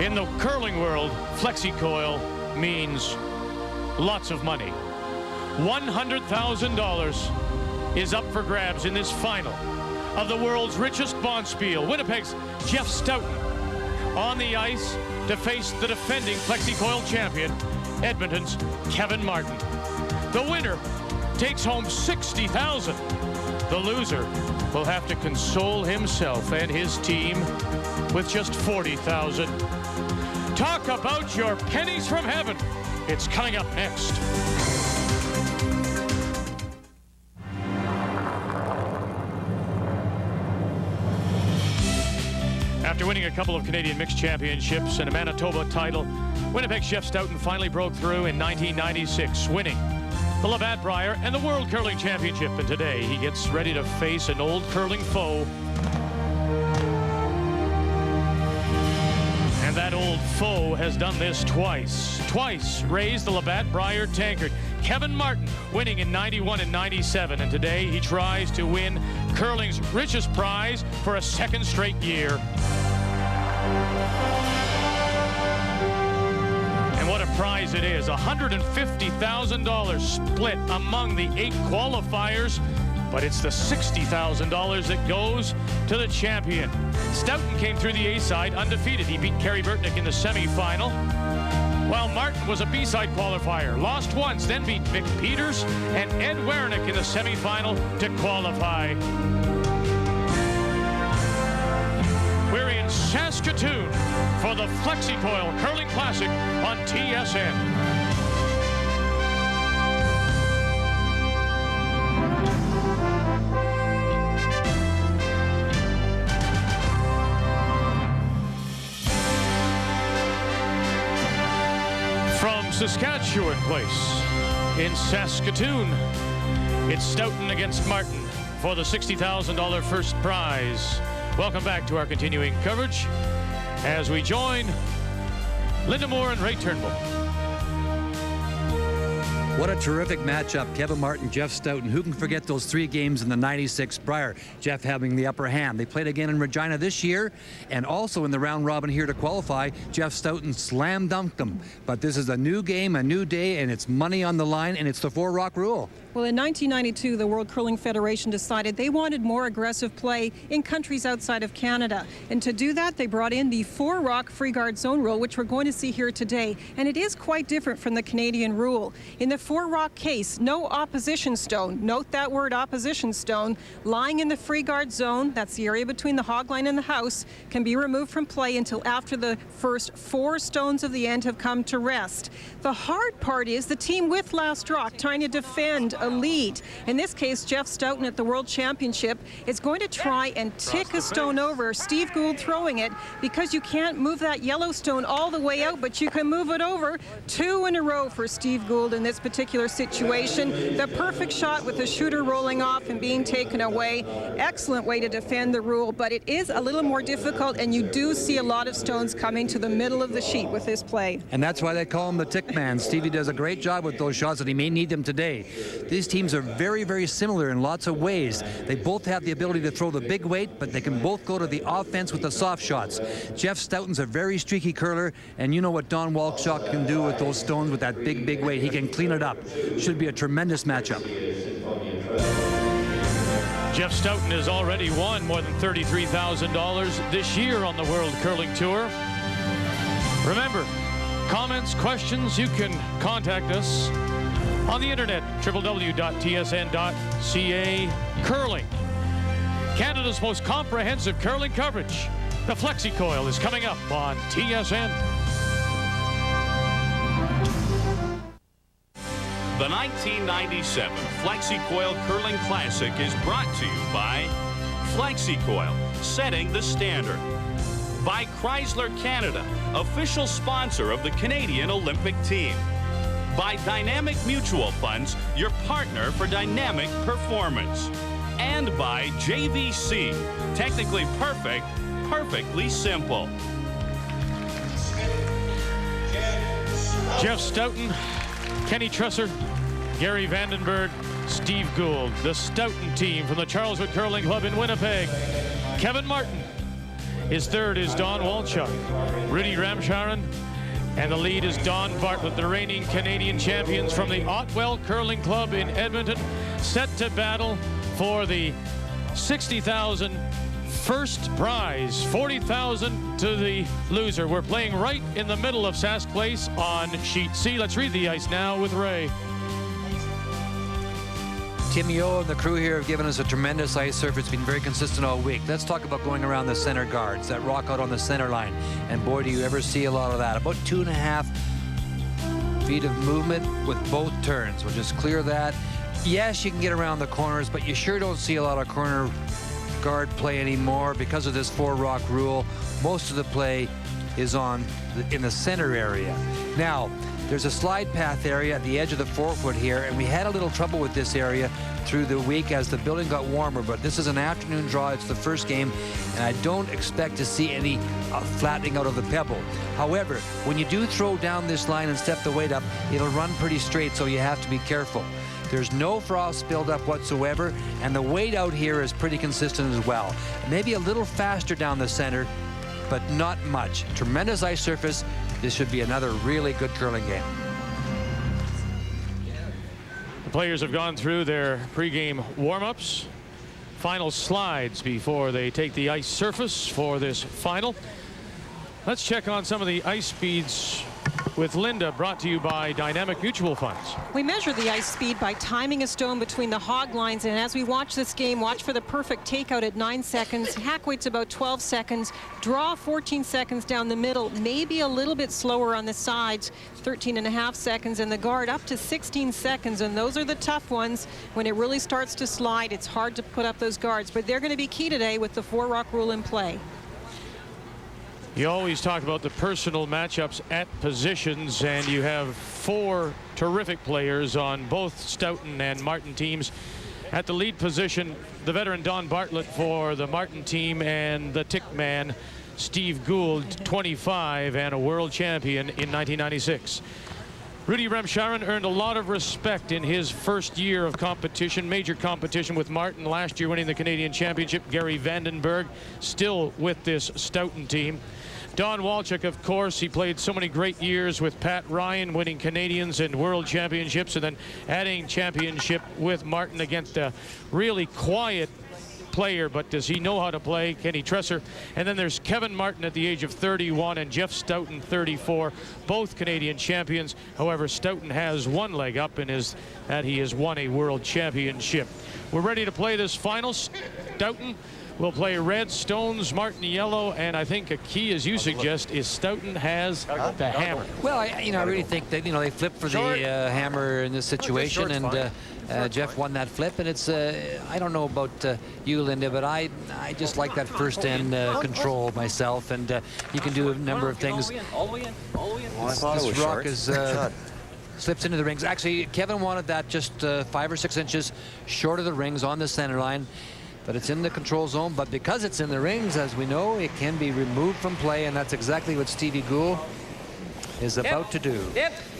In the curling world, FlexiCoil means lots of money. $100,000 is up for grabs in this final of the world's richest bonspiel. Winnipeg's Jeff Stoughton on the ice to face the defending FlexiCoil champion, Edmonton's Kevin Martin. The winner takes home $60,000. The loser will have to console himself and his team with just $40,000. Talk about your pennies from heaven. It's coming up next. After winning a couple of Canadian mixed championships and a Manitoba title, Winnipeg's Jeff Stoughton finally broke through in 1996, winning the Labatt Brier and the World Curling Championship. And today he gets ready to face an old curling foe. And that old foe has done this twice. Twice raised the Labatt Brier tankard. Kevin Martin winning in 91 and 97. And today he tries to win curling's richest prize for a second straight year. And what a prize it is. $150,000 split among the 8 qualifiers. But it's the $60,000 that goes to the champion. Stoughton came through the A-side undefeated. He beat Kerry Burtnick in the semifinal, while Martin was a B-side qualifier. Lost once, then beat Mick Peters and Ed Wernick in the semifinal to qualify. We're in Saskatoon for the FlexiCoil Curling Classic on TSN. Saskatchewan place in Saskatoon, it's Stoughton against Martin for the $60,000 first prize. Welcome back to our continuing coverage as we join Linda Moore and Ray Turnbull. What a terrific matchup. Kevin Martin, Jeff Stoughton. Who can forget those 3 games in the 96 Brier? Jeff having the upper hand. They played again in Regina this year, and also in the round robin here to qualify. Jeff Stoughton slam dunked them. But this is a new game, a new day, and it's money on the line, and it's the 4-rock rule. Well, in 1992, the World Curling Federation decided they wanted more aggressive play in countries outside of Canada. And to do that, they brought in the 4-rock free guard zone rule, which we're going to see here today. And it is quite different from the Canadian rule. In the 4-rock case, no opposition stone, note that word opposition stone, lying in the free guard zone, that's the area between the hog line and the house, can be removed from play until after the first 4 stones of the end have come to rest. The hard part is the team with last rock trying to defend a lead. In this case, Jeff Stoughton at the World Championship is going to try and tick a stone over. Steve Gould throwing it because you can't move that yellow stone all the way out, but you can move it over. 2 in a row for Steve Gould in this particular situation. The perfect shot with the shooter rolling off and being taken away. Excellent way to defend the rule, but it is a little more difficult, and you do see a lot of stones coming to the middle of the sheet with this play. And that's why they call him the tick man. Stevie does a great job with those shots, and he may need them today. These teams are very, very similar in lots of ways. They both have the ability to throw the big weight, but they can both go to the offense with the soft shots. Jeff Stoughton's a very streaky curler, and you know what Don Walkshaw can do with those stones with that big, big weight. He can clean it up. Should be a tremendous matchup. Jeff Stoughton has already won more than $33,000 this year on the World Curling Tour. Remember, comments, questions, you can contact us on the internet, www.tsn.ca. Curling, Canada's most comprehensive curling coverage. The FlexiCoil is coming up on TSN. The 1997 FlexiCoil Curling Classic is brought to you by FlexiCoil, setting the standard. By Chrysler Canada, official sponsor of the Canadian Olympic team. By Dynamic Mutual Funds, your partner for dynamic performance. And by JVC, technically perfect, perfectly simple. Jeff Stoughton, Kenny Trusser, Gary Vandenberg, Steve Gould, the Stoughton team from the Charleswood Curling Club in Winnipeg. Kevin Martin His third is Don Walchuk. Rudy Ramcharan. And the lead is Don Bartlett, the reigning Canadian champions from the Otwell Curling Club in Edmonton, set to battle for the $60,000 first prize, $40,000 to the loser. We're playing right in the middle of Sask Place on Sheet C. Let's read the ice now with Ray. Tim Yo and the crew here have given us a tremendous ice surface. It's been very consistent all week. Let's talk about going around the center guards, that rock out on the center line. And boy, do you ever see a lot of that. About 2.5 feet of movement with both turns. We'll just clear that. Yes, you can get around the corners, but you sure don't see a lot of corner guard play anymore because of this 4-rock rule. Most of the play is in the center area. Now, there's a slide path area at the edge of the forefoot here, and we had a little trouble with this area through the week as the building got warmer, but this is an afternoon draw. It's the first game, and I don't expect to see any flattening out of the pebble. However, when you do throw down this line and step the weight up, it'll run pretty straight, so you have to be careful. There's no frost buildup whatsoever, and the weight out here is pretty consistent as well. Maybe a little faster down the center, but not much. Tremendous ice surface. This should be another really good curling game. The players have gone through their pregame warm-ups, final slides before they take the ice surface for this final. Let's check on some of the ice speeds with Linda, brought to you by Dynamic Mutual Funds. We measure the ice speed by timing a stone between the hog lines, and as we watch this game, watch for the perfect takeout at 9 seconds. Hack weight's about 12 seconds. Draw 14 seconds down the middle, maybe a little bit slower on the sides, 13.5 seconds, and the guard up to 16 seconds, and those are the tough ones. When it really starts to slide, it's hard to put up those guards, but they're going to be key today with the 4-rock rule in play. You always talk about the personal matchups at positions, and you have 4 terrific players on both Stoughton and Martin teams. At the lead position, the veteran Don Bartlett for the Martin team, and the tick man Steve Gould, 25 and a world champion in 1996. Rudy Ramcharan earned a lot of respect in his first year of competition, major competition with Martin, last year winning the Canadian Championship. Gary Vandenberg still with this Stoughton team. Don Walchuk, of course, he played so many great years with Pat Ryan, winning Canadians and World Championships, and then adding championship with Martin against a really quiet player, but does he know how to play? Kenny Tresser. And then there's Kevin Martin at the age of 31 and Jeff Stoughton, 34, both Canadian champions. However, Stoughton has one leg up in his that he has won a World Championship. We're ready to play this final. Stoughton will play red, Stones, Martin yellow, and I think a key, as you suggest, is Stoughton has the hammer. Well, I really think that they flipped for the hammer in this situation, and Jeff won that flip. And it's I don't know about you, Linda, but I just like that first end control myself, and you can do a number of things. All the way in. This rock is slips into the rings. Actually, Kevin wanted that just 5 or 6 inches short of the rings on the center line. But it's in the control zone. But because it's in the rings, as we know, it can be removed from play, and that's exactly what Stevie Gould is about to do.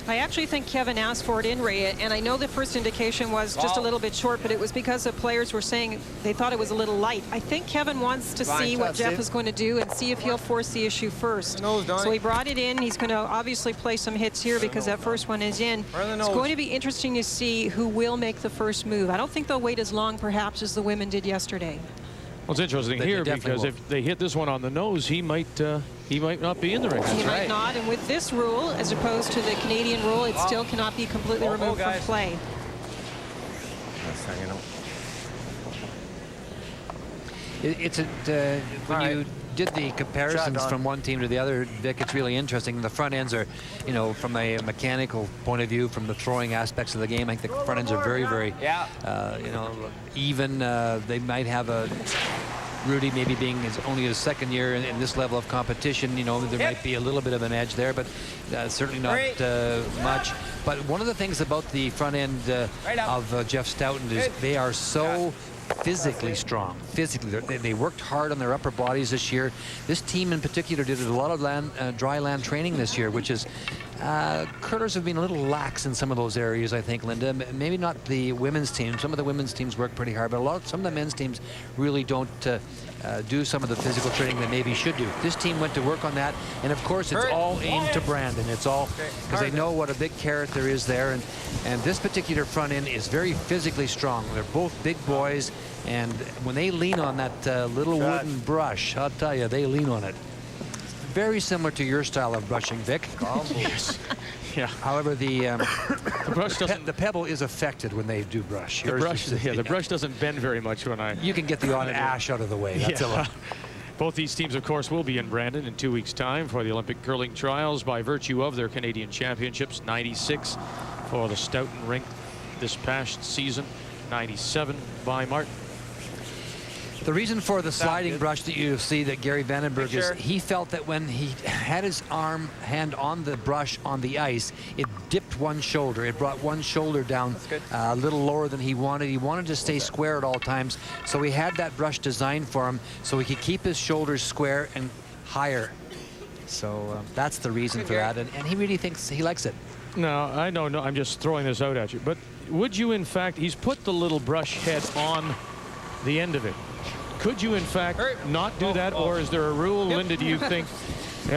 I actually think Kevin asked for it in, Ray, and I know the first indication was just a little bit short, but it was because the players were saying they thought it was a little light. I think Kevin wants to see what Jeff is going to do and see if he'll force the issue first. So he brought it in. He's going to obviously play some hits here because that first one is in. It's going to be interesting to see who will make the first move. I don't think they'll wait as long, perhaps, as the women did yesterday. Well, it's interesting here because if they hit this one on the nose, he might not be in the ring. He might not, and with this rule, as opposed to the Canadian rule, it still cannot be completely removed from play. When you did the comparisons from one team to the other, Vic, it's really interesting. The front ends are, from a mechanical point of view, from the throwing aspects of the game, I think the front ends are very, very, even. They might have a Rudy maybe being only his second year in this level of competition. There might be a little bit of an edge there, but certainly not much. But one of the things about the front end of Jeff Stoughton is they are so physically strong. Physically, they worked hard on their upper bodies this year. This team in particular did a lot of dry land training this year, which is curlers have been a little lax in some of those areas, I think, Linda. Maybe not the women's team. Some of the women's teams work pretty hard, but some of the men's teams really don't do some of the physical training they maybe should do. This team went to work on that, and of course it's all aimed to Brandon. It's all because they know what a big carrot there is there, and this particular front end is very physically strong. They're both big boys, and when they lean on that little wooden brush, I'll tell you, they lean on it. Very similar to your style of brushing, Vic. Yes. Yeah. However, the brush doesn't. The pebble is affected when they do brush. The brush doesn't bend very much when I. You can get the odd ash out of the way. That's a Both these teams, of course, will be in Brandon in 2 weeks' time for the Olympic curling trials by virtue of their Canadian championships. 96 for the Stoughton rink this past season. 97 by Martin. The reason for the sliding brush that you see that Gary Vandenberg is, he felt that when he had his hand on the brush on the ice, it dipped one shoulder. It brought one shoulder down a little lower than he wanted. He wanted to stay square at all times, so he had that brush designed for him so he could keep his shoulders square and higher. So that's the reason for that, and he really thinks he likes it. No, I know, no, I'm just throwing this out at you, but would you, in fact, he's put the little brush head on the end of it. Could you, in fact, not do that, or is there a rule, Linda, do you think?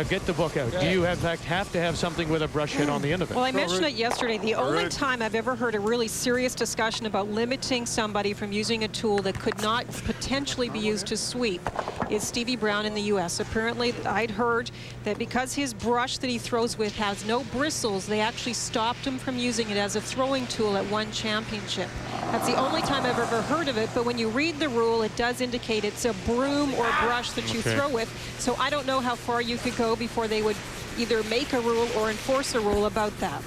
Get the book out. Do you, in fact, have to have something with a brush head on the end of it? Well, I mentioned it yesterday. The only time I've ever heard a really serious discussion about limiting somebody from using a tool that could not potentially be used to sweep is Stevie Brown in the U.S. Apparently, I'd heard that because his brush that he throws with has no bristles, they actually stopped him from using it as a throwing tool at one championship. That's the only time I've ever heard of it, but when you read the rule, it does indicate it's a broom or brush that you throw with. So I don't know how far you could go before they would either make a rule or enforce a rule about that.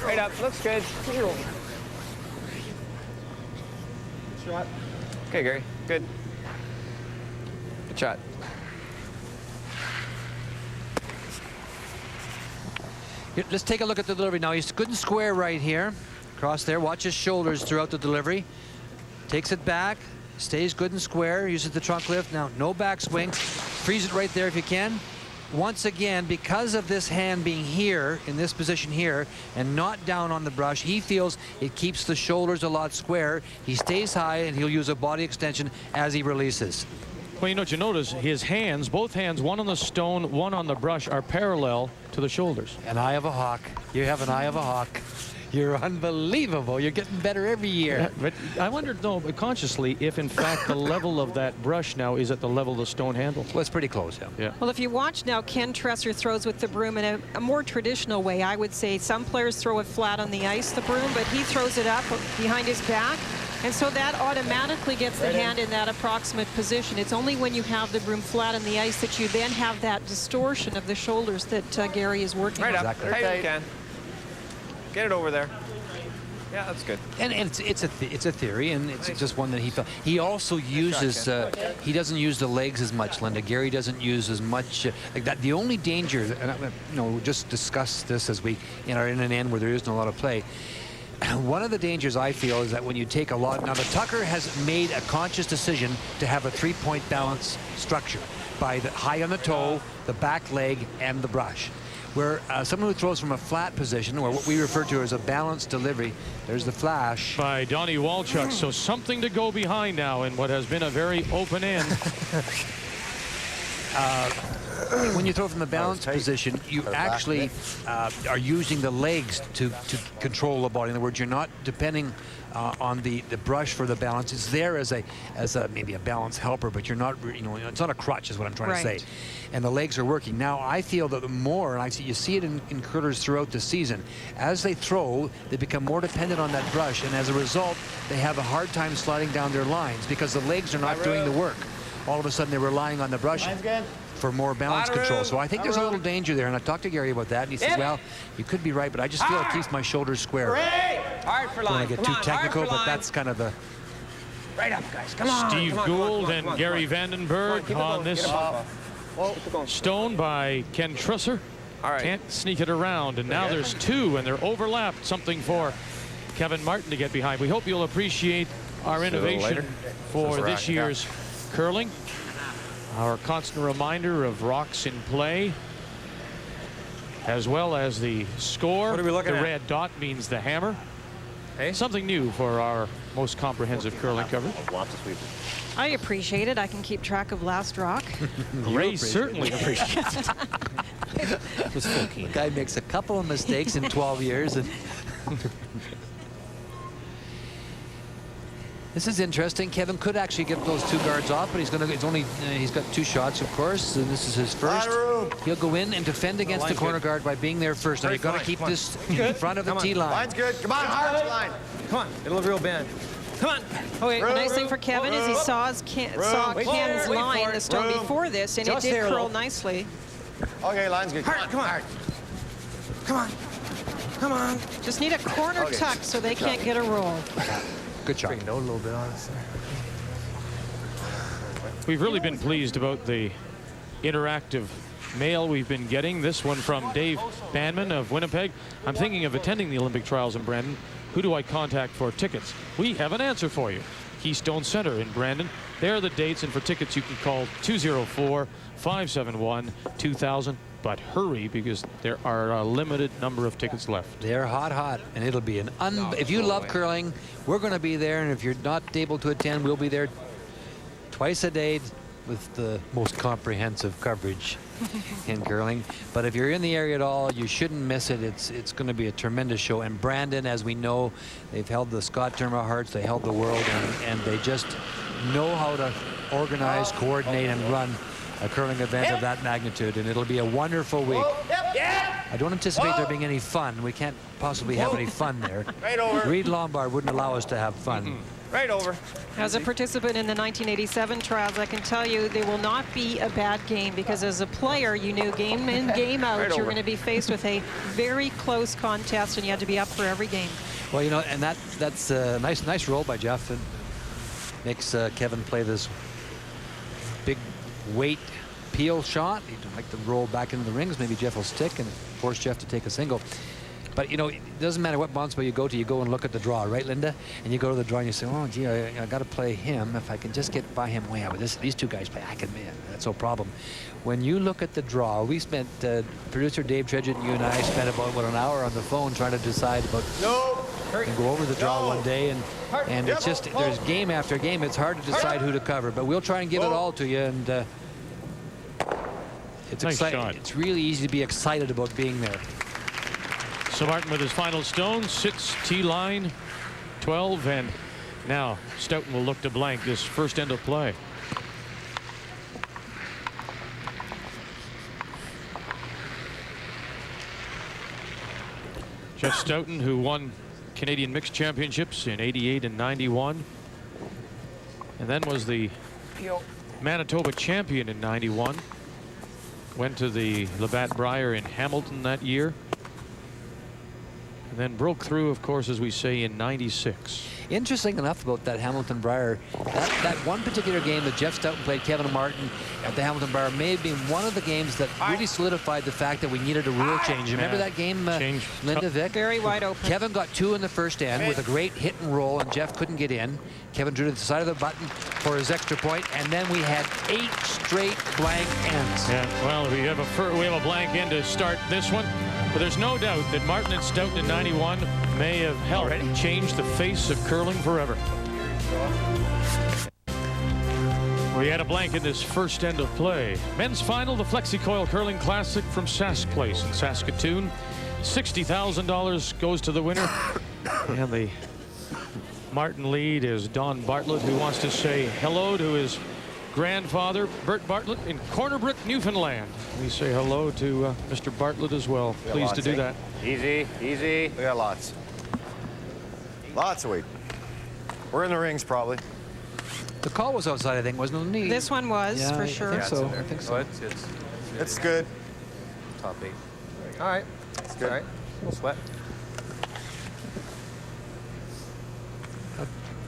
Right up, looks good. Shot. Okay, Gary, good. Good shot. Let's take a look at the delivery now. He's good and square right here. Across there. Watch his shoulders throughout the delivery. Takes it back. Stays good and square. Uses the trunk lift. Now, no backswing. Freeze it right there if you can. Once again, because of this hand being here, in this position here, and not down on the brush, he feels it keeps the shoulders a lot square. He stays high, and he'll use a body extension as he releases. Well, you know what you notice? His hands, both hands, one on the stone, one on the brush, are parallel to the shoulders. An eye of a hawk. You have an eye of a hawk. You're unbelievable. You're getting better every year. Yeah, but I wondered, though, consciously, if in fact the level of that brush now is at the level of the stone handle. Well, it's pretty close, yeah. Well, if you watch now, Ken Tresser throws with the broom in a more traditional way. I would say some players throw it flat on the ice, the broom, but he throws it up behind his back. And so that automatically gets the hand in that approximate position. It's only when you have the broom flat on the ice that you then have that distortion of the shoulders that Gary is working on. Right up, Exactly. hey, you can. Get it over there. Yeah, that's good. And it's a theory, and it's just one that he felt. He also uses he doesn't use the legs as much, Linda. Gary doesn't use as much like that. The only danger, and we'll just discuss this as we are in an end where there isn't a lot of play. One of the dangers I feel is that when you take a lot. Now the Tucker has made a conscious decision to have a three-point balance structure by the high on the toe, the back leg, and the brush. Where someone who throws from a flat position, or what we refer to as a balanced delivery, there's the flash. By Donnie Walchuk, so something to go behind now in what has been a very open end. When you throw from the balanced position, you actually are using the legs to control the body. In other words, you're not depending on the brush for the balance. It's there as a maybe a balance helper, but you're not, it's not a crutch is what I'm trying to say. And the legs are working. Now, I feel that the more, and you see it in curlers throughout the season, as they throw, they become more dependent on that brush, and as a result, they have a hard time sliding down their lines because the legs are not doing the work. All of a sudden, they're relying on the brush for more balance control. So I think there's a little danger there, and I talked to Gary about that, and he says, well, you could be right, but I just feel it keep's my shoulders square. Hard for line. Don't want to get too technical, but that's kind of the... Right up, guys. Come on. Steve Gould and Gary Vandenberg on this stone by Ken Tresser. All right. Can't sneak it around, and now there's two, and they're overlapped. Something for Kevin Martin to get behind. We hope you'll appreciate our innovation for this year's curling. Our constant reminder of rocks in play, as well as the score. What are we looking the at? red dot means the hammer. Hey? Something new for our most comprehensive curling coverage. I appreciate it. I can keep track of last rock. Ray certainly appreciates it. The guy makes a couple of mistakes in 12 years. And this is interesting. Kevin could actually get those two guards off, but he's got 2 shots, of course, and this is his first. He'll go in and defend against the corner guard by being there first. Now you've got to keep this in front of the tee line. Line's good. Come on, hard line. Come on, it'll look real bad. Come on. Okay, the nice thing for Kevin is he saw Ken's line in the stone before this, and it did curl nicely. Okay, line's good. Come on. Come on. Come on. Just need a corner tuck so they can't get a roll. Good shot. Note a little bit on this. We've really been pleased about the interactive mail we've been getting. This one from Dave Banman of Winnipeg. I'm thinking of attending the Olympic trials in Brandon. Who do I contact for tickets? We have an answer for you. Keystone Center in Brandon. There are the dates, and for tickets you can call 204-571-2000. But hurry, because there are a limited number of tickets left. They're hot, and it'll be an if you love curling, we're going to be there, and if you're not able to attend, we'll be there twice a day with the most comprehensive coverage in curling. But if you're in the area at all, you shouldn't miss it. It's going to be a tremendous show. And Brandon, as we know, they've held the Scott Terma Hearts, they held the world, and they just know how to organize, coordinate, and run a curling event of that magnitude, and it'll be a wonderful week. I don't anticipate there being any fun. We can't possibly have any fun there. Right over. Reed Lombard wouldn't allow us to have fun. Right over. As a participant in the 1987 trials, I can tell you they will not be a bad game, because as a player, you knew game in, game out, you're going to be faced with a very close contest, and you had to be up for every game. Well, you know, and that's a nice roll by Jeff. It makes Kevin play this big weight peel shot. He'd like to roll back into the rings. Maybe Jeff will stick and force Jeff to take a single. But, you know, it doesn't matter what bonspiel you go to, you go and look at the draw, right, Linda? And you go to the draw and you say, oh, gee, I got to play him. If I can just get by him, yeah, but these two guys play, that's no problem. When you look at the draw, we spent, producer Dave Tredget and you and I spent about, an hour on the phone trying to decide about and go over the draw one day, and it's just, there's game after game. It's hard to decide who to cover, but we'll try and give it all to you, and it's Nice exciting. shot. It's really easy to be excited about being there. So Martin with his final stone sits tee line 12, and now Stoughton will look to blank this first end of play. Jeff Stoughton, who won Canadian Mixed Championships in '88 and '91, and then was the Manitoba champion in '91. Went to the Labatt Brier in Hamilton that year. And then broke through, of course, as we say, in '96. Interesting enough about that Hamilton Brier, that one particular game that Jeff Stoughton played Kevin Martin at the Hamilton Brier may have been one of the games that really solidified the fact that we needed a rule change. Remember that game, Linda, Vic? Very wide open. Kevin got 2 in the first end with a great hit and roll, and Jeff couldn't get in. Kevin drew to the side of the button for his extra point, and then we had 8 straight blank ends. Yeah, well, we have a blank end to start this one. But there's no doubt that Martin and Stoughton in '91 may have helped change the face of curling forever. We had a blank in this first end of play. Men's final, the FlexiCoil Curling Classic from Sask Place in Saskatoon. $60,000 goes to the winner. And the Martin lead is Don Bartlett, who wants to say hello to his grandfather, Bert Bartlett, in Corner Brook, Newfoundland. We say hello to Mr. Bartlett as well. Pleased to do that. Easy, easy. We got lots. Lots of weight. We're in the rings, probably. The call was outside, I think, wasn't it? This one was, for sure. I think so. It's good. Top 8. All right. It's good. All right. We'll sweat.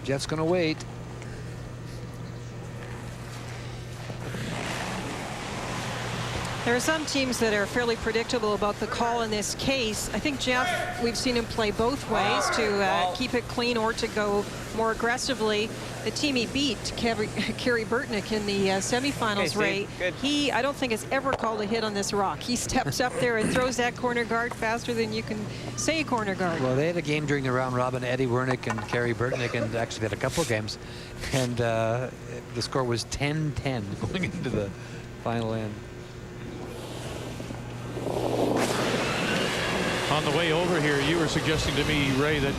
Jeff's going to wait. There are some teams that are fairly predictable about the call in this case. I think Jeff, we've seen him play both ways to keep it clean or to go more aggressively. The team he beat, Kerry Burtnick, in the semifinals, Ray, he, I don't think, has ever called a hit on this rock. He steps up there and throws that corner guard faster than you can say corner guard. Well, they had a game during the round robin, Eddie Wernick and Kerry Burtnick, and actually they had a couple of games. And the score was 10-10 going into the final end. On the way over here, you were suggesting to me, Ray, that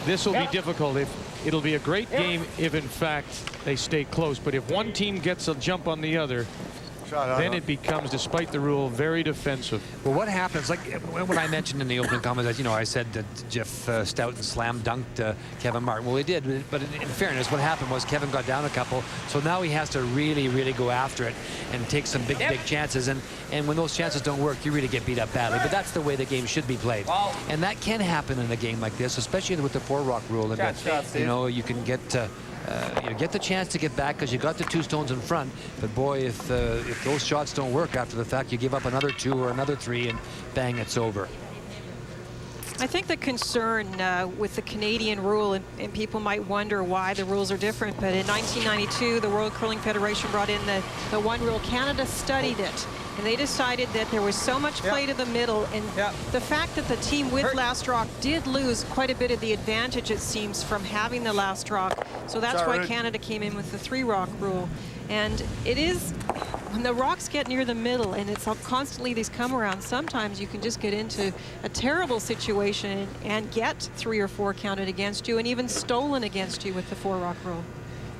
this will be difficult. It'll be a great game if, in fact, they stay close. But if one team gets a jump on the other, then it becomes, despite the rule, very defensive. Well, what happens, like when I mentioned in the opening comments, you know, I said that Jeff Stoughton slam dunked Kevin Martin. Well, he did, but in fairness, what happened was Kevin got down a couple, so now he has to really, really go after it and take some big chances. And when those chances don't work, you really get beat up badly. But that's the way the game should be played. And that can happen in a game like this, especially with the 4-rock rule. And you know, you can get you get the chance to get back because you got the 2 stones in front. But boy, if those shots don't work after the fact, you give up another 2 or another 3, and bang, it's over. I think the concern with the Canadian rule, and people might wonder why the rules are different, but in 1992, the World Curling Federation brought in the one rule. Canada studied it, and they decided that there was so much play to the middle, and the fact that the team with last rock did lose quite a bit of the advantage, it seems, from having the last rock. So that's why Canada came in with the 3-rock rule. And it is, when the rocks get near the middle and it's constantly these come around, sometimes you can just get into a terrible situation and get 3 or 4 counted against you and even stolen against you with the 4-rock rule.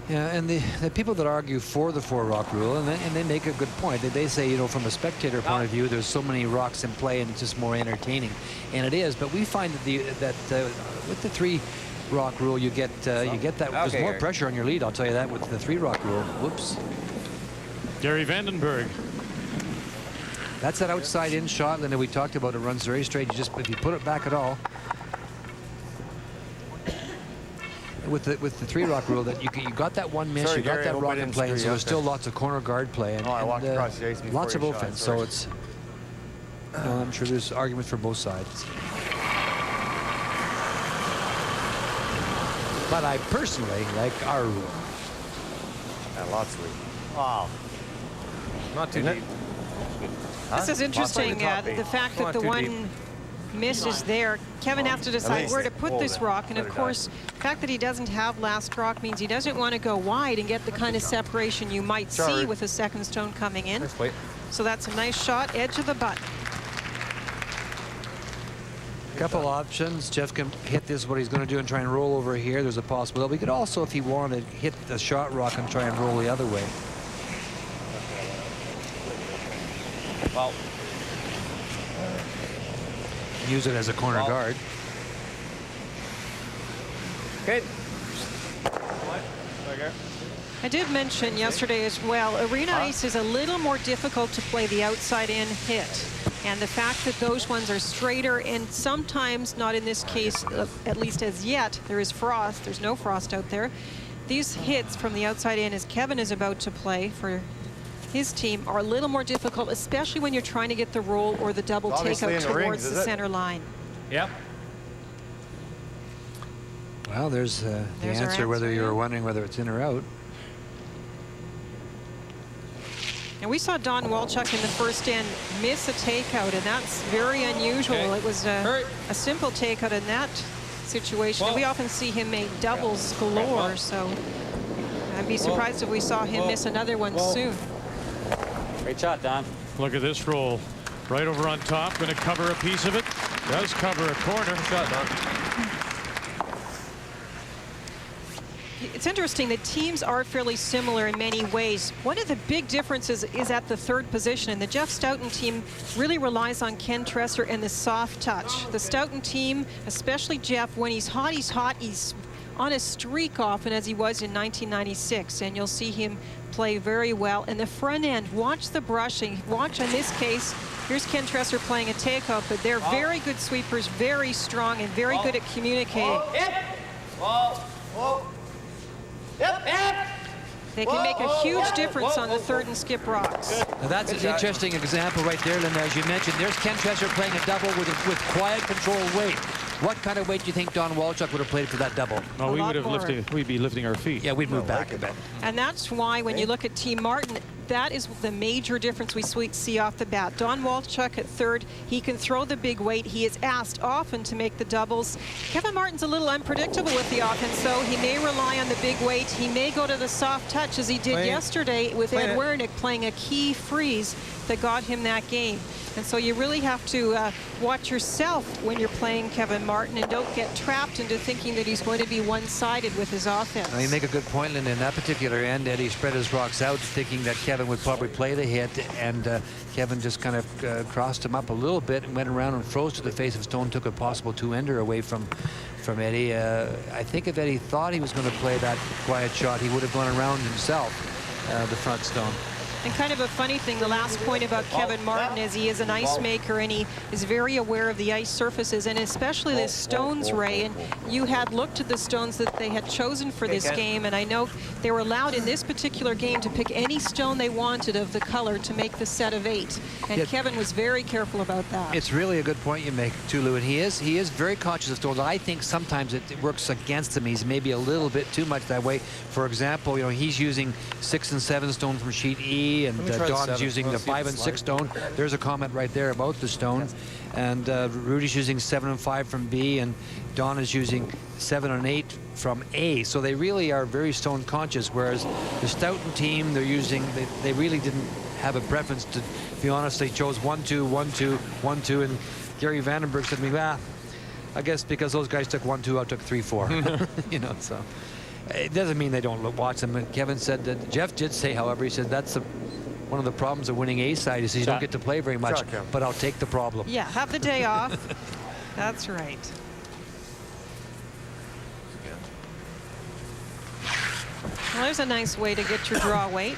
Yeah, and the people that argue for the 4-rock rule, and they make a good point. They say, you know, from a spectator point of view, there's so many rocks in play and it's just more entertaining. And it is, but we find that, with the 3-rock rule, you get that. There's more pressure on your lead, I'll tell you that, with the 3-rock rule. Whoops. Gary Vandenberg. That's that outside in shot, Linda. We talked about it. Runs very straight. You just, if you put it back at all, with the 3-rock rule, that you got that one miss, you got that rock in play, and so there's still lots of corner guard play and, lots of offense. So it's, I'm sure there's arguments for both sides. But I personally like our rule. And lots of it. Wow. Not too deep. This is interesting, the fact that the one miss is there. Kevin has to decide where to put this rock, and of course, the fact that he doesn't have last rock means he doesn't want to go wide and get the kind of separation you might see with a second stone coming in. So that's a nice shot, edge of the butt. Couple options. Jeff can hit this, what he's going to do, and try and roll over here. There's a possibility. We could also, if he wanted, hit the shot rock and try and roll the other way. Well, use it as a corner guard. Okay. I did mention yesterday as well, arena ice is a little more difficult to play the outside in hit. And the fact that those ones are straighter, and sometimes, not in this case, at least as yet, there is frost. There's no frost out there. These hits from the outside in, as Kevin is about to play for his team, are a little more difficult, especially when you're trying to get the roll or the double takeout towards the center line. Yep. Well, there's the answer, whether you're wondering whether it's in or out. And we saw Don Walchuk in the first end miss a takeout, and that's very unusual. It was a simple takeout in that situation. And we often see him make doubles galore, so I'd be surprised if we saw him miss another one soon. Great shot, Don. Look at this roll. Right over on top, going to cover a piece of it. Does cover a corner. Shot, Don. It's interesting, the teams are fairly similar in many ways. One of the big differences is at the 3rd position, and the Jeff Stoughton team really relies on Ken Tresser and the soft touch. The Stoughton team, especially Jeff, when he's hot, he's on a streak often, as he was in 1996, and you'll see him play very well. And the front end, watch the brushing. Watch, in this case, here's Ken Tresser playing a takeout, but they're very good sweepers, very strong, and very good at communicating. They can make a huge difference on the third and skip rocks. Now that's an interesting example right there, Linda. As you mentioned, there's Ken Chester playing a double with quiet, controlled weight. What kind of weight do you think Don Walchuk would have played for that double? Oh, we'd be lifting our feet. Yeah, we'd move back a bit. And that's why when you look at Team Martin, that is the major difference we see off the bat. Don Walchuk at third, he can throw the big weight. He is asked often to make the doubles. Kevin Martin's a little unpredictable with the offense, so he may rely on the big weight. He may go to the soft touch as he did yesterday with Ed Wernick playing a key freeze that got him that game. And so you really have to watch yourself when you're playing Kevin Martin and don't get trapped into thinking that he's going to be one-sided with his offense. Now, you make a good point, Linda. In that particular end, Eddie spread his rocks out, thinking that Kevin would probably play the hit, and Kevin just kind of crossed him up a little bit and went around and froze to the face of Stone, took a possible two-ender away from Eddie. I think if Eddie thought he was going to play that quiet shot, he would have gone around himself, the front Stone. And kind of a funny thing, the last point about Kevin Martin is he is an ice maker and he is very aware of the ice surfaces, and especially the stones, Ray. And you had looked at the stones that they had chosen for this game, and I know they were allowed in this particular game to pick any stone they wanted of the color to make the set of 8. And Kevin was very careful about that. It's really a good point you make, too, Lou. And he is very conscious of stones. I think sometimes it works against him. He's maybe a little bit too much that way. For example, you know, he's using 6 and 7 stone from sheet E, and Don's using the 5 and 6 stone. There's a comment right there about the stone. And Rudy's using 7 and 5 from B, and Don is using 7 and 8 from A. So they really are very stone conscious, whereas the Stoughton team, they really didn't have a preference. To be honest, they chose 1-2, 1-2, 1-2, and Gary Vandenberg said to me, well, I guess because those guys took 1-2, I took 3-4. You know, so it doesn't mean they don't watch them. And Kevin said that, Jeff did say, however, he said that's one of the problems of winning A side is you don't get to play very much, but I'll take the problem. Yeah, have the day off. That's right. Well, there's a nice way to get your draw weight.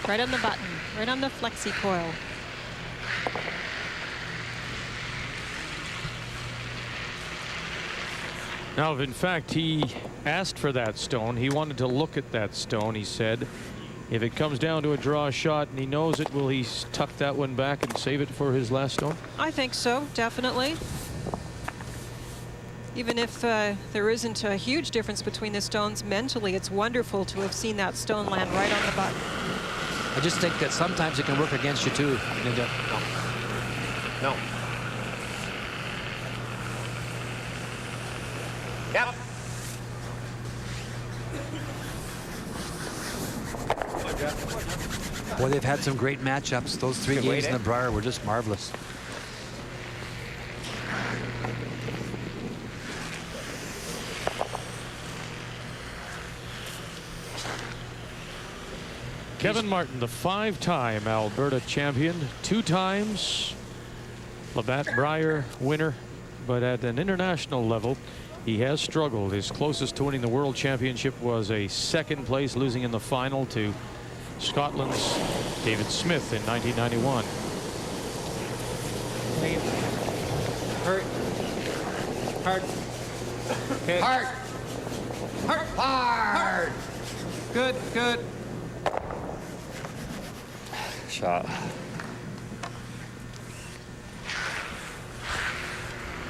Right on the button, right on the FlexiCoil. Now, if in fact he asked for that stone, he wanted to look at that stone, he said. If it comes down to a draw shot and he knows it, will he tuck that one back and save it for his last stone? I think so, definitely. Even if there isn't a huge difference between the stones, mentally it's wonderful to have seen that stone land right on the button. I just think that sometimes it can work against you too, Linda. No. Yep. Boy, they've had some great matchups. Those 3 games in the Briar were just marvelous. Kevin Martin, the 5-time Alberta champion, 2 times Labatt Briar winner, but at an international level, he has struggled. His closest to winning the World Championship was a 2nd place, losing in the final to Scotland's David Smith in 1991. Hurt. Hard. Okay. Hard. Hard. Hard. Good, good. Shot.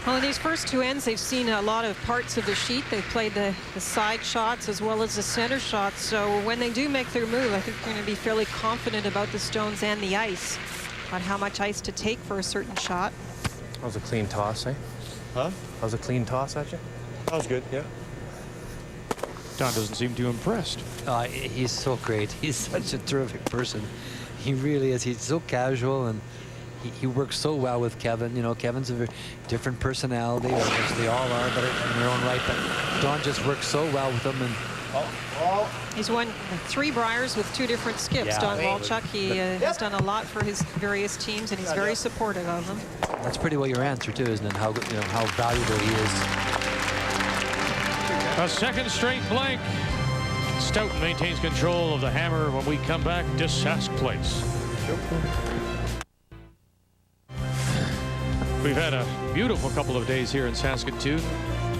Well, in these first 2 ends, they've seen a lot of parts of the sheet. They've played the side shots as well as the center shots. So when they do make their move, I think they're going to be fairly confident about the stones and the ice, on how much ice to take for a certain shot. That was a clean toss, eh? Huh? That was a clean toss at you? That was good, yeah. Don doesn't seem too impressed. He's so great. He's such a terrific person. He really is. He's so casual, and he works so well with Kevin. You know, Kevin's a very different personality, as they all are, but in their own right. But Don just works so well with them. And he's won 3 Briars with 2 different skips. Yeah. Don Walchuk, he has done a lot for his various teams, and he's very supportive of them. that's pretty well your answer too, isn't it? How how valuable he is. A 2nd straight blank. Stoughton maintains control of the hammer when we come back to Sask Place. We've had a beautiful couple of days here in Saskatoon.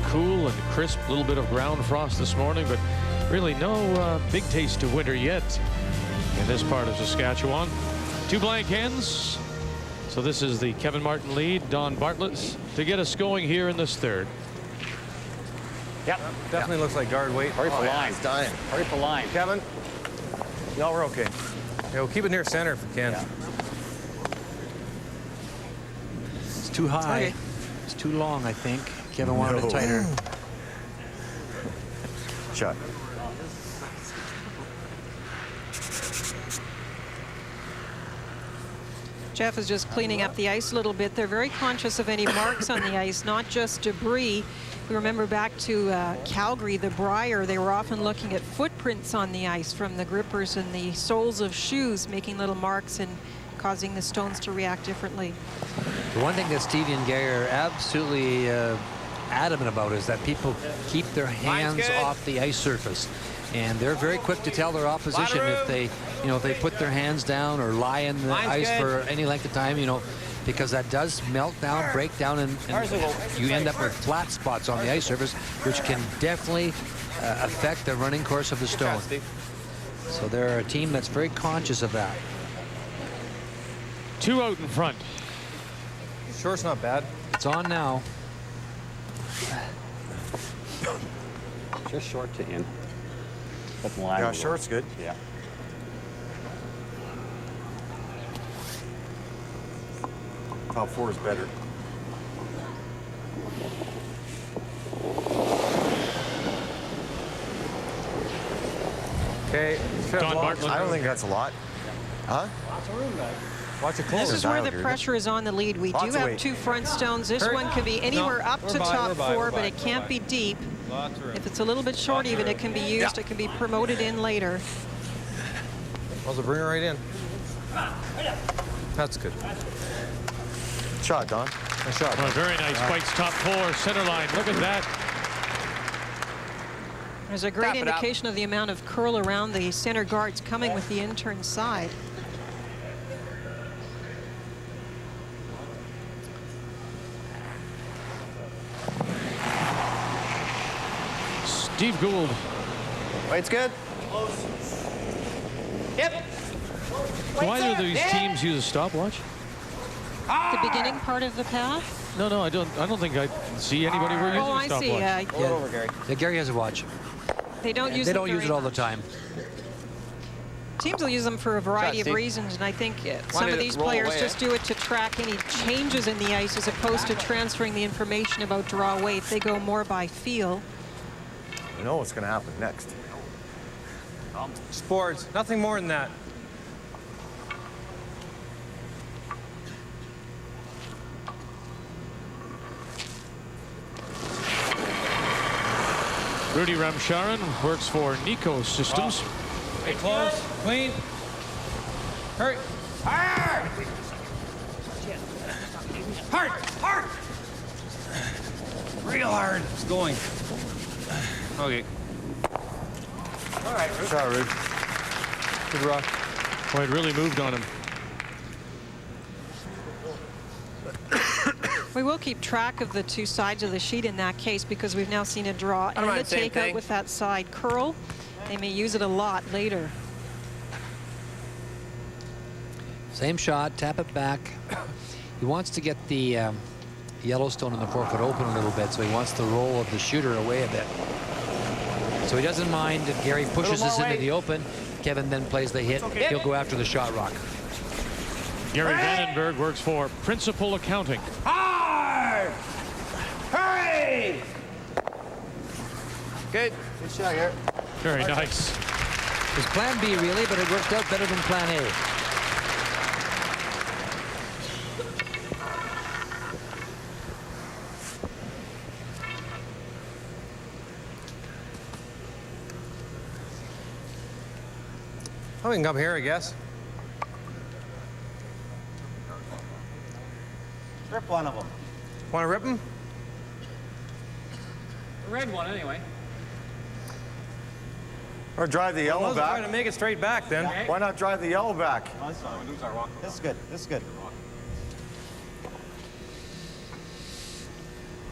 Cool and crisp, little bit of ground frost this morning, but Really no big taste of winter yet in this part of Saskatchewan. 2 blank hens. So this is the Kevin Martin lead. Don Bartlett's to get us going here in this third. Yep. Definitely looks like guard weight. Hurry for line. It's dying. Hurry for line. Kevin? No, we're okay. Yeah, we'll keep it near center if we can. Yeah. It's too high. Okay. It's too long, I think. Kevin wanted it tighter. Shot. Jeff is just cleaning up the ice a little bit. They're very conscious of any marks on the ice, not just debris. We remember back to Calgary, the Briar, they were often looking at footprints on the ice from the grippers and the soles of shoes, making little marks and causing the stones to react differently. The one thing that Stevie and Gary are absolutely adamant about is that people keep their hands off the ice surface. And they're very quick to tell their opposition if they, if they put their hands down or lie in the ice for any length of time, because that does melt down, break down, and you end up with flat spots on the ice surface, which can definitely affect the running course of the stone. So they're a team that's very conscious of that. 2 out in front. Sure, it's not bad. It's on now. Just short to in. But the line Yeah, will short's good. Yeah. Top 4 is better. Okay. Don Bartlett. I don't think that's a lot. Huh? Watch it close. This is where the Dialed here. pressure is on the lead. We Lots do of have weight. 2 front stones. This one could be anywhere up to top 4, but it can't be deep. If it's a little bit short even, it can be used. It can be promoted in later. Well, bring her right in. That's good. Shot, Don. Nice shot. Oh, very nice. Bites top 4, center line. Look at that. There's a great indication of the amount of curl around the center guards coming with the intern side. Steve Gould. Weight's good. Yep. Do either of these teams use a stopwatch? The beginning part of the path? No, I don't think I see anybody where using Oh, a I stopwatch. see. Roll it over, Gary. Yeah, Gary has a watch. They don't use They them don't use very it all the much. time. Teams will use them for a variety of Steve. reasons, and I think some Wanted of to these roll players away, just do it to track any changes in the ice as opposed to transferring the information about draw weight. They go more by feel. You know what's going to happen next. Sports. Nothing more than that. Rudy Ramcharan works for Nico Systems. Hey, close. Clean. Hurry. Hard. Hard. Hard. Real hard. It's going. Okay. All right, shot, Rude. Good rock. Boy, it really moved on him. We will keep track of the 2 sides of the sheet in that case because we've now seen a draw and a mind, same takeout thing. with that side curl. They may use it a lot later. Same shot, tap it back. He wants to get the Yellowstone in the 4-foot open a little bit, so he wants the roll of the shooter away a bit. So he doesn't mind if Gary pushes this into the open. Kevin then plays the hit. He'll go after the shot rock. Gary Vandenberg works for Principal Accounting. Hard. Hurry. Good. Good shot, Gary. Very nice. It was plan B, really, but it worked out better than plan A. Oh, we can come here, I guess. Rip one of them. Want to rip them? Red one, anyway. Or drive the yellow Let's try back. to make it straight back then. Why not drive the yellow back? This is good. This is good.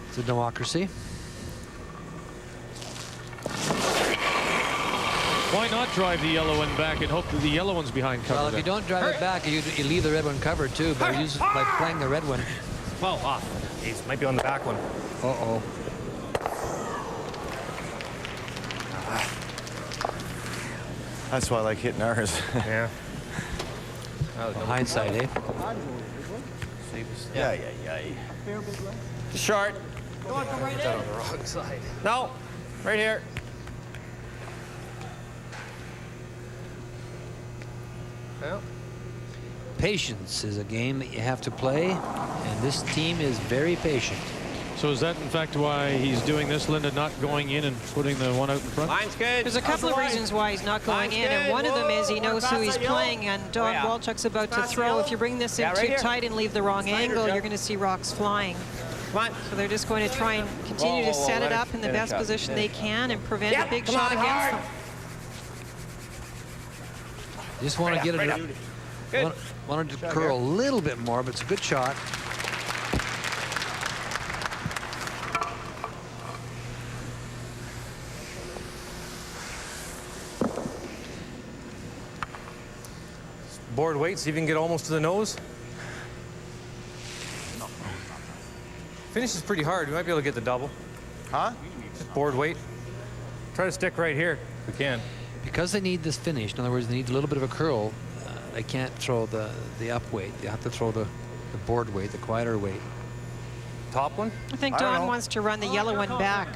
It's a democracy. Why not drive the yellow one back and hope that the yellow one's behind cover? Well, if you don't drive it back, you leave the red one covered too, by playing the red one. Well, off. Jeez, might be on the back one. Uh-oh. That's why I like hitting ours. Yeah. Hindsight, eh? Yeah. Short. On the wrong side. No, right here. Well, Patience is a game that you have to play, and this team is very patient. So is that in fact why he's doing this, Linda, not going in and putting the one out in front? Line's good. There's a couple of reasons why he's not going in, and one of them is he knows who he's playing, and Don Walchuk's about to throw. If you bring this in too tight and leave the wrong angle, you're going to see rocks flying. So they're just going to try and continue to set it up in the best position they can and prevent a big shot against them. Just want to get it up. Wanted to curl a little bit more, but it's a good shot. board weight, see if you can get almost to the nose. Finish is pretty hard. You might be able to get the double. Huh? Just board weight. Try to stick right here if we can. Because they need this finish, in other words, they need a little bit of a curl, they can't throw the up weight. They have to throw the board weight, the quieter weight. Top one? I think Don wants to run the yellow one back.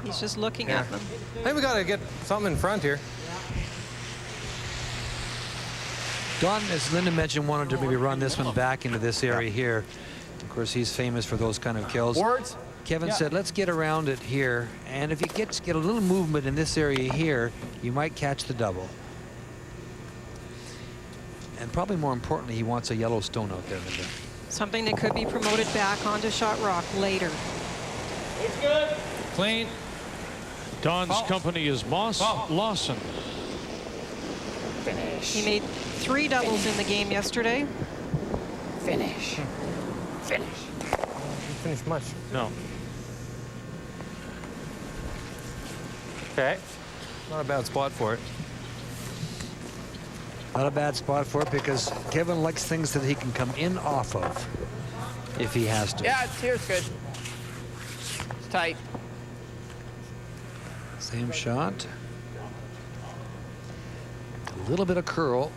He's just looking at them. I think we got to get something in front here. Don, as Linda mentioned, wanted to maybe run this one back into this area here. Of course, he's famous for those kind of kills. Boards? Kevin said, let's get around it here. And if you get a little movement in this area here, you might catch the double. And probably more importantly, he wants a yellow stone out there, Linda. Something that could be promoted back onto shot rock later. It's good. Clean. Don's company is Moss Lawson. Finish. He made 3 doubles in the game yesterday. Finish. Finish. Didn't finish much. No. Okay. Not a bad spot for it. Not a bad spot for it because Kevin likes things that he can come in off of if he has to. Yeah, here's good. It's tight. Same shot. A little bit of curl.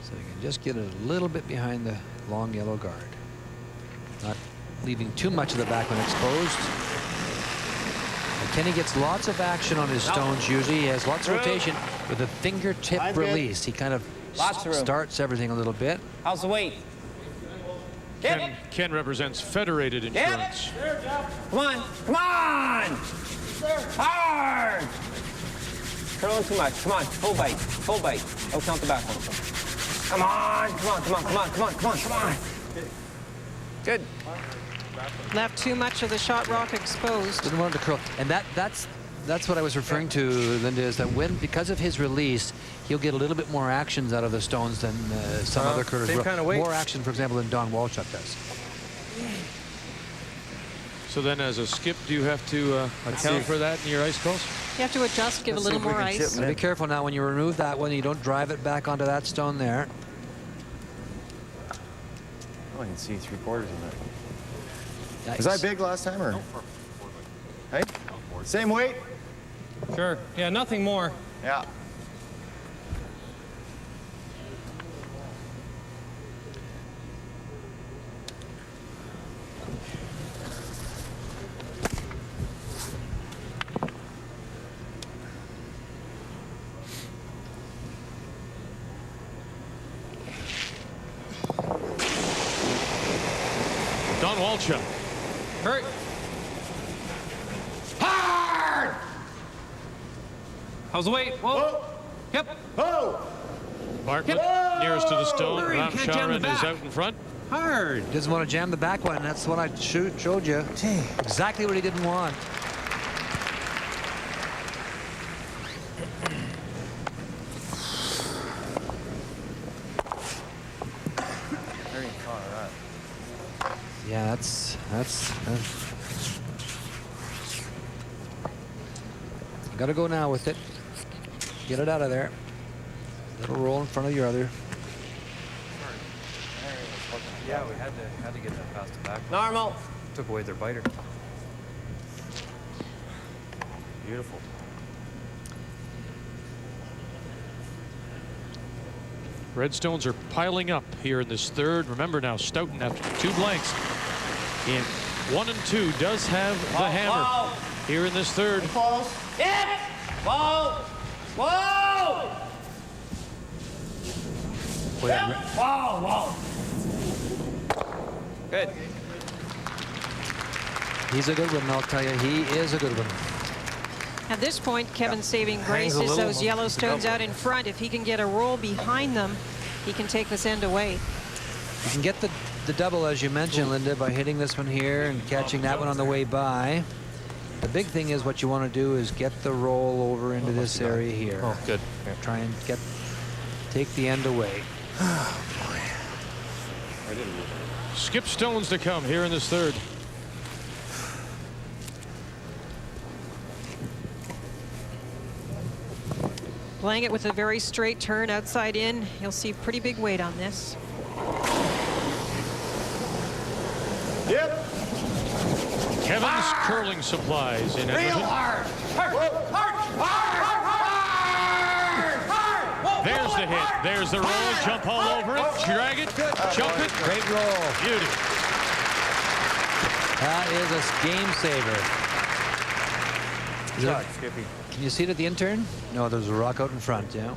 So you can just get it a little bit behind the long yellow guard. Not leaving too much of the back when exposed. And Kenny gets lots of action on his stones usually. He has lots of rotation with a fingertip release. He kind of starts everything a little bit. How's the weight? Ken represents Federated Insurance. Come on. Come on. Hard. Curling too much. Come on. Full bite. Full bite. Don't count the back one. Come on. Come on. Come on. Come on. Come on. Come on. Come on. Good. Left too much of the shot rock exposed. Didn't want him to curl. And that's what I was referring to, Linda, is that because of his release, he'll get a little bit more actions out of the stones than some other curlers. Same kind of weight. More action, for example, than Don Walchuk does. So then as a skip, do you have to account for that in your ice calls? You have to adjust, give a little more ice. Be careful now when you remove that one, you don't drive it back onto that stone there. Oh, I can see 3/4 in that. Yikes. Was that big last time, or? Hey? Same weight? Sure. Yeah, nothing more. Yeah. Don Walchuk. Hurt. Hard. How's the weight? Whoa. Yep. Oh! Martin, nearest to the stone. Hurry, Ram can't jam the Sharan back. is out in front. Hard. Doesn't want to jam the back one. That's what I showed you. Exactly what he didn't want. Yeah, that's Got to go now with it. Get it out of there. Little roll in front of your other. Yeah, we had to get that past the back. Normal. Took away their biter. Beautiful. Redstones are piling up here in this third. Remember now, Stoughton after 2 blanks in 1 and 2 does have the hammer here in this third. Close. Hit! Whoa! Whoa! Whoa! Good. He's a good one, I'll tell you. He is a good one. At this point, Kevin's saving grace is those Yellowstones out in front. If he can get a roll behind them, he can take this end away. You can get the double, as you mentioned, Linda, by hitting this one here and catching that one on the way by. The big thing is what you want to do is get the roll over into this area here. Oh, good. Try and take the end away. Skip stones to come here in this third. Playing it with a very straight turn outside in. You'll see pretty big weight on this. Yep. Kevin's curling supplies in Edmonton. There's the hit. There's the roll. Jump all over it. Drag it. Jump it. Great roll. Beauty. That is a game saver. Skippy. Can you see it at the intern? No, there's a rock out in front, yeah.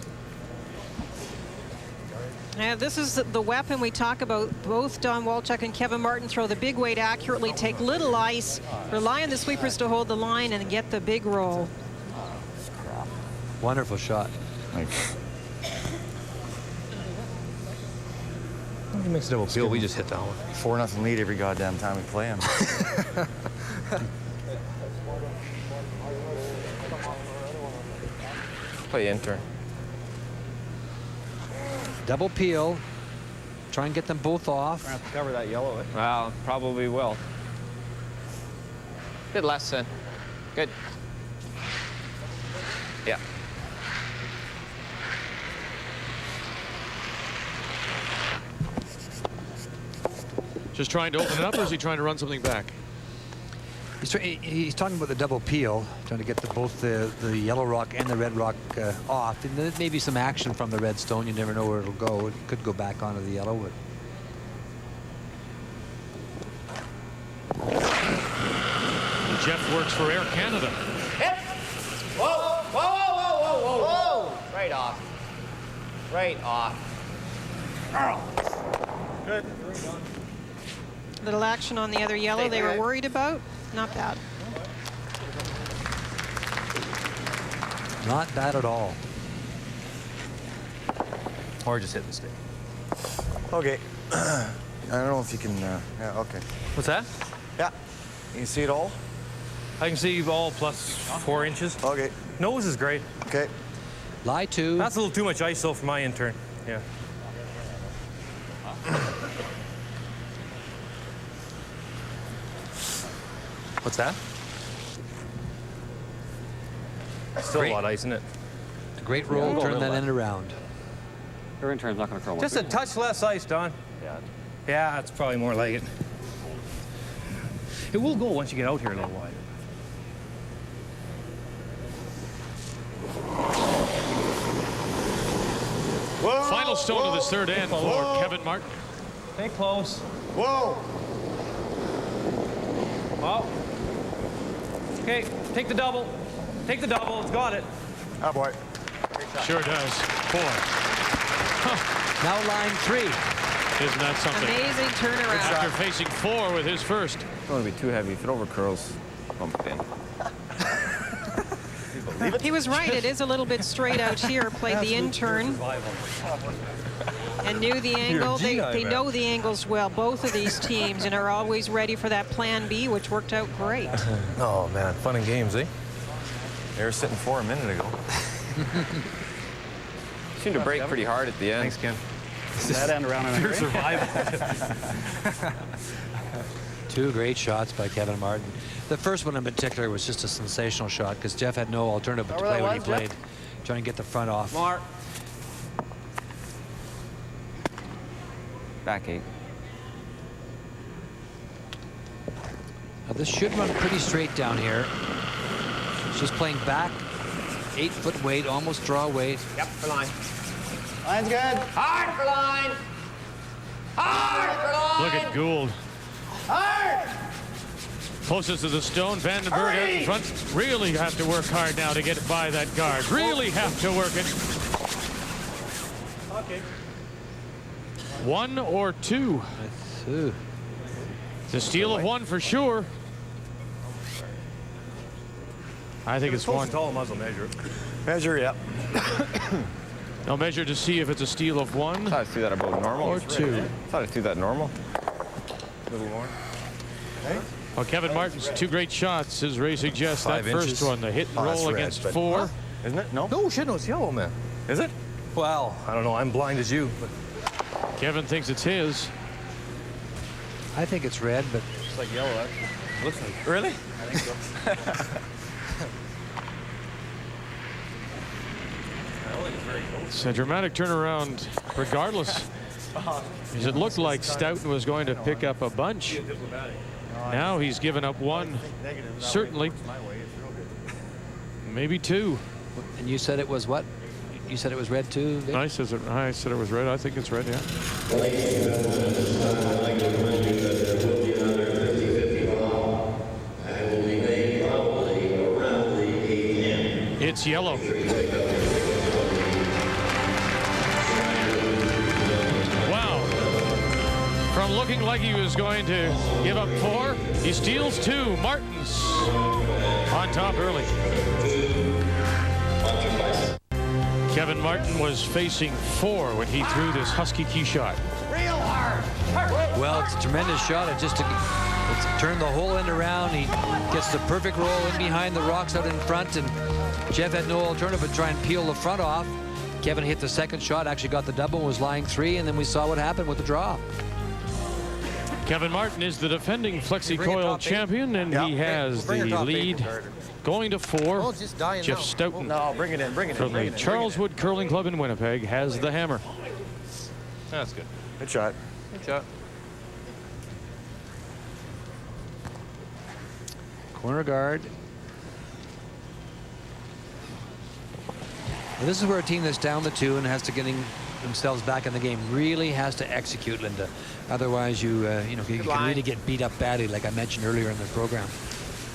This is the weapon we talk about. Both Don Walchuk and Kevin Martin throw the big weight accurately, take little ice, rely on the sweepers to hold the line and get the big roll. Wonderful shot. Thanks. He makes a double peel. We just hit that one. 4-0 lead every goddamn time we play him. Play intern. Double peel. Try and get them both off. Have to cover that yellow. Eh? Well, probably will. Good lesson. Good. Yeah. Just trying to open it up, or is he trying to run something back? He's talking about the double peel, trying to get both the yellow rock and the red rock off. And there may be some action from the red stone. You never know where it'll go. It could go back onto the yellow. But Jeff works for Air Canada. Hip. Whoa, whoa, whoa, whoa, whoa, whoa. Right off. Right off. Good. Little action on the other yellow they were worried about. Not bad. not bad at all. Or just hit the stick. Okay. I don't know if you can, yeah, okay. What's that? Yeah. You can see it all? I can see all plus 4 inches. Okay. Nose is great. Okay. Lie to. That's a little too much ISO for my intern. Yeah. What's that? Still a lot of ice, isn't it? Great roll, turn that end around. Your intern's not going to curl. Just a touch less ice, Don. Yeah. Yeah, that's probably more like it. It will go once you get out here a little wider. Whoa, Final stone of this third end for Kevin Martin. Stay close. Whoa. Well. Okay, take the double. Take the double. It's got it. Ah, boy. Sure does. 4. Now line 3. Isn't that something? Amazing turnaround. After facing 4 with his first. Don't want to be too heavy. If it over curls, bump it in. He was right. It is a little bit straight out here. Played the in-turn and knew the angle. They know the angles well, both of these teams, and are always ready for that plan B, which worked out great. Oh, man. Fun and games, eh? They were sitting 4 a minute ago. Seemed to break pretty hard at the end. Thanks, Ken. That end around and Pure survival. Two great shots by Kevin Martin. The first one in particular was just a sensational shot because Jeff had no alternative but to play what he played, trying to get the front off. Mark. Back 8. Now this should run pretty straight down here. It's just playing back, 8-foot weight, almost draw weight. Yep, for line. Line's good. Hard for line. Hard for line. Look at Gould. Hard. Closest to the stone, Vandenberg out in front. Really have to work hard now to get by that guard. Really have to work it. Okay. 1 or 2. It's a steal of 1 for sure. I think it's 1. Tall muzzle measure. Measure, yep. I'll measure to see if it's a steal of 1 I thought I threw that about normal. or 2. I thought I threw that normal. A little more. Well, Kevin Martin's 2 great shots, as Ray suggests. That 5 inches. first one, the hit and roll that's red, against but- 4. Isn't it? No? No shit, no, it's yellow, man. Is it? Well, I don't know. I'm blind as you. But Kevin thinks it's his. I think it's red, but it's like yellow, actually. Looks like. Really? I think so. It's a dramatic turnaround regardless. Because it looked like Stoughton was going to pick up a bunch. Now he's given up 1. Certainly. Maybe 2. and you said it was what? You said it was red too, Vic? I said it was red. I think it's red, yeah. It's yellow. Wow. From looking like he was going to give up 4, he steals 2. Martins on top early. Kevin Martin was facing 4 when he threw this husky key shot. Real hard. Well, it's a tremendous shot. It just turned the whole end around. He gets the perfect roll in behind the rocks out in front, and Jeff had no alternative but try and peel the front off. Kevin hit the second shot, actually got the double, was lying 3, and then we saw what happened with the draw. Kevin Martin is the defending FlexiCoil champion, and he has the lead going to 4. Jeff Stoughton No, bring it in, bring it in. from bring the it in, Charles Wood Curling Club in Winnipeg has the hammer. That's good. Good shot. Good shot. Corner guard. Well, this is where a team that's down the 2 and has to getting themselves back in the game really has to execute, Linda. Otherwise, you can really get beat up badly, like I mentioned earlier in the program.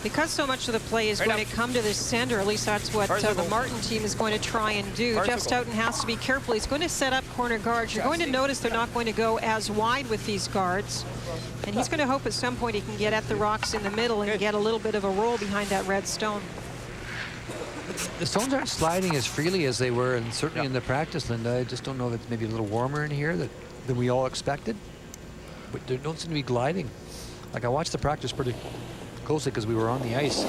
Because so much of the play is going to come to the center, at least that's what the Martin team is going to try and do. Jeff Stoughton has to be careful. He's going to set up corner guards. You're going to notice they're not going to go as wide with these guards. And he's going to hope at some point he can get at the rocks in the middle and get a little bit of a roll behind that red stone. The stones aren't sliding as freely as they were, and certainly in the practice, Linda. I just don't know if it's maybe a little warmer in here than we all expected. But they don't seem to be gliding. Like, I watched the practice pretty closely because we were on the ice.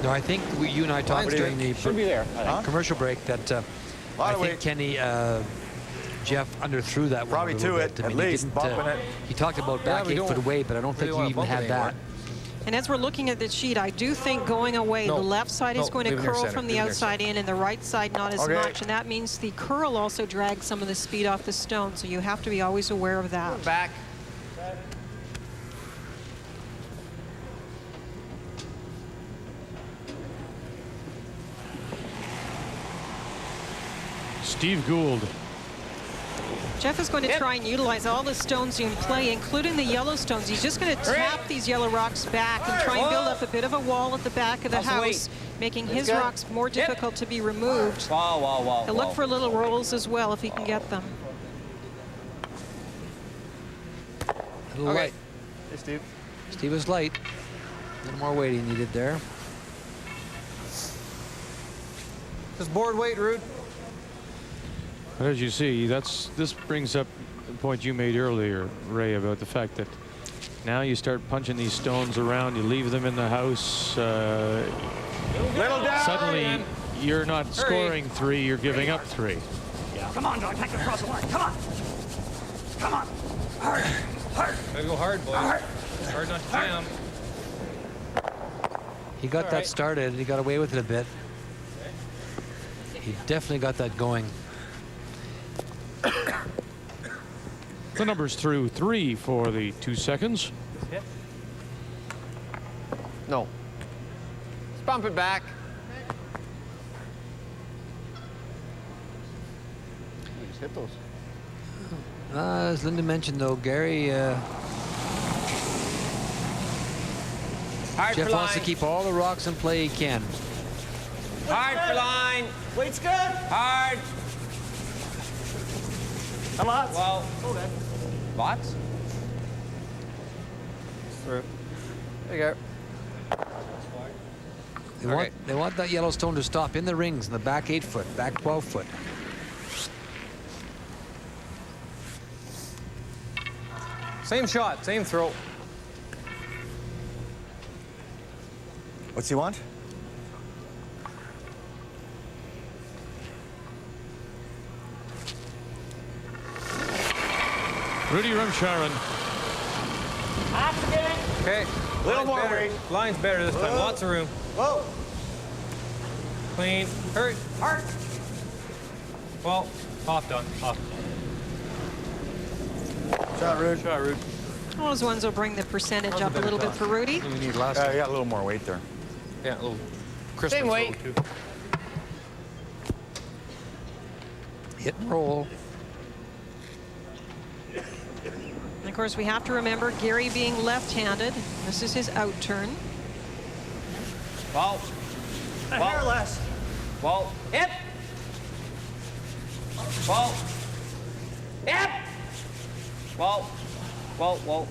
No, I think you and I talked during the commercial break that I think Kenny, Jeff underthrew that one. Probably to it, at least, bumping it. He talked about back 8-foot away, but I don't think he even had that. And as we're looking at the sheet, I do think going away, the left side is going to curl from the outside in, and the right side not as much. And that means the curl also drags some of the speed off the stone. So you have to be always aware of that. Back. Steve Gould. Jeff is going to try and utilize all the stones in play, including the yellow stones. He's just going to tap these yellow rocks back and try and build up a bit of a wall at the back of the house, making his rocks more difficult to be removed. He'll look for little rolls as well if he can get them. A little light. Hey, Steve. Steve was light. A little more weight he needed there. Just board weight, Rude. But as you see, this brings up the point you made earlier, Ray, about the fact that now you start punching these stones around, you leave them in the house. Suddenly, you're not scoring 3, you're giving up 3. Come on, John, take it across the line. Come on. Come on. Gotta go hard, boys. Hard not to jam. He got that started. He got away with it a bit. He definitely got that going. The numbers through 3 for the 2 seconds. No. Let's bump it back. Just hit those. As Linda mentioned, though, Gary, Hard Jeff for wants to line. keep all the rocks in play he can. Hard for line. Weight's good. Hard. Come on. Well. Okay. Lots? Through. There you go. They want that Yellowstone to stop in the rings in the back 8 foot, back 12 foot. Same shot, same throw. What's he want? Rudy Rumsharan. Okay. Little more better. weight. Line's better this time. Lots of room. Whoa. Clean. Hurt. Hard. Well, off done. Off. Shot, Rude. Shot, Rude. Those ones will bring the percentage up a little bit for Rudy. We need last. You got a little more weight there. Yeah, a little Christmas Same weight. roll, too. Hit and roll. And of course, we have to remember Gary being left-handed. This is his out turn. Well. Hair less. Well. Hip. Well. Hip. Well. Well. Well.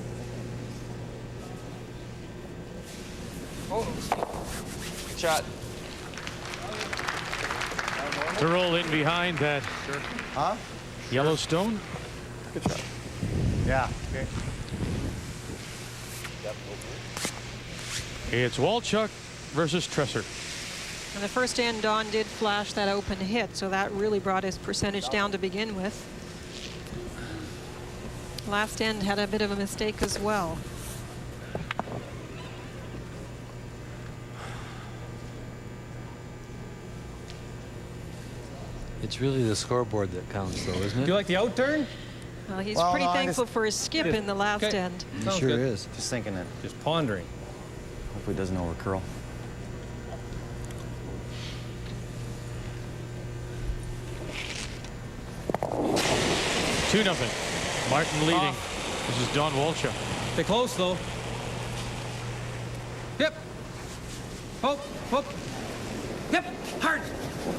Oh. Good shot. To roll in behind that Huh? Yellowstone. Good shot. Yeah. Okay. It's Walchuk versus Tresser. And the first end, Don did flash that open hit, so that really brought his percentage down to begin with. Last end had a bit of a mistake as well. It's really the scoreboard that counts, though, isn't Do it? you like the out turn? Well, he's Well, pretty no, I thankful just- for his skip in the last Okay. end. He Sounds sure good. is. Just thinking it. Just pondering. Hopefully it doesn't overcurl. Two nothing. Martin leading. This is Don Walchuk. Stay close, though. Yep. Hope. Hook. Yep. Hard.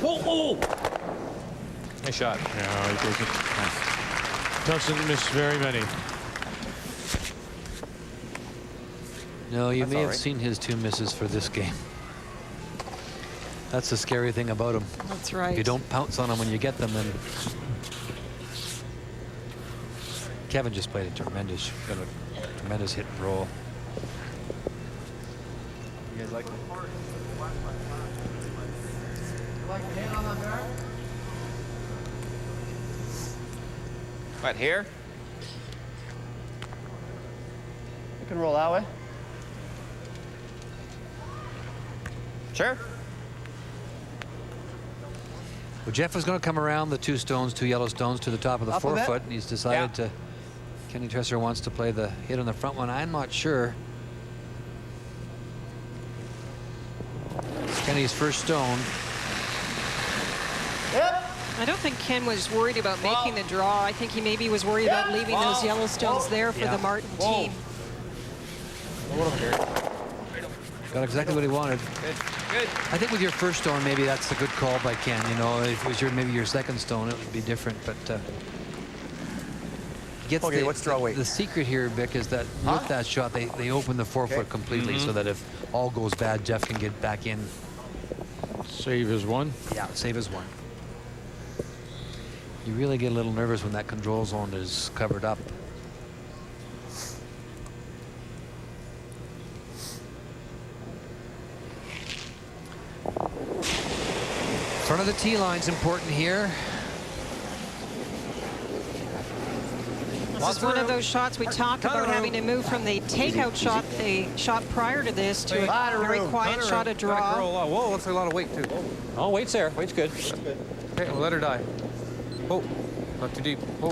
Whoa, whoa. Nice shot. Yeah, he takes it. Doesn't miss very many. No, you That's may all have right. seen his 2 misses for this game. That's the scary thing about him. That's right. If you don't pounce on them when you get them, then Kevin just played a tremendous hit and roll. You guys like it? What, here? You can roll that way. Sure. Well, Jeff was going to come around the 2 stones, 2 yellow stones, to the top of the Up a 4 bit. foot, and he's decided Yeah. to. Kenny Tresser wants to play the hit on the front one. I'm not sure. It's Kenny's first stone. I don't think Ken was worried about making the draw. I think he maybe was worried about leaving those Yellowstones there for the Martin team. Got exactly what he wanted. Good. Good. I think with your first stone, maybe that's a good call by Ken. You know, if it was maybe your second stone, it would be different. But gets Okay, what's draw weight? The secret here, Vic, is that with that shot, they open the 4 foot completely, so that if all goes bad, Jeff can get back in. Save is one. Yeah, save his one. You really get a little nervous when that control zone is covered up. Front of the tee line's important here. This is one of those shots we talk about having to move from the takeout shot they shot prior to this to a very quiet shot of draw. Whoa, looks like a lot of weight too. Oh, weight's there. Weight's good. Okay, we'll let her die. Oh, not too deep. Whoa.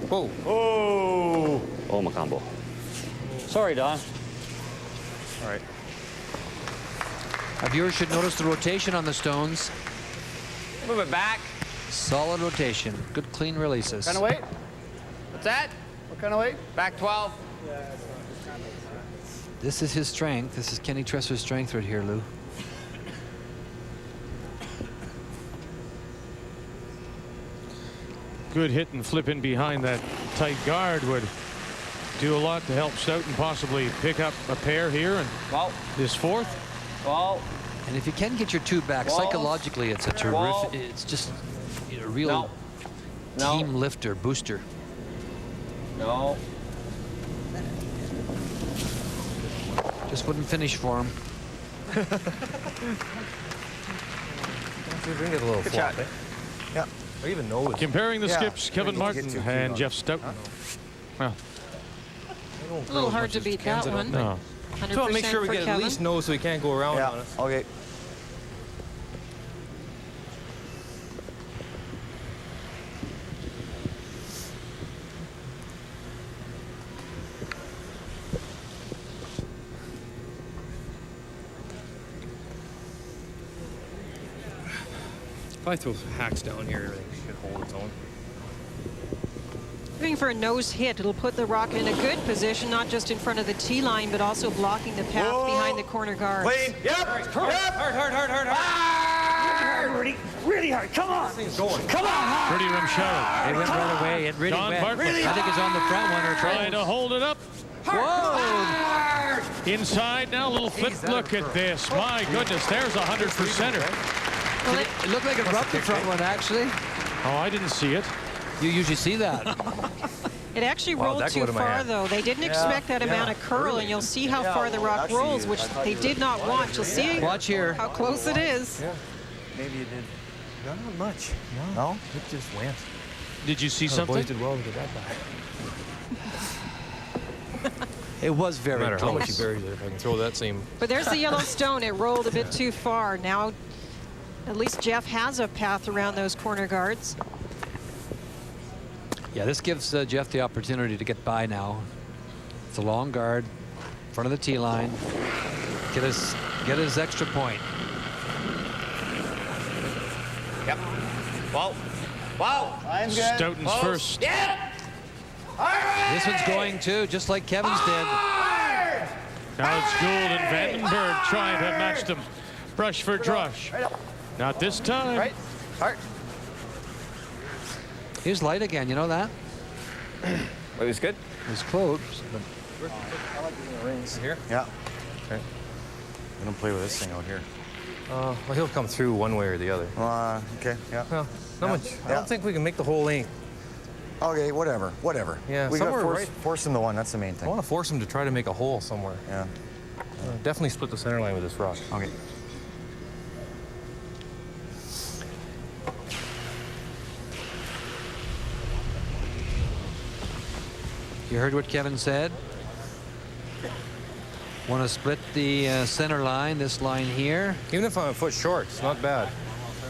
Whoa. Oh! Oh, my combo. Sorry, Don. All right. Our viewers should notice the rotation on the stones. Move it back. Solid rotation. Good, clean releases. What kind of weight? What's that? What kind of weight? Back 12. This is his strength. This is Kenny Tresser's strength right here, Lou. Good hit and flip in behind that tight guard would do a lot to help Stoughton possibly pick up a pair here and this fourth. And if you can get your two back, psychologically, it's a terrific, it's just a real team lifter, booster. No. Just wouldn't finish for him. Get a little flop, eh? Yeah. I even know it. Comparing the skips, Kevin Martin and Jeff Stoughton. Well, A little hard to beat that one. no. 100% So I'll make sure we for get Kevin. at least no so we can't go around on us. Okay. If I throw hacks down here, everything should hold its own. Looking for a nose hit. It'll put the rocket in a good position, not just in front of the tee line, but also blocking the path behind the corner guards. Clean. Yep. Hard. Really hard. Come on. This thing's going. Come on. Pretty rim shot. It went right away. It really Don went. Bartlett. I think it's on the front one or Trying to hold it up. Whoa! Inside now, a little flip. Look at this. My goodness, there's a 100%er. It looked like it rubbed the front one, actually. Oh, I didn't see it. You usually see that. It actually rolled that too go to my far, hand. though. They didn't expect that amount of curl, and you'll see how far the rock rolls, which they did not want. You'll see Watch here. how close it is. Maybe you did. Not much. No? It just went. Did you see The something? boys did well to get that back. It was very No matter how much close. he buries it, if I can throw that same. But there's the yellow stone. It rolled a bit too far. Now, at least Jeff has a path around those corner guards. Yeah, this gives Jeff the opportunity to get by now. It's a long guard, in front of the tee line. Get his extra point. Yep. Wow. I'm good. Stoughton's first. This one's going too, just like Kevin's did. Now it's Gould and Vandenberg trying to match them. Brush for drush. Not this time. Right. Hard. Here's light again, you know that? It was good. It was close. But Here? Yeah. Okay. I'm gonna play with this thing out here. Well, he'll come through one way or the other. Okay. Yeah. Well, not much. I Yeah. don't think we can make the whole length. Okay. Whatever. Yeah, We got somewhere force, right- force him to one. That's the main I thing. want to force him to try to make a hole somewhere. Yeah. Definitely split the center line with this rock. Okay. you heard what Kevin said. Want to split the center line, this line here. Even if I'm a foot short, it's not bad.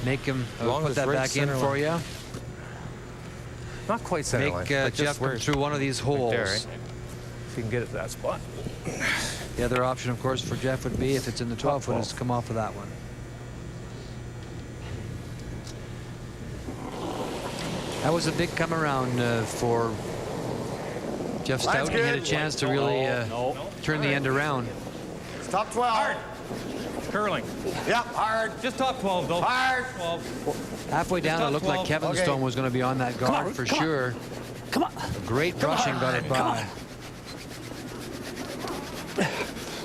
Make him long put as that right back in center for line. you. Not quite center line. Make but just Jeff where come it's through one of these holes. right there, eh? If you can get it to that spot. The other option, of course, for Jeff would be, if it's in the 12-foot, is to come off of that one. That was a big come around for Jeff Stoughton. He had a chance to really turn the end around. It's top 12. Curling. Yep. Hard. Just top 12, though. Hard. 12. Halfway down, it looked like Kevin Okay. Stone was going to be on that guard for sure. Come on. Great brushing got it by.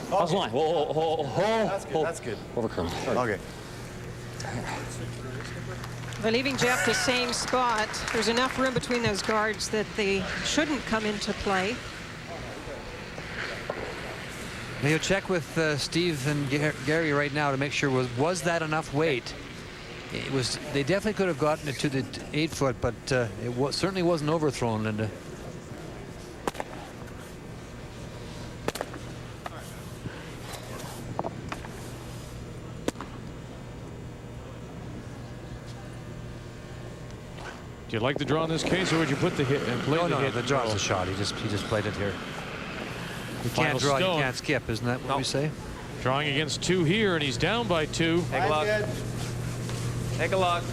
How's the line? Whoa. That's good. That's good. Over curl. Okay. By leaving Jeff the same spot, there's enough room between those guards that they shouldn't come into play. Now you'll check with Steve and Gary right now to make sure was that enough weight. It was. They definitely could have gotten it to the 8-foot, but it certainly wasn't overthrown, Linda. Do you like the draw in this case, or would you put the hit and play the hit? No, the draw's a shot. He just played it here. You can't draw, you can't skip. Isn't that what we say? Drawing against 2 here, and he's down by 2. Take a look. Take a look.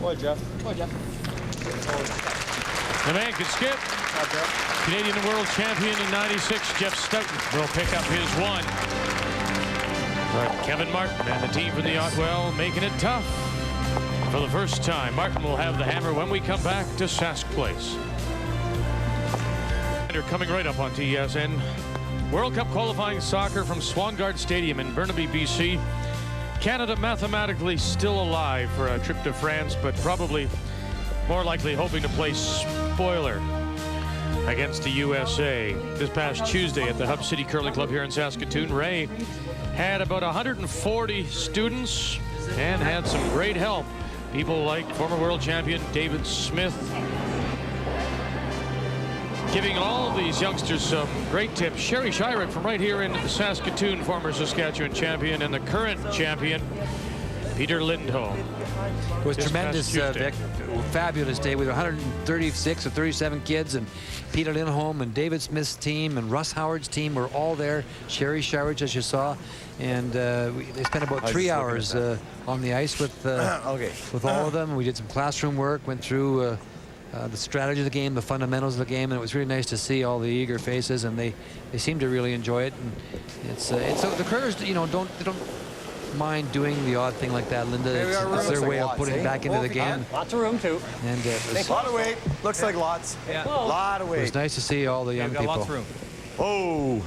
Boy, Jeff. The man can skip. Canadian world champion in '96, Jeff Stoughton, will pick up his 1. But Kevin Martin and the team from the Otwell making it tough. For the first time, Martin will have the hammer when we come back to Sask Place. They're coming right up on TSN. World Cup qualifying soccer from Swangard Stadium in Burnaby, BC. Canada mathematically still alive for a trip to France, but probably more likely hoping to play spoiler against the USA. This past Tuesday at the Hub City Curling Club here in Saskatoon, Ray had about 140 students and had some great help. People like former world champion David Smith, giving all of these youngsters some great tips. Sherry Shyrick from right here in Saskatoon, former Saskatchewan champion, and the current champion, Peter Lindholm. It was tremendous, Vic. Fabulous day with 136 or 37 kids, and Peter Lindholm and David Smith's team and Russ Howard's team were all there. Sherry Shyrick, as you saw, and they spent about 3 hours on the ice with all of them. We did some classroom work, went through the strategy of the game, the fundamentals of the game, and it was really nice to see all the eager faces, and they seem to really enjoy it. And it's the curlers, you know, don't mind doing the odd thing like that, Linda. It's their way of putting it back into the game. Lots of room too. And A lot of weight. Looks like lots. Yeah. A lot of weight. it was nice to see all the young We've got people. lots of room. Oh.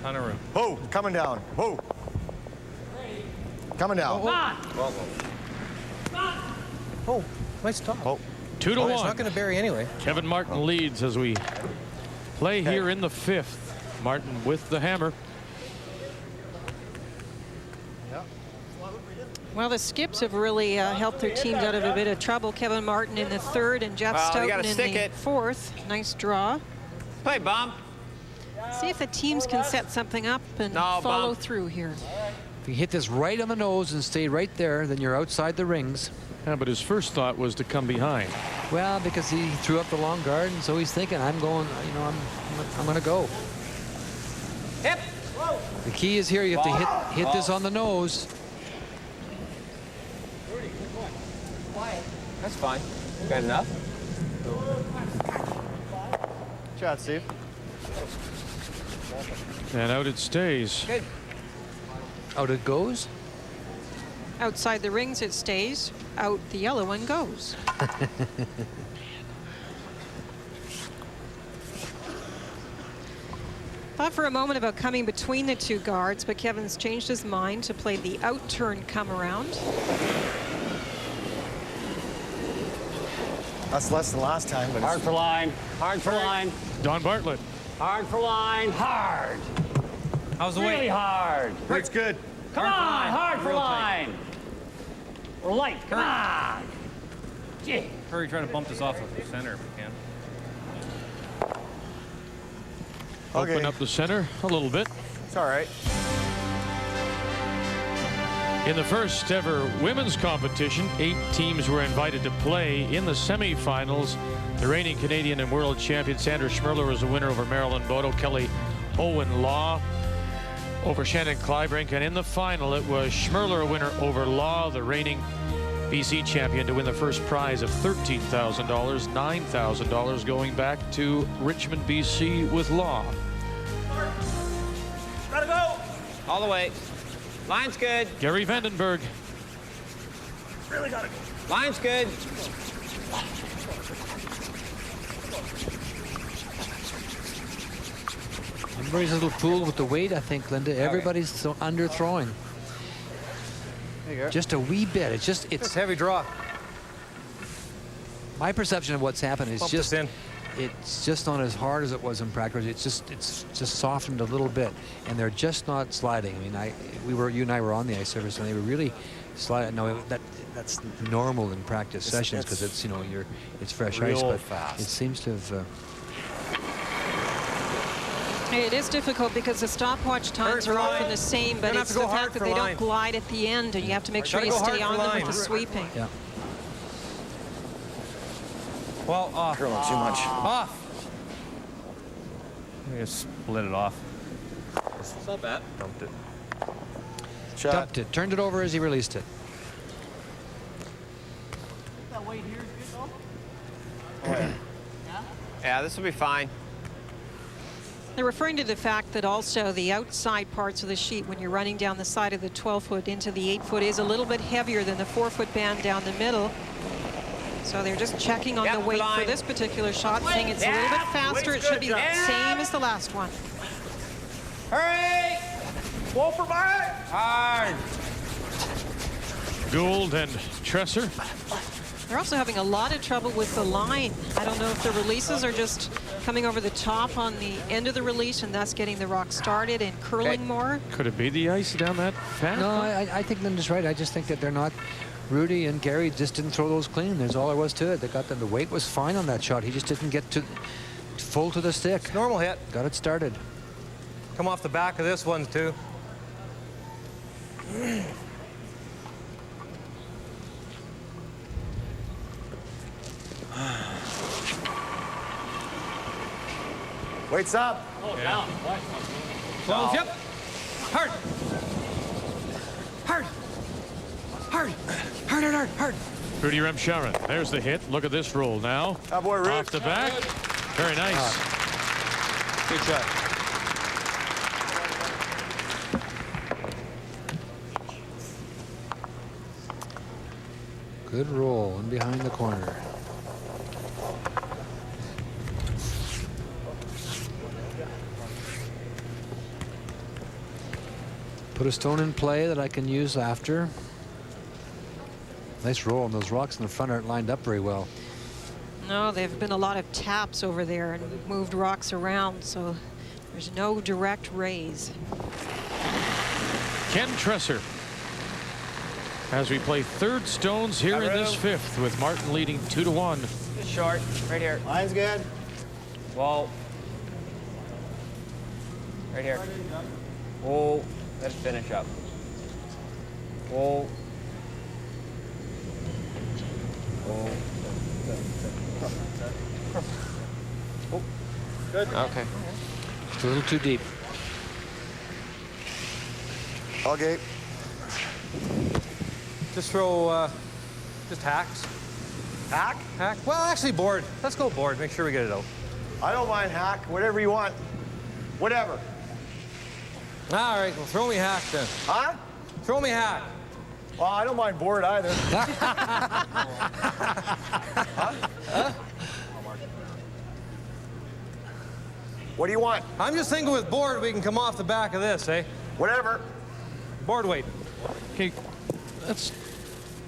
Ton of room. Oh, coming down. Whoa. Coming down. Oh, nice stop. Oh. 2 to 1. It's not going to bury anyway. Kevin Martin leads as we play here in the 5th. Martin with the hammer. Well, the skips have really helped their teams out of a bit of trouble. Kevin Martin in the 3rd and Jeff Stoughton in the 4th. Nice draw. Play, Bum. See if the teams can set something up and follow through here. If you hit this right on the nose and stay right there, then you're outside the rings. Yeah, but his first thought was to come behind. Well, because he threw up the long guard, and so he's thinking, I'm going, you know, I'm going to go. Hip. The key is here, you have to hit this on the nose. That's fine. Got enough. Chat, Steve. And out it stays. Good. Out it goes. Outside the rings it stays. Out the yellow one goes. Thought for a moment about coming between the 2 guards, but Kevin's changed his mind to play the out turn come around. That's less than last time, but Hard for line. Hard for line. Don Bartlett. Hard for line. Hard. How's the Really weight? hard. it's good. Come on. Hard for line. We're light. Come on. Gee. Hurry, try to bump this off of the center if you can. Open up the center a little bit. It's all right. In the first ever women's competition, 8 teams were invited to play in the semifinals. The reigning Canadian and world champion Sandra Schmirler was the winner over Marilyn Bodo, Kelly Owen Law over Shannon Kleibrink, and in the final it was Schmirler a winner over Law, the reigning BC champion, to win the first prize of $13,000, $9,000 going back to Richmond, BC with Law. Gotta go. All the way. Line's good. Gary Vandenberg. Really gotta go. Line's good. Everybody's a little fooled with the weight, I think, Linda. Everybody's so underthrowing. There you go. Just a wee bit. It's Heavy draw. my perception of what's happened is Bump this in. it's just not as hard as it was in practice. It's just softened a little bit, and they're just not sliding. I mean, you and I were on the ice surface, and they were really sliding. No, that's normal in practice sessions because it's it's fresh ice, but fast. it seems to have. It is difficult because the stopwatch times are often the same, but it's the fact that they don't glide at the end, and you have to make sure you stay on them with the sweeping. Yeah. Well, off. Curling too much. Off. Let me just split it off. It's not bad. Dumped it. Shot. Dumped it. Turned it over as he released it. That weight here is good, though? Yeah, this will be fine. They're referring to the fact that also the outside parts of the sheet, when you're running down the side of the 12-foot into the 8-foot, is a little bit heavier than the 4-foot band down the middle. So they're just checking on the weight for this particular shot, saying it's a little bit faster. It should be the same as the last one. Hurry! Go for back! Hard! Gould and Tresser. They're also having a lot of trouble with the line. I don't know if the releases are just coming over the top on the end of the release and thus getting the rock started and curling more. Could it be the ice down that path? No, I think Linda's right. I just think that they're not. Rudy and Gary just didn't throw those clean. There's all there was to it. They got them. The weight was fine on that shot. He just didn't get to full to the stick. Normal hit. Got it started. Come off the back of this one, too. Weight's up. Oh, down. What? Close, yep. Hard. Hard. Hard. Hard, hard, hard, hard. Rudy Remsharon. There's the hit. Look at this roll now. Oh, boy, Rudy. Off the back. Very nice. Good shot. Good roll and behind the corner. Put a stone in play that I can use after. Nice roll, and those rocks in the front aren't lined up very well. No, there have been a lot of taps over there and moved rocks around, so there's no direct raise. Ken Tresser. As we play third stones here in this fifth, with Martin leading 2-1. Just short, right here. Line's good. Wall. Right here. Whoa. Let's finish up. Whoa. Whoa. Oh. Good. Okay. It's a little too deep. Okay. Just throw, just hacks. Hack? Hack. Well, actually, board. Let's go board. Make sure we get it out. I don't mind hack. Whatever you want. Whatever. All right. Well, throw me hack then. Huh? Throw me hack. Well, I don't mind board either. What do you want? I'm just thinking with board, we can come off the back of this, eh? Whatever. Board weight. Okay, that's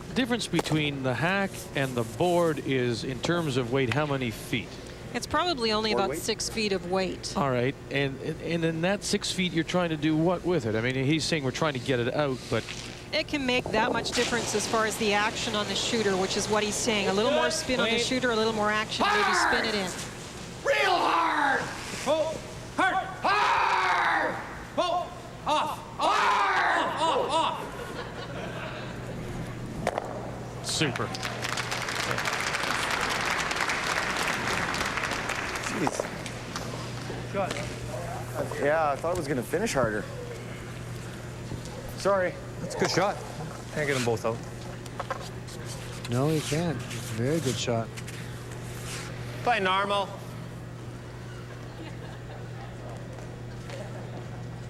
the difference between the hack and the board is in terms of weight, how many feet? It's probably only Board about weight? 6 feet of weight. All right, and in that 6 feet, you're trying to do what with it? I mean, he's saying we're trying to get it out, but It can make that much difference as far as the action on the shooter, which is what he's saying. A little more spin on the shooter, a little more action, maybe spin it in. Real hard! Pull. Hard. Hard! Pull. Off. Hard! Off. super. Jeez. Shot. Yeah, I thought it was going to finish harder. Sorry. That's a good shot. Can't get them both out. No, you can't. Very good shot. Play normal.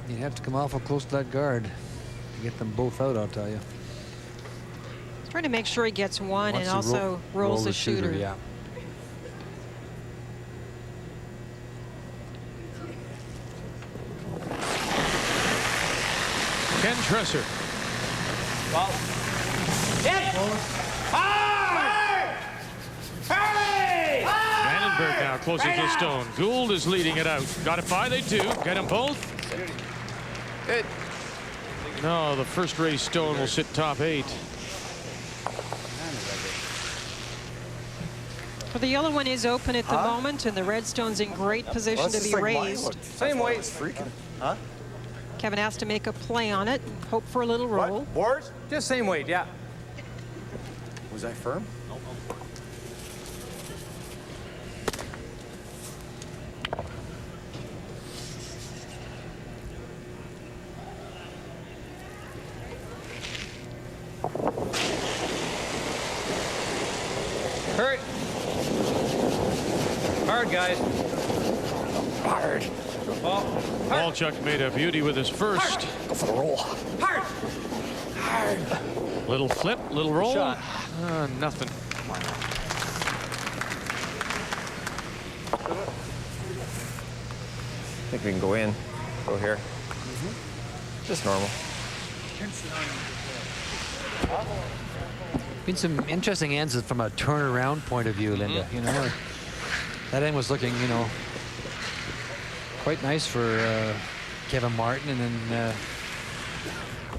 You have to come awful close to that guard to get them both out, I'll tell you. He's trying to make sure he gets one Wants and to also rolls the shooter. Yeah. Ken Tresser. Well. Hit! Hard! Hurry! Vandenberg now closing to Stone. Gould is leading it out. Got it by, they do. Get them both. Good. No, the first race Stone will sit top 8. Well, the yellow one is open at the moment, and the red stone's in great position to be raised. Same weight. Freaking. Huh? Kevin has to make a play on it and hope for a little roll. What? Boards? Just same weight, yeah. Was that firm? Hurt. Hard, guys. Hard. Ball. Walchuk made a beauty with his first. Go for the roll. Hard. Hard. Little flip, little roll. Shot. Nothing. I think we can go in. Go here. Just normal. Been some interesting ends from a turnaround point of view, Linda. You know, that end was looking, you know, quite nice for Kevin Martin, and then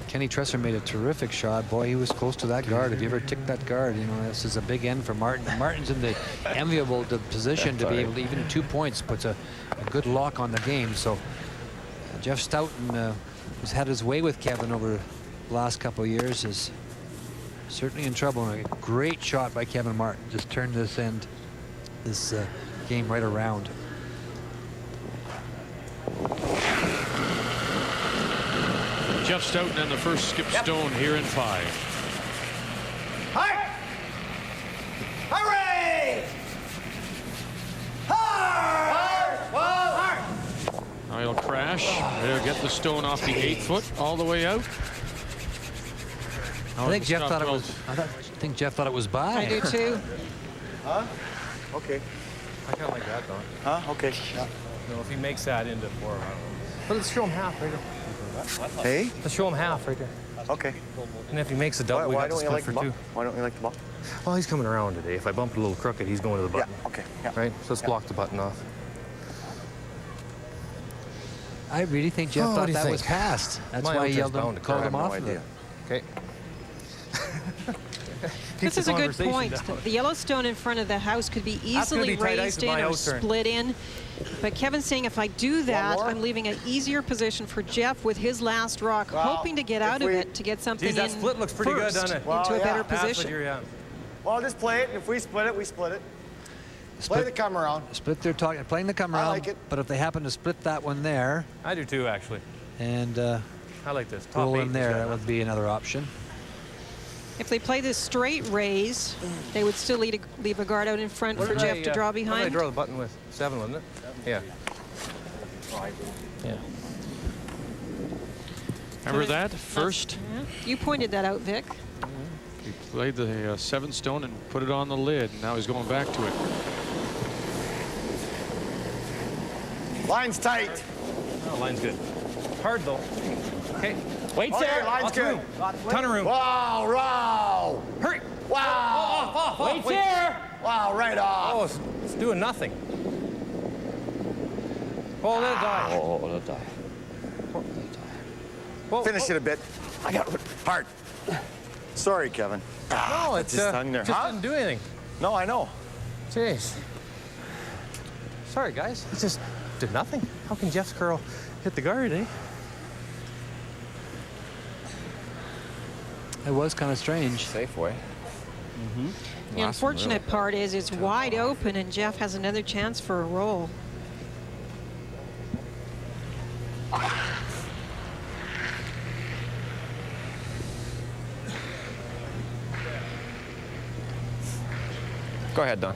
Kenny Tresser made a terrific shot. Boy, he was close to that guard. If you ever ticked that guard, you know, this is a big end for Martin. Martin's in the enviable position to be able to, even 2 points, puts a good lock on the game. So Jeff Stoughton, who's had his way with Kevin over the last couple of years, is certainly in trouble. And a great shot by Kevin Martin. Just turned this game right around. Jeff Stoughton and the first skip stone here in 5. Hard! Hooray! Hard! Hard! Now he'll crash. They'll get the stone off the 8 foot all the way out. I think Jeff thought it was. I think Jeff thought it was by. I do too. Huh? Okay. I kind of like that, though. Huh? Okay. Yeah. No, if he makes that into 4, I don't know. But let's show him half right there. Hey? Let's show him half right there. Okay. And if he makes a double, we Why got the don't you split like for the ball? 2. Why don't you like the ball? Well, he's coming around today. If I bump it a little crooked, he's going to the button. Yeah. Okay. Yeah. Right? So let's block the button off. I really think Jeff What thought do you that think? was passed. That's My why he outer's yelled bound him, to called crack. him I have off. no idea. Okay. This is a good point. The Yellowstone in front of the house could be easily be tight ice raised with in my or out turn. split in. But Kevin's saying if I do that, more? I'm leaving an easier position for Jeff with his last rock, Well, hoping to get if out of we- it to get something Geez, that in split looks pretty good, first doesn't it? Well, into a yeah. better That's That's what position. you're at. Well, just play it. If we split it, we split it. Play the come around. Split their talk, playing the come I around. like it. But if they happen to split that one there I do too, actually. and I like this. Top roll 8 in is there, good that enough. would be another option. If they play this straight raise, they would still leave a guard out in front What for did Jeff I, to draw What did I behind. draw the button with? 7, wasn't it? Yeah. Yeah. Remember that? First, Yeah. You pointed that out, Vic. he played the 7 stone and put it on the lid. And now he's going back to it. Line's tight. Oh, line's good. Hard, though. Okay. Wait's Okay, there. line's Lots good. of room. Ton of room. Wow, wow. Hurry. Wow. Off. Wait's Wait. here. Wow, right off. Oh, it's doing nothing. Oh, let it die. Oh, it'll die. Whoa, Finish whoa. it a bit. I got it. Hard. Sorry, Kevin. No, it it just hung there. just Huh? didn't do anything. No, I know. Jeez. Sorry, guys. It just did nothing. How can Jeff's curl hit the guard, eh? It was kind of strange. Safe way. The unfortunate part is it's wide open and Jeff has another chance for a roll. Go ahead, Don.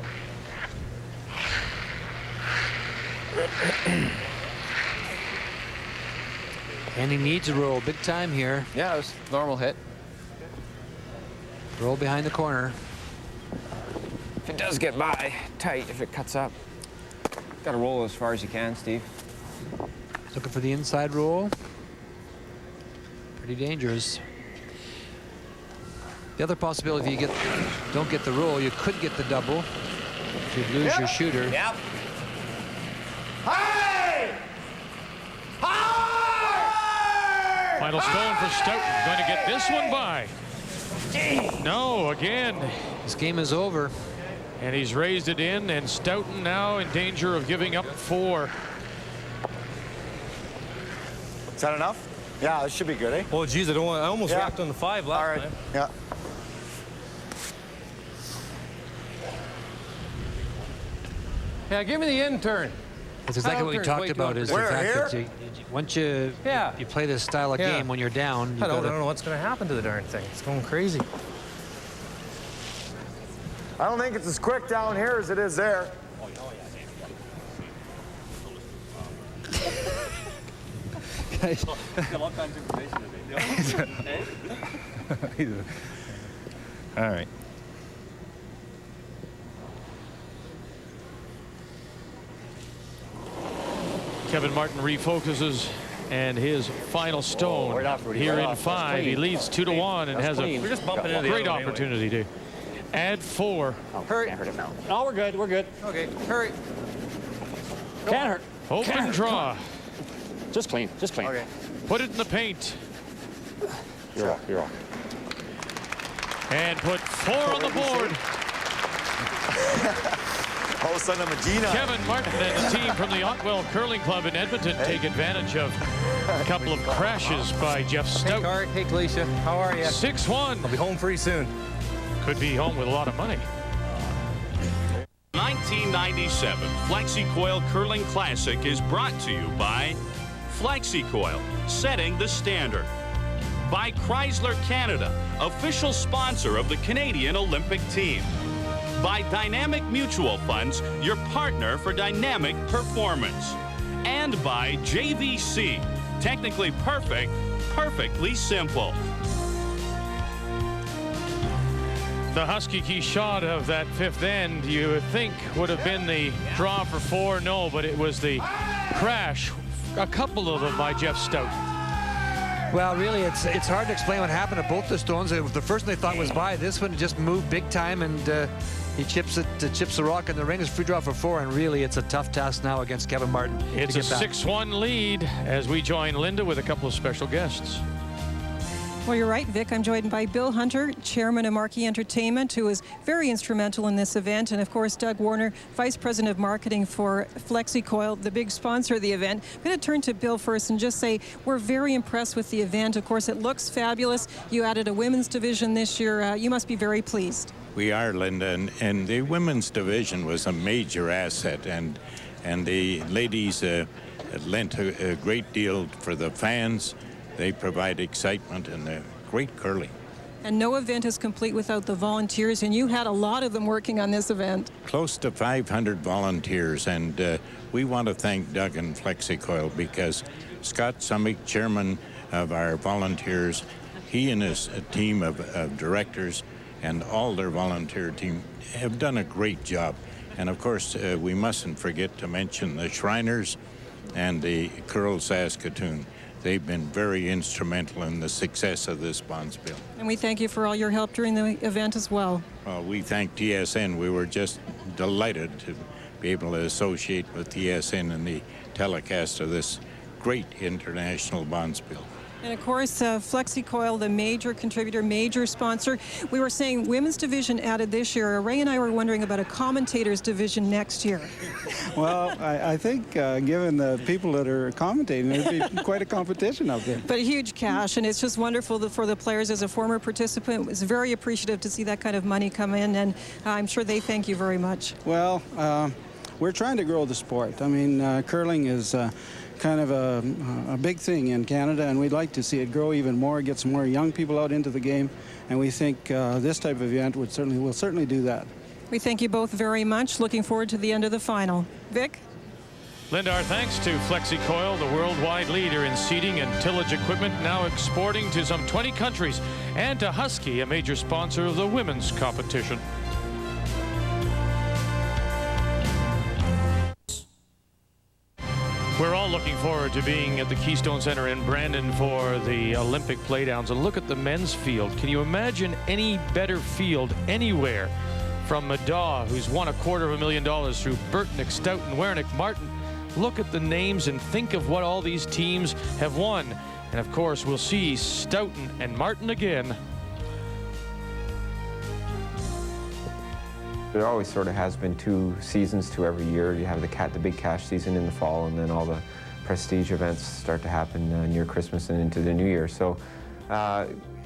And he needs a roll big time here. Yeah, it was normal hit. Roll behind the corner. If it does get by, tight if it cuts up. Got to roll as far as you can, Steve. Looking for the inside roll. Pretty dangerous. The other possibility, if you don't get the roll, you could get the double. You'd lose your shooter. Yep. Hey! Hard! Final stone for Stoughton. Going to get this one by. No, again. This game is over. And he's raised it in, and Stoughton now in danger of giving up 4. Is that enough? Yeah, this should be good, eh? Oh, geez, I almost wrapped on the 5 last time. Yeah. Yeah, give me the end turn. That's exactly what we talked about, is the fact that once you play this style of game, when you're down, I don't know what's going to happen to the darn thing. It's going crazy. I don't think it's as quick down here as it is there. All right. Kevin Martin refocuses, and his final stone here in 5. He leads 2-1 and has a great opportunity to add 4. Hurry. No, we're good. We're good. Okay, hurry. Can't hurt. Open draw. Just clean. Just clean. Okay. Put it in the paint. You're off. You're off. And put 4 on the board. All of a sudden, I'm a Gina. Kevin Martin and the team from the Otwell Curling Club in Edmonton take advantage of a couple of crashes by Jeff Stoughton. Hey, Cart. Hey, Glacia. How are you? 6-1. I'll be home pretty soon. Could be home with a lot of money. 1997 FlexiCoil Curling Classic is brought to you by FlexiCoil, setting the standard. By Chrysler Canada, official sponsor of the Canadian Olympic team. By Dynamic Mutual Funds, your partner for dynamic performance. And by JVC, technically perfect, perfectly simple. The Husky key shot of that 5th end, you would think, would have been the draw for 4. No, but it was the crash, a couple of them by Jeff Stoughton. Well, really, it's hard to explain what happened to both the stones. The first one they thought was by. This one just moved big time, and he chips the rock in the ring. It's free draw for 4, and really, it's a tough task now against Kevin Martin. It's a 6-1 lead as we join Linda with a couple of special guests. Well, you're right, Vic. I'm joined by Bill Hunter, chairman of Marquee Entertainment, who was very instrumental in this event, and of course Doug Warner, vice president of marketing for FlexiCoil, the big sponsor of the event. I'm going to turn to Bill first and just say we're very impressed with the event. Of course, it looks fabulous. You added a women's division this year. You must be very pleased. We are, Linda, and the women's division was a major asset, and the ladies lent a great deal for the fans. They provide excitement and great curling. And no event is complete without the volunteers, and you had a lot of them working on this event. Close to 500 volunteers, and we want to thank Doug and FlexiCoil because Scott Summick, chairman of our volunteers, he and his team of directors and all their volunteer team have done a great job. And of course, we mustn't forget to mention the Shriners and the Curl Saskatoon. They've been very instrumental in the success of this bonspiel. And we thank you for all your help during the event as well. Well, we thank TSN. We were just delighted to be able to associate with TSN in the telecast of this great international bonspiel. And of course, FlexiCoil, the major contributor, major sponsor. We were saying women's division added this year. Ray and I were wondering about a commentators division next year. Well, I think given the people that are commentating, it'd be quite a competition out there. But huge cash, and it's just wonderful for the players. As a former participant, was very appreciative to see that kind of money come in, and I'm sure they thank you very much. Well, we're trying to grow the sport. I mean, curling is kind of a big thing in Canada, and we'd like to see it grow even more, get some more young people out into the game, and we think this type of event will certainly do that. We thank you both very much. Looking forward to the end of the final. Vic? Linda, our thanks to FlexiCoil, the worldwide leader in seating and tillage equipment, now exporting to some 20 countries, and to Husky, a major sponsor of the women's competition. We're all looking forward to being at the Keystone Center in Brandon for the Olympic playdowns. And look at the men's field. Can you imagine any better field anywhere? From Madaw, who's won $250,000 through Burtnick, Stoughton, Wernick, Martin. Look at the names and think of what all these teams have won. And of course, we'll see Stoughton and Martin again. There always sort of has been 2 seasons to every year. You have the big cash season in the fall, and then all the prestige events start to happen near Christmas and into the new year. So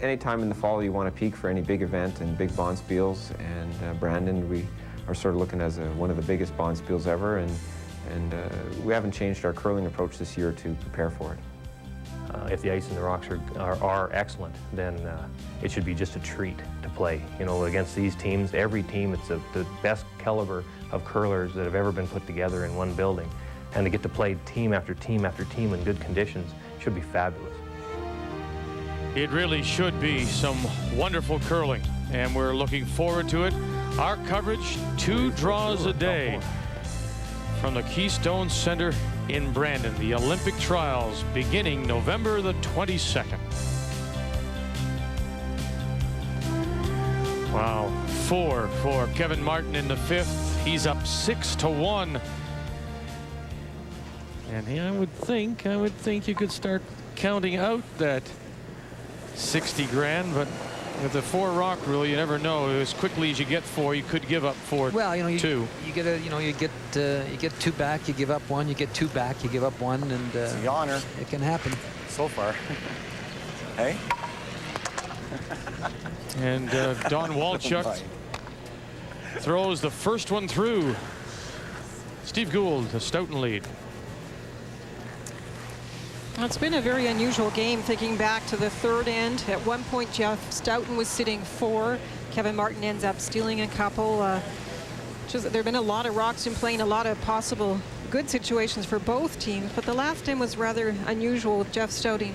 anytime in the fall you want to peak for any big event and big bonspiels, and Brandon, we are sort of looking as one of the biggest bonspiels ever, and we haven't changed our curling approach this year to prepare for it. If the ice and the rocks are excellent, then it should be just a treat to play. You know, against these teams, every team, it's the best caliber of curlers that have ever been put together in one building. And to get to play team after team after team in good conditions should be fabulous. It really should be some wonderful curling, and we're looking forward to it. Our coverage, 2 draws a day from the Keystone Center in Brandon. The Olympic trials beginning November the 22nd. Wow, 4 for Kevin Martin in the 5th. He's up 6-1. And I would think you could start counting out that 60 grand, but with the 4 rock rule, you never know. As quickly as you get 4, you could give up 4. Well, you know, 2. You get 2 back, you give up 1. You get 2 back, you give up 1, and it's the honor. It can happen. So far. Hey. And Don Walchuk throws the first one through. Steve Gould, the Stoughton lead. It's been a very unusual game, thinking back to the 3rd end. At one point, Jeff Stoughton was sitting 4. Kevin Martin ends up stealing a couple. There have been a lot of rocks in play and a lot of possible good situations for both teams, but the last end was rather unusual, with Jeff Stoughton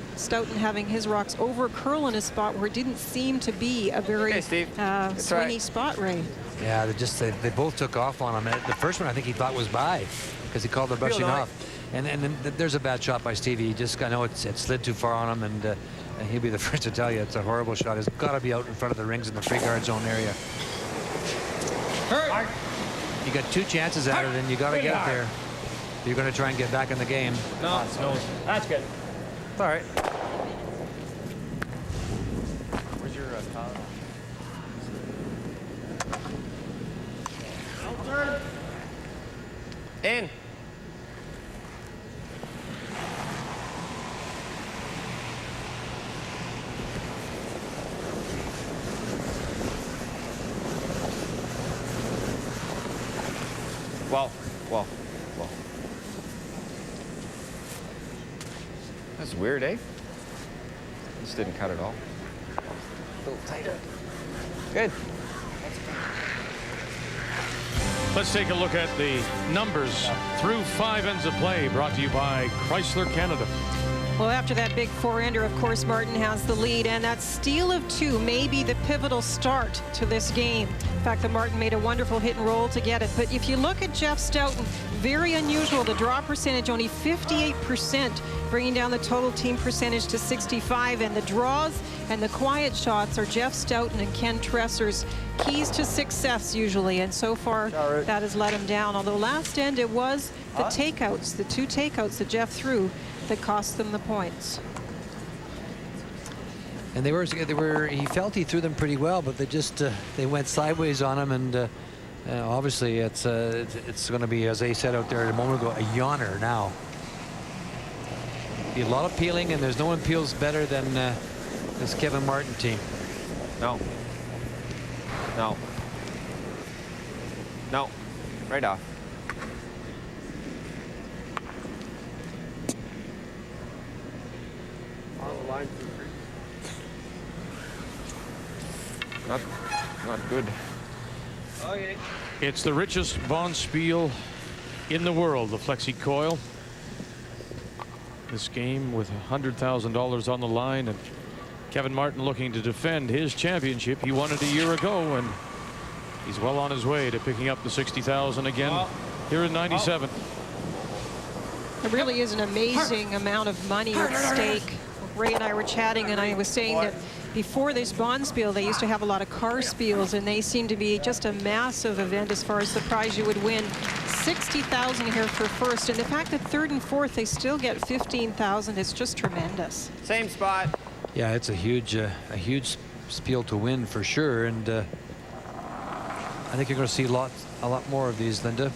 having his rocks over curl in a spot where it didn't seem to be a very swingy spot, Ray. Yeah, they both took off on him. The first one I think he thought was by, because he called the brushing off. And then there's a bad shot by Stevie. I know it slid too far on him, and he'll be the first to tell you it's a horrible shot. It's got to be out in front of the rings in the free guard zone area. You got 2 chances at it, and you got to get it there. You're going to try and get back in the game. No, that's good. All right. Where's your towel? In. Well. That's weird, eh? This didn't cut at all. A little tighter. Good. Let's take a look at the numbers through 5 ends of play, brought to you by Chrysler Canada. Well, after that big 4-ender, of course, Martin has the lead, and that steal of 2 may be the pivotal start to this game. In fact, the Martin made a wonderful hit and roll to get it. But if you look at Jeff Stoughton, very unusual. The draw percentage only 58%, bringing down the total team percentage to 65. And the draws and the quiet shots are Jeff Stoughton and Ken Tresser's keys to success usually. And so far, that has let him down. Although last end, it was the takeouts, the 2 takeouts that Jeff threw, that cost them the points. And he felt he threw them pretty well, but they went sideways on him, and obviously it's going to be, as they said out there a moment ago, a yawner now. Be a lot of peeling, and there's no one peels better than this Kevin Martin team. No. Right off. Not good. Okay. It's the richest bonspiel in the world, the FlexiCoil. This game with $100,000 on the line, and Kevin Martin looking to defend his championship. He won it a year ago, and he's well on his way to picking up the $60,000 again here in '97. It really is an amazing amount of money at stake. Ray and I were chatting, and I was saying that before this bonspiel, they used to have a lot of car spiels, and they seem to be just a massive event as far as the prize you would win. $60,000 here for first, and the fact that 3rd and 4th they still get $15,000 is just tremendous. Same spot. Yeah, it's a huge spiel to win for sure, and I think you're going to see a lot more of these, Linda,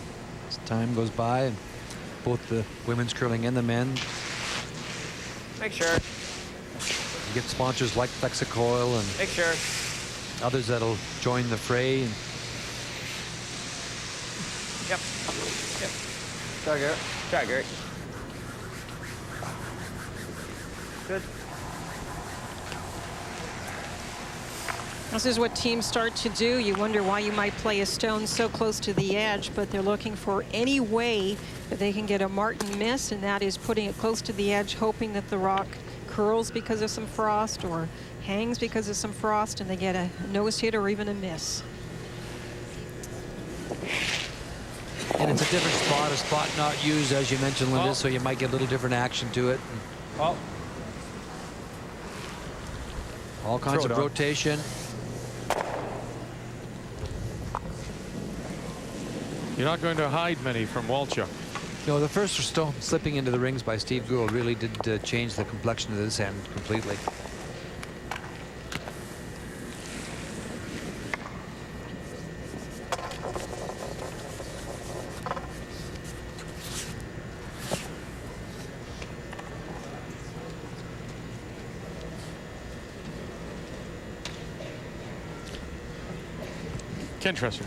as time goes by, and both the women's curling and the men. Make sure. You get sponsors like FlexiCoil and Make sure. others that'll join the fray. Yep. Yep. Try, Garrett. Try, Gary. Good. This is what teams start to do. You wonder why you might play a stone so close to the edge, but they're looking for any way that they can get a Martin miss, and that is putting it close to the edge, hoping that the rock curls because of some frost or hangs because of some frost, and they get a nose hit or even a miss. And it's a different spot, a spot not used, as you mentioned, Linda, so you might get a little different action to it. Oh. All kinds of rotation. You're not going to hide many from Walchuk. No, the first stone slipping into the rings by Steve Gould really did change the complexion of this end completely. Ken Tresser.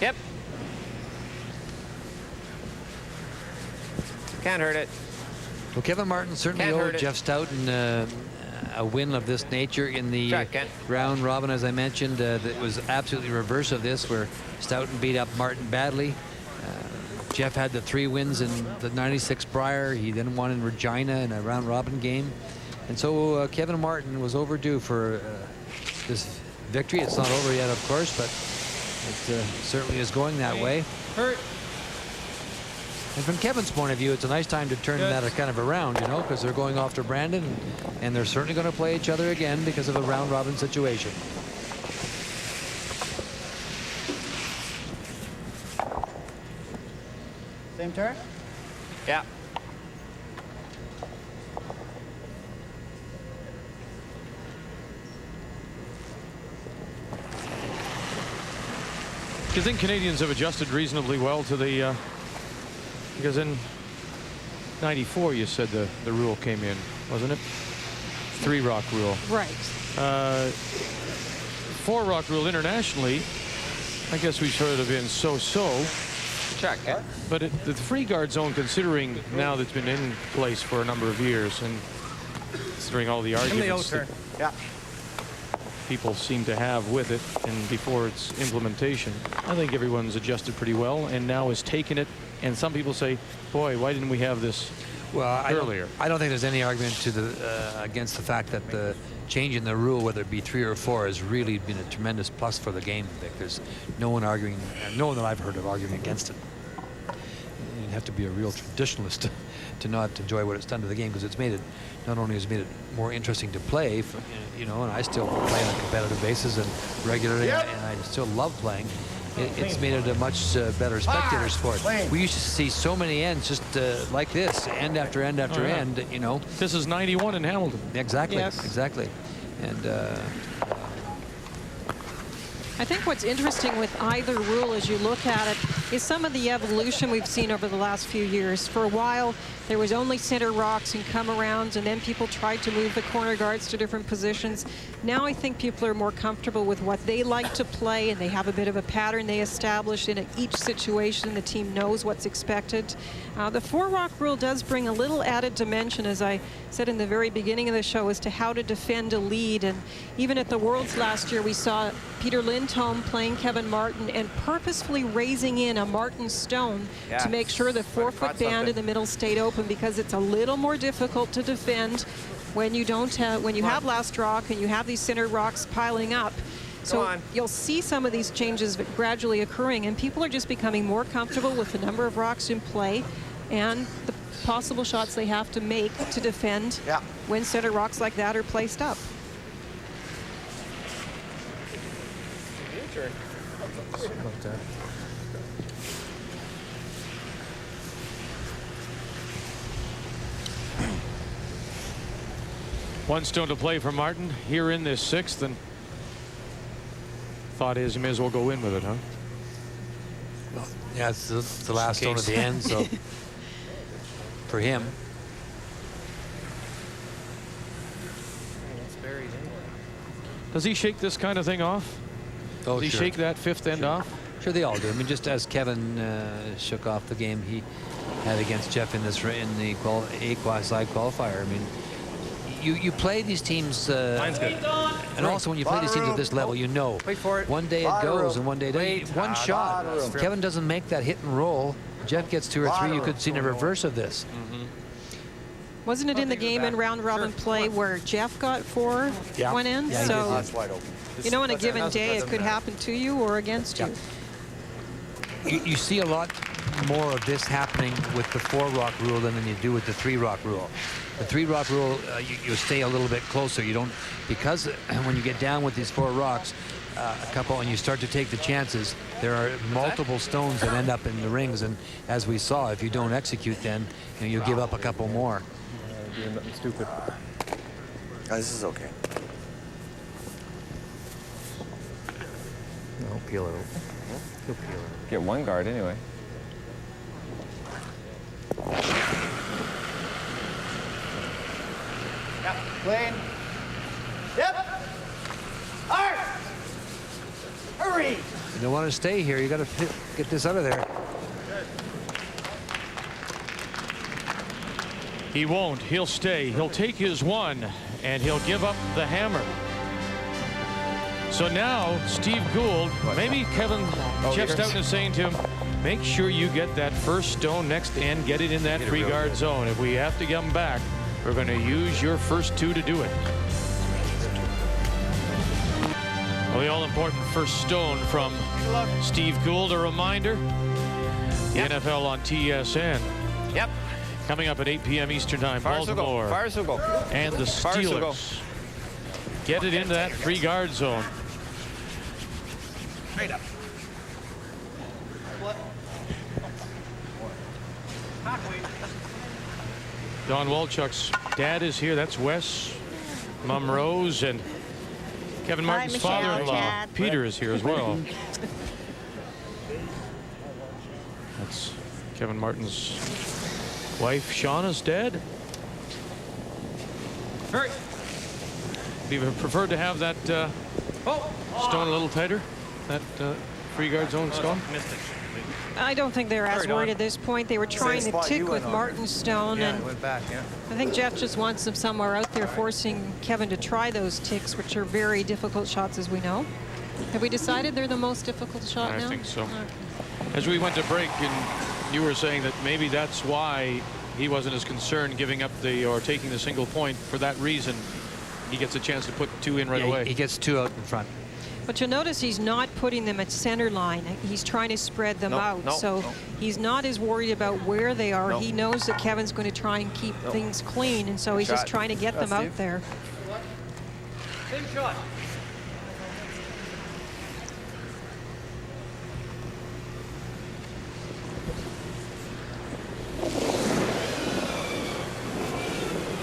Yep. Can't hurt it. Well, Kevin Martin certainly owed Jeff Stoughton a win of this nature in the round robin, as I mentioned. That was absolutely reverse of this, where Stoughton beat up Martin badly. Jeff had the 3 wins in the 96 Brier. He then won in Regina in a round robin game. And so Kevin Martin was overdue for this victory. It's not over yet, of course, but it certainly is going that way. Hurt. And from Kevin's point of view, it's a nice time to turn that kind of around, you know, because they're going off to Brandon, and they're certainly going to play each other again because of a round robin situation. Same turn? Yeah. Do you think Canadians have adjusted reasonably well to the, because in 94 you said the rule came in, wasn't it? 3-rock rule. Right. 4-rock rule internationally, I guess we've sort of been so-so. Check. But the free guard zone, considering now that's been in place for a number of years, and considering all the arguments that people seem to have with it and before its implementation, I think everyone's adjusted pretty well and now has taken it. And some people say, boy, why didn't we have this earlier? I don't think there's any argument to against the fact that the change in the rule, whether it be 3 or 4, has really been a tremendous plus for the game, Vic. There's no one arguing, no one that I've heard of arguing against it. You'd have to be a real traditionalist to not enjoy what it's done to the game, because it's made it, not only has it made it more interesting to play, you know, and I still play on a competitive basis and regularly, and I still love playing. It's made it a much better spectator sport. We used to see so many ends just like this, end after end after end, you know. This is 91 in Hamilton. Exactly, exactly. And I think what's interesting with either rule as you look at it is some of the evolution we've seen over the last few years. For a while, there was only center rocks and come arounds, and then people tried to move the corner guards to different positions. Now I think people are more comfortable with what they like to play, and they have a bit of a pattern they establish in each situation. The team knows what's expected. The 4-rock rule does bring a little added dimension, as I said in the very beginning of the show, as to how to defend a lead. And even at the Worlds last year, we saw Peter Lindholm playing Kevin Martin and purposefully raising in a Martin stone to make sure the 4-foot band in the middle stayed open, because it's a little more difficult to defend when you don't have, when you have last rock and you have these center rocks piling up. So you'll see some of these changes gradually occurring, and people are just becoming more comfortable with the number of rocks in play and the possible shots they have to make to defend when center rocks like that are placed up. 1 stone to play for Martin here in this 6th, and thought is he may as well go in with it, huh? Well, yeah, it's the last stone at the end, so for him. Does he shake this kind of thing off? Oh, Does he sure. shake that 5th end off? Sure, they all do. I mean, just as Kevin shook off the game he had against Jeff in the A side qualifier. I mean, you play these teams. Mine's good. And also, when you play these teams at this level, you know, Wait for it. one day it goes and one day it doesn't. One shot. Kevin doesn't make that hit and roll. Jeff gets 2 or 3. You could see a reverse of this. Wasn't it in the game in round robin play where Jeff got 4 one end? Yeah, so That's wide open. you know, on a given day, it could happen to you or against you. You see a lot more of this happening with the 4-rock rule than you do with the 3-rock rule. The 3-rock rule, you stay a little bit closer. You don't, because when you get down with these 4 rocks, a couple, and you start to take the chances, there are multiple stones that end up in the rings. And as we saw, if you don't execute, then you give up a couple more. Doing nothing stupid. This is okay. No, peel it over. He'll peel it. Get 1 guard anyway. Yep. Clean. Yep. Hard. Hurry. You don't want to stay here. You got to get this out of there. He won't. He'll stay. He'll take his 1, and he'll give up the hammer. So now, Steve Gould, maybe Jeff Stoughton is saying to him, make sure you get that first stone next end, get it in that 3-guard zone. If we have to get them back, we're going to use your first 2 to do it. Well, the all-important first stone from Steve Gould. A reminder, the NFL on TSN. Yep. Coming up at 8 p.m. Eastern Time, Baltimore Fire circle. and the Steelers get it into that 3-guard zone. Straight up. Don Walchuk's dad is here. That's Wes, Mom Rose, and Kevin Martin's Michelle, father-in-law, Chad. Peter, is here as well. That's Kevin Martin's wife, Shauna's dad. Hurry. Would you have preferred to have that stone a little tighter? That 3-guard zone stone? Missed it. I don't think they're as Sorry, Don. worried at this point. They were trying to spot tick you with went on. Martin's stone, and Went back, yeah. I think Jeff just wants them somewhere out there, forcing Kevin to try those ticks, which are very difficult shots, as we know. Have we decided they're the most difficult shot I now? think so. Okay. As we went to break, and you were saying that maybe that's why he wasn't as concerned giving up or taking the single point. For that reason, he gets a chance to put 2 in right away. He gets 2 out in front. But you'll notice he's not putting them at center line. He's trying to spread them out. So he's not as worried about where they are. He knows that Kevin's going to try and keep things clean, and so he's just trying to get them out there. Same shot.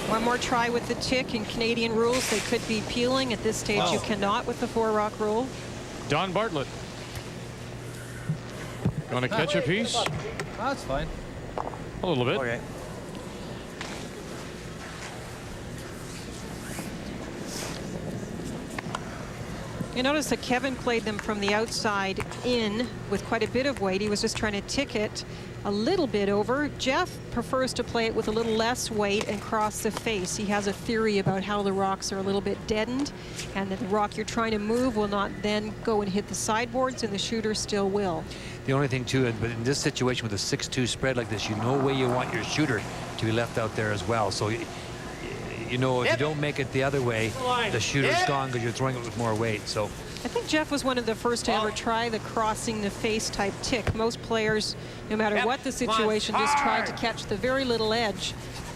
One more try with the tick. In Canadian rules, they could be peeling. At this stage, you cannot with the 4-rock rule. Don Bartlett. Going to catch a piece? That's fine. A little bit. Okay. You notice that Kevin played them from the outside in with quite a bit of weight. He was just trying to tick it a little bit over. Jeff prefers to play it with a little less weight and cross the face. He has a theory about how the rocks are a little bit deadened, and that the rock you're trying to move will not then go and hit the sideboards, and the shooter still will. The only thing too, but in this situation with a 6-2 spread like this, you know where you want your shooter to be left out there as well. So you know if you don't make it the other way, the shooter's gone because you're throwing it with more weight. So I think Jeff was one of the first to ever try the crossing the face type tick. Most players, no matter what the situation, just try to catch the very little edge.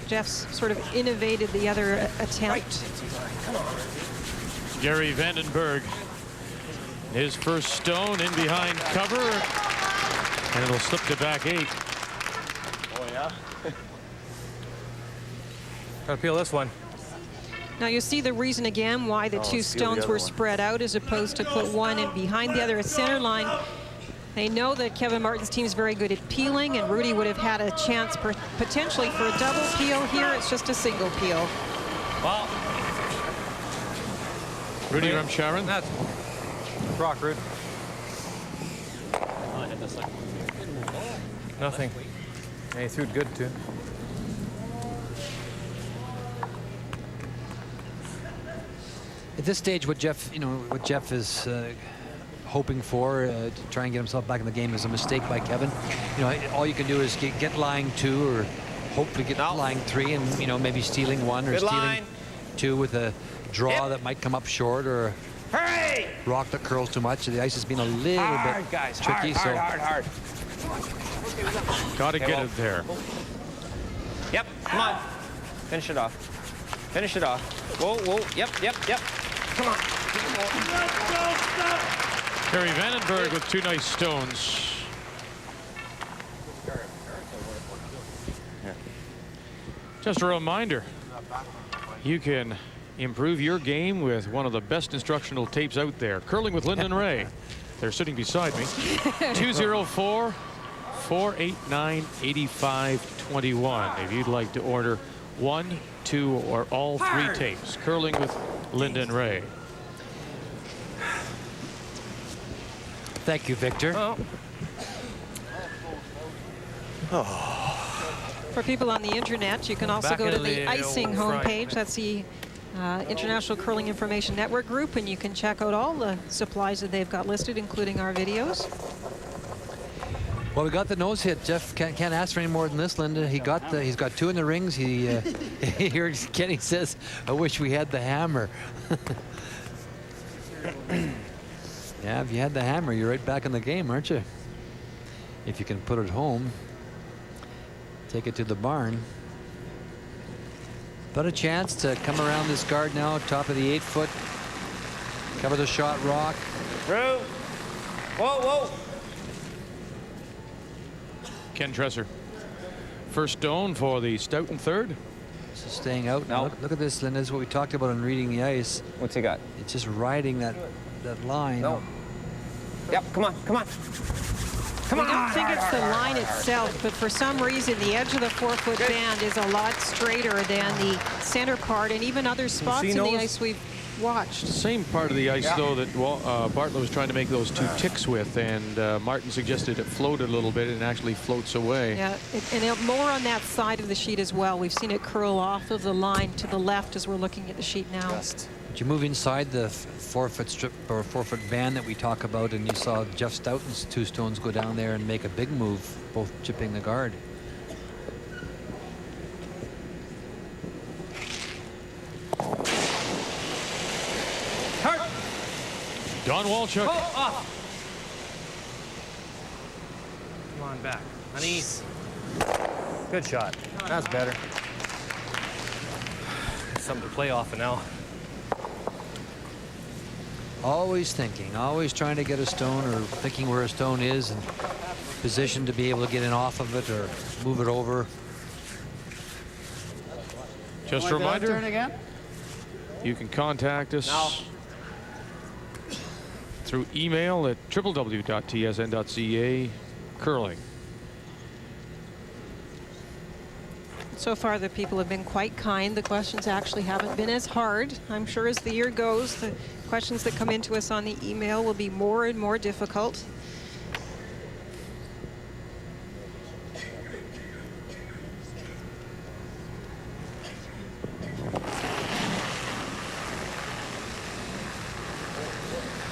Jeff's sort of innovated the other attempt. Gary Vandenberg, his first stone in behind cover, and it'll slip to back 8. Oh, yeah. Gotta peel this one. Now you see the reason again why the two stones were spread out as opposed to put one in behind the other at center line. They know that Kevin Martin's team is very good at peeling, and Rudy would have had a chance potentially for a double peel. Here it's just a single peel. Well, Rudy Rumsharan. That's rock, Rude. Nothing. Yeah, he threw it good too. At this stage, what Jeff is hoping for to try and get himself back in the game is a mistake by Kevin. All you can do is get line 2 or hopefully get line 3 and, maybe stealing 1 or Good stealing line. 2 with a draw that might come up short or a rock that curls too much. So the ice has been a little bit guys, tricky. hard. Got to get it there. Yep, come on. Finish it off. Finish it off. Whoa. Yep. Come on. Terry Vandenberg with 2 nice stones. Just a reminder, you can improve your game with one of the best instructional tapes out there. Curling with Lyndon Ray. They're sitting beside me. 204-489-8521. If you'd like to order 1, 2, or all 3 tapes. Curling with Lyndon Ray. Thank you, Victor. For people on the internet, you can also go to the icing homepage. That's the International Curling Information Network group, and you can check out all the supplies that they've got listed, including our videos. Well, we got the nose hit. Jeff can't ask for any more than this, Linda. He's got 2 in the rings. He here Kenny says, "I wish we had the hammer." Yeah, if you had the hammer, you're right back in the game, aren't you? If you can put it home, take it to the barn. But a chance to come around this guard now, top of the 8-foot, cover the shot rock. Through. Whoa. Ken Tresser. First stone for the Stoughton third. This is staying out. No. Look at this, Linda. This is what we talked about in reading the ice. What's he got? It's just riding that line. No. Yep, come on. I don't think it's the line itself, but for some reason the edge of the 4-foot band is a lot straighter than the center part and even other spots in the ice we've watched. Same part of the ice, though, that Bartlett was trying to make those 2 ticks with, and Martin suggested it floated a little bit and actually floats away. Yeah, and more on that side of the sheet as well. We've seen it curl off of the line to the left as we're looking at the sheet now. Did you move inside the 4-foot strip or 4-foot band that we talk about, and you saw Jeff Stoughton's 2 stones go down there and make a big move, both chipping the guard? Don Walchuk. Come on back. Honey. Good shot. That's better. Something to play off of now. Always thinking, always trying to get a stone or thinking where a stone is and position to be able to get in off of it or move it over. Just a reminder, you can contact us through email at www.tsn.ca curling. So far, the people have been quite kind. The questions actually haven't been as hard. I'm sure as the year goes, the questions that come into us on the email will be more and more difficult.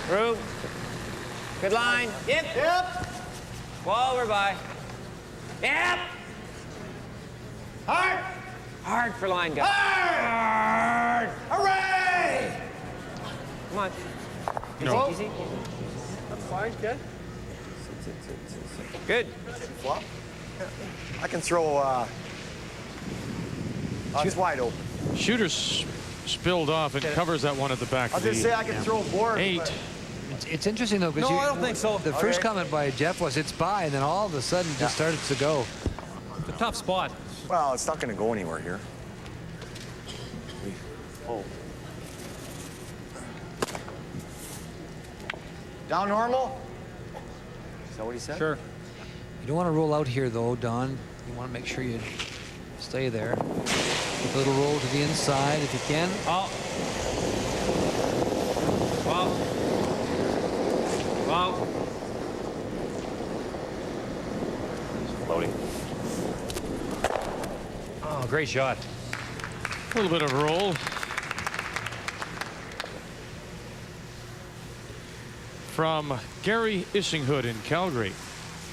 Through. Good line. Yep. Wall, we're by. Yep. Hard for line, guys. Hard! Hooray! Come on. No. Easy. That's fine, good. Good. Flop. I can throw. It's wide open. Shooter's spilled off and covers that one at the back. I was just say I can throw board. 8. It's interesting though, because I don't think so. The first comment by Jeff was it's by, and then all of a sudden it just started to go. It's a tough spot. Well, it's not going to go anywhere here. Oh. Down normal? Is that what he said? Sure. You don't want to roll out here, though, Don. You want to make sure you stay there. With a little roll to the inside if you can. Oh. Wow. Wow. Floating. Oh, great shot. A little bit of roll. From Gary Issinghood in Calgary.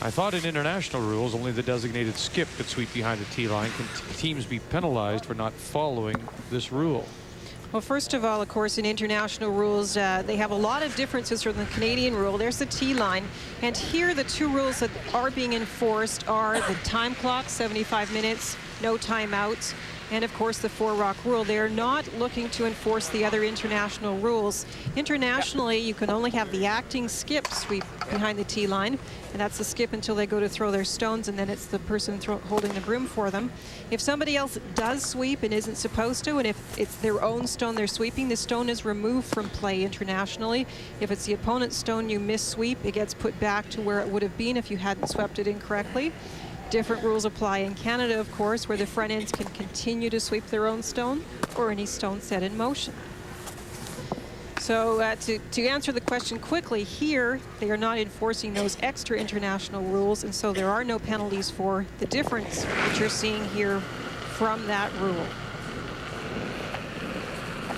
I thought in international rules only the designated skip could sweep behind the tee line. Can teams be penalized for not following this rule? Well, first of all, of course, in international rules, they have a lot of differences from the Canadian rule. There's the tee line. And here, the two rules that are being enforced are the time clock, 75 minutes, no timeouts, and of course the four-rock rule. They're not looking to enforce the other international rules. Internationally, you can only have the acting skip sweep behind the tee line, and that's the skip until they go to throw their stones, and then it's the person holding the broom for them. If somebody else does sweep and isn't supposed to, and if it's their own stone they're sweeping, the stone is removed from play internationally. If it's the opponent's stone you miss sweep, it gets put back to where it would have been if you hadn't swept it incorrectly. Different rules apply in Canada, of course, where the front ends can continue to sweep their own stone or any stone set in motion. So to answer the question quickly, here they are not enforcing those extra international rules, and so there are no penalties for the difference that you're seeing here from that rule.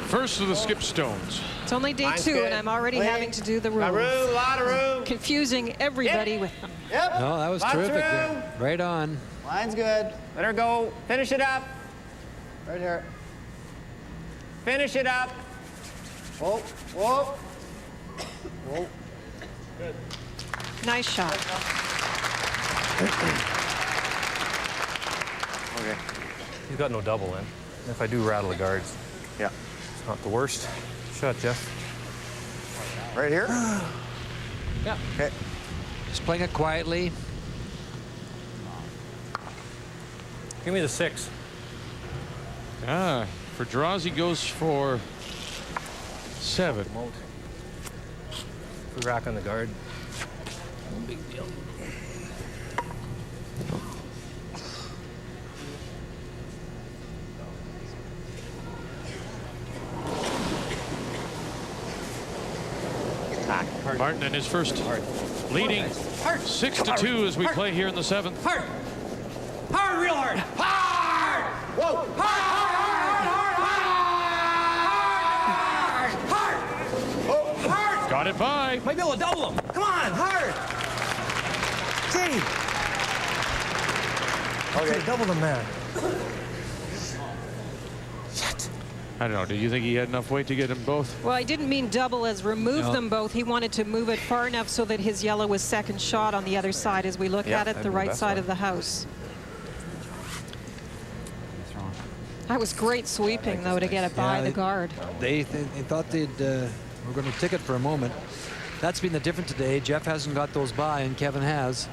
First of the skip stones. It's only day two, and I'm already having to do the rules. A lot of room. Confusing everybody with them. Yep. No, that was terrific there. Right on. Line's good. Let her go. Finish it up. Right here. Finish it up. Whoa, whoa. Whoa. Good. Nice shot. Okay. He's got no double in. If I do rattle the guards, yeah, it's not the worst. Shot, Jeff. Right here? Yeah. Okay. Just playing it quietly. Give me the 6. For draws, he goes for 7. We rack on the guard. No big deal. Martin in his first leading 6-2 as we play here in the 7th. Hard. Hard, real hard. Hard. Whoa. Hard. Got it by. Might be able to double him. Come on, hard. Gee. Okay, double the man. I don't know. Do you think he had enough weight to get them both? Well, I didn't mean double as remove them both. He wanted to move it far enough so that his yellow was second shot on the other side as we look at it, the right side of the house. That was great sweeping, though, to get it by the guard. They thought they'd were going to tick it for a moment. That's been the difference today. Jeff hasn't got those by, and Kevin has.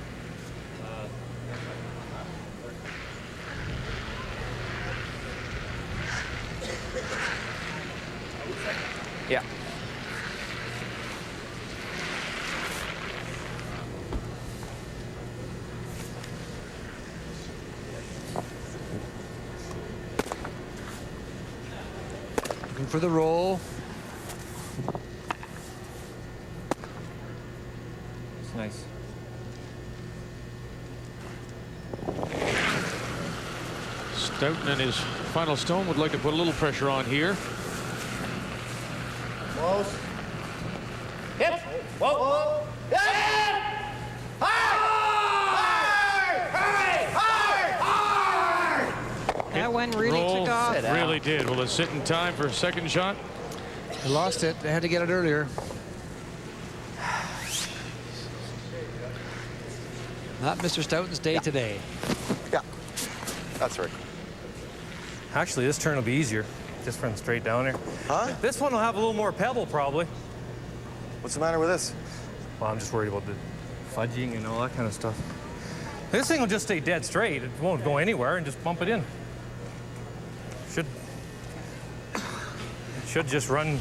Yeah. Looking for the roll. It's nice. Stoughton and his final stone would like to put a little pressure on here. Close. Hip. Whoa. Whoa. Yeah. Hard. That one really took off. Really did. Will it sit in time for a second shot? They lost it. They had to get it earlier. Not Mr. Stoughton's day today. Yeah, that's right. Actually, this turn will be easier. Just run straight down here. Huh? This one will have a little more pebble, probably. What's the matter with this? Well, I'm just worried about the fudging and all that kind of stuff. This thing will just stay dead straight. It won't go anywhere and just bump it in. Should. should just run.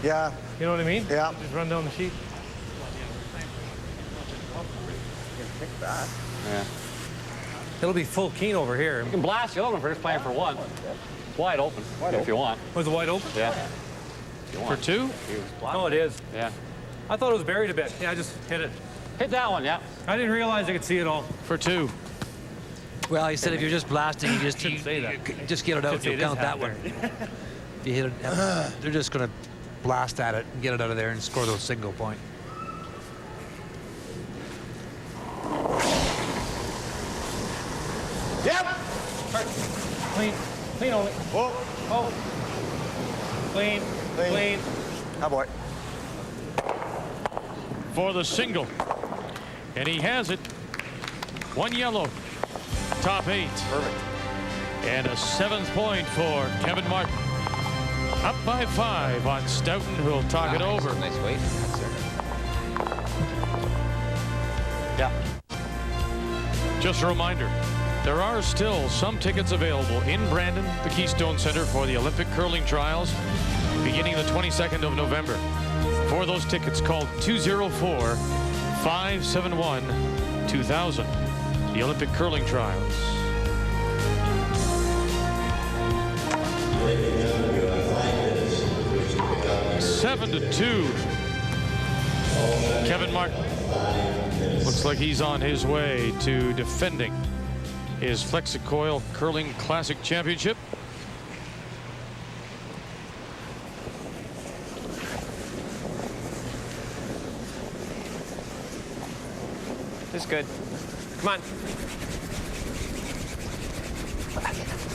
Yeah. You know what I mean? Yeah. Just run down the sheet. Pick that. Yeah. It'll be full keen over here. You can blast the other one for just playing for one. Wide open, if you want. Was it wide open? Yeah. If you want. For two? Oh, it is. Yeah. I thought it was buried a bit. Yeah, I just hit it. Hit that one, yeah. I didn't realize I could see it all. For two. Well, he said if you're just blasting, you just say that. just get it out. You'll count that one. If you hit it, they're just going to blast at it and get it out of there and score those single point. Yep. Clean. Clean only. Whoa. Oh. Clean. Clean. Oh, boy. For the single. And he has it. One yellow. Top 8. Perfect. And a 7th point for Kevin Martin. Up by 5 on Stoughton, who'll talk it over. Nice weight. Yeah. Just a reminder, there are still some tickets available in Brandon, the Keystone Center, for the Olympic curling trials beginning the 22nd of November. For those tickets, call 204-571-2000. The Olympic curling trials. Seven to 2. Kevin Martin looks like he's on his way to defending his FlexiCoil Curling Classic Championship. This is good. Come on.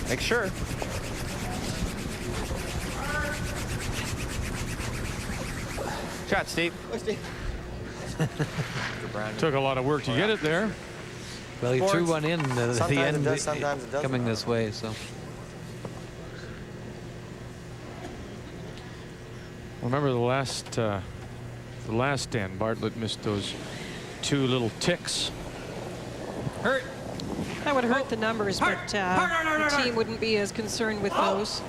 Make sure. Shot, Steve. Took a lot of work to get it there. Well, he threw one in at the Sometimes end, it does, sometimes it doesn't. coming this way. So Remember the last stand, Bartlett missed those 2 little ticks. Hurt. That would hurt the numbers, but the team wouldn't be as concerned with those.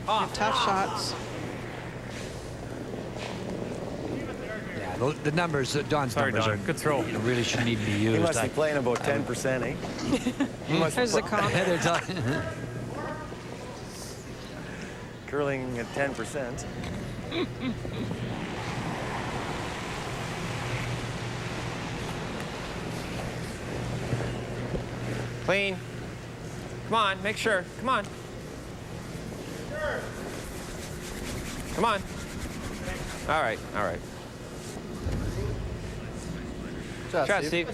They're tough shots. yeah, the numbers, Don's Sorry, numbers Don. Good throw. really shouldn't even be used. He must be playing about 10%, eh? He must There's be a comment. They're talking- curling at 10%. Clean. Come on, make sure. Come on. Come on. All right, all right. Shot, Steve.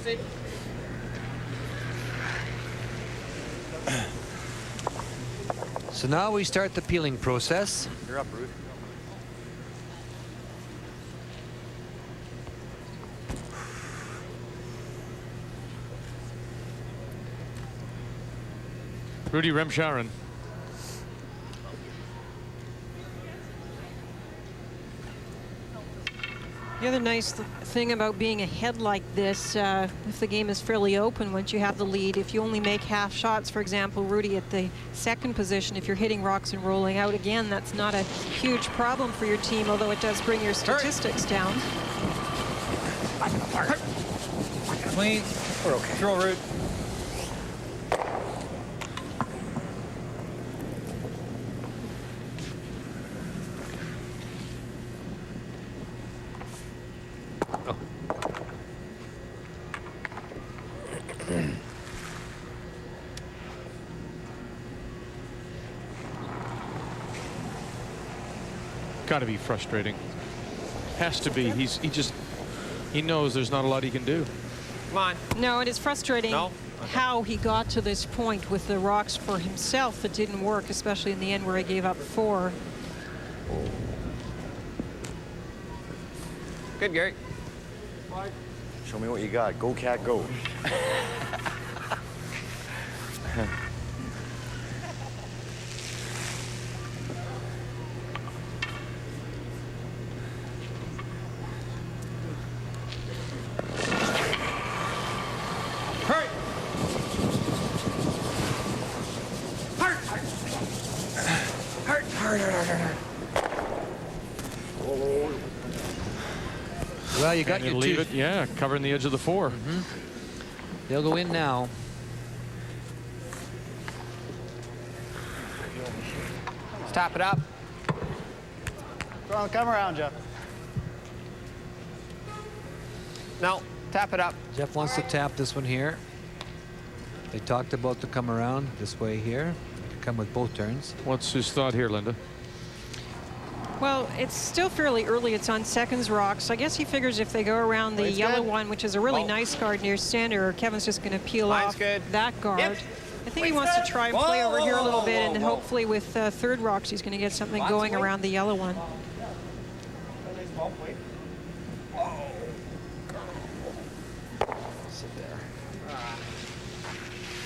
So now we start the peeling process. You're up, Ruth. Rudy Remsharen. The other nice thing about being ahead like this, if the game is fairly open once you have the lead, if you only make half shots, for example, Rudy at the 2nd position, if you're hitting rocks and rolling out again, that's not a huge problem for your team, although it does bring your statistics down. Clean. We're okay. Throw root. Got to be frustrating. Has to be. He knows there's not a lot he can do. Come on. No, it is frustrating No? how he got to this point with the rocks for himself that didn't work, especially in the end where he gave up 4. Good, Gary. Show me what you got. Go, cat, go. Well, you got and your leave two. it, yeah, covering the edge of the 4. They'll go in now. Let's tap it up. Come around, Jeff. No, tap it up. Jeff wants to tap this one here. They talked about to come around this way here. Come with both turns. What's his thought here, Linda? Well, it's still fairly early. It's on seconds rocks. So I guess he figures if they go around the yellow one, which is a really nice guard near center, Kevin's just going to peel off that guard. I think he wants to try and play over here a little bit, and hopefully with third rocks, he's going to get something going around the yellow one. Sit there.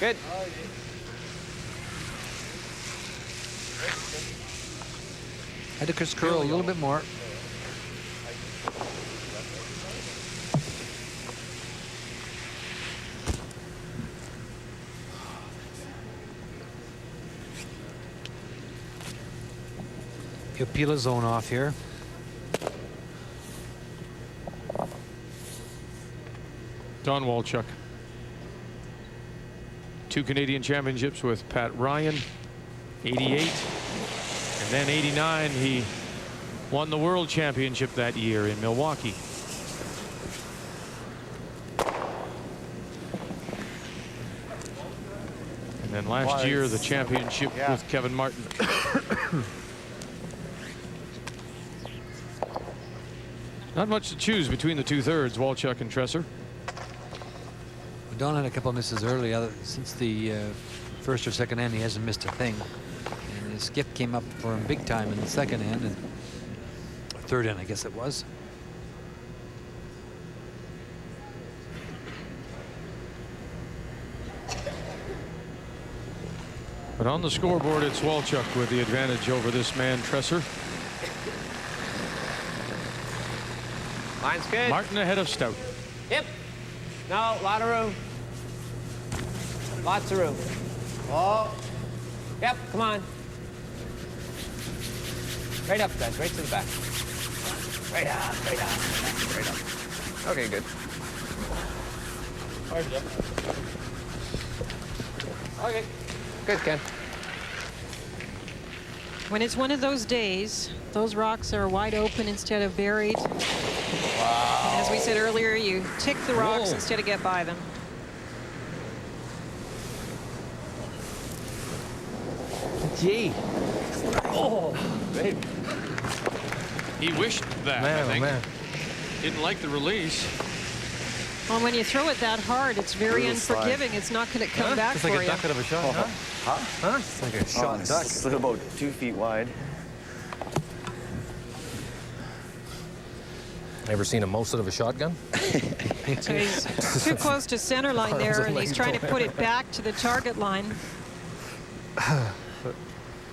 Good. Had to just curl a little bit more. He'll peel his zone off here. Don Walchuk. 2 Canadian championships with Pat Ryan, 88. And then 89, he won the world championship that year in Milwaukee. And then last year, the championship with Kevin Martin. Not much to choose between the 2/3, Walchuk and Tresser. Don had a couple of misses early. Since the first or second end, he hasn't missed a thing. And his skip came up for him big time in the second end, and third end, I guess it was. But on the scoreboard, it's Walchuk with the advantage over this man, Tresser. Line's good. Martin ahead of Stoughton. Yep. No, a lot of room. Lots of room. Oh. Yep, come on. Right up, guys, right to the back. Right up, right up, right up. Okay, good. All right, Jeff. Okay. Good, Ken. When it's one of those days, those rocks are wide open instead of buried. Wow. And as we said earlier, you tick the rocks instead of get by them. Gee. Oh, baby. He wished that, I think. Didn't like the release. Well, when you throw it that hard, it's very unforgiving. It's not going to come back It's for like you. a duck out of a shot, huh? It's like a shot duck. It's about 2 feet wide. Ever seen a most out of a shotgun? So he's too close to center line there, and he's trying to put it back to the target line.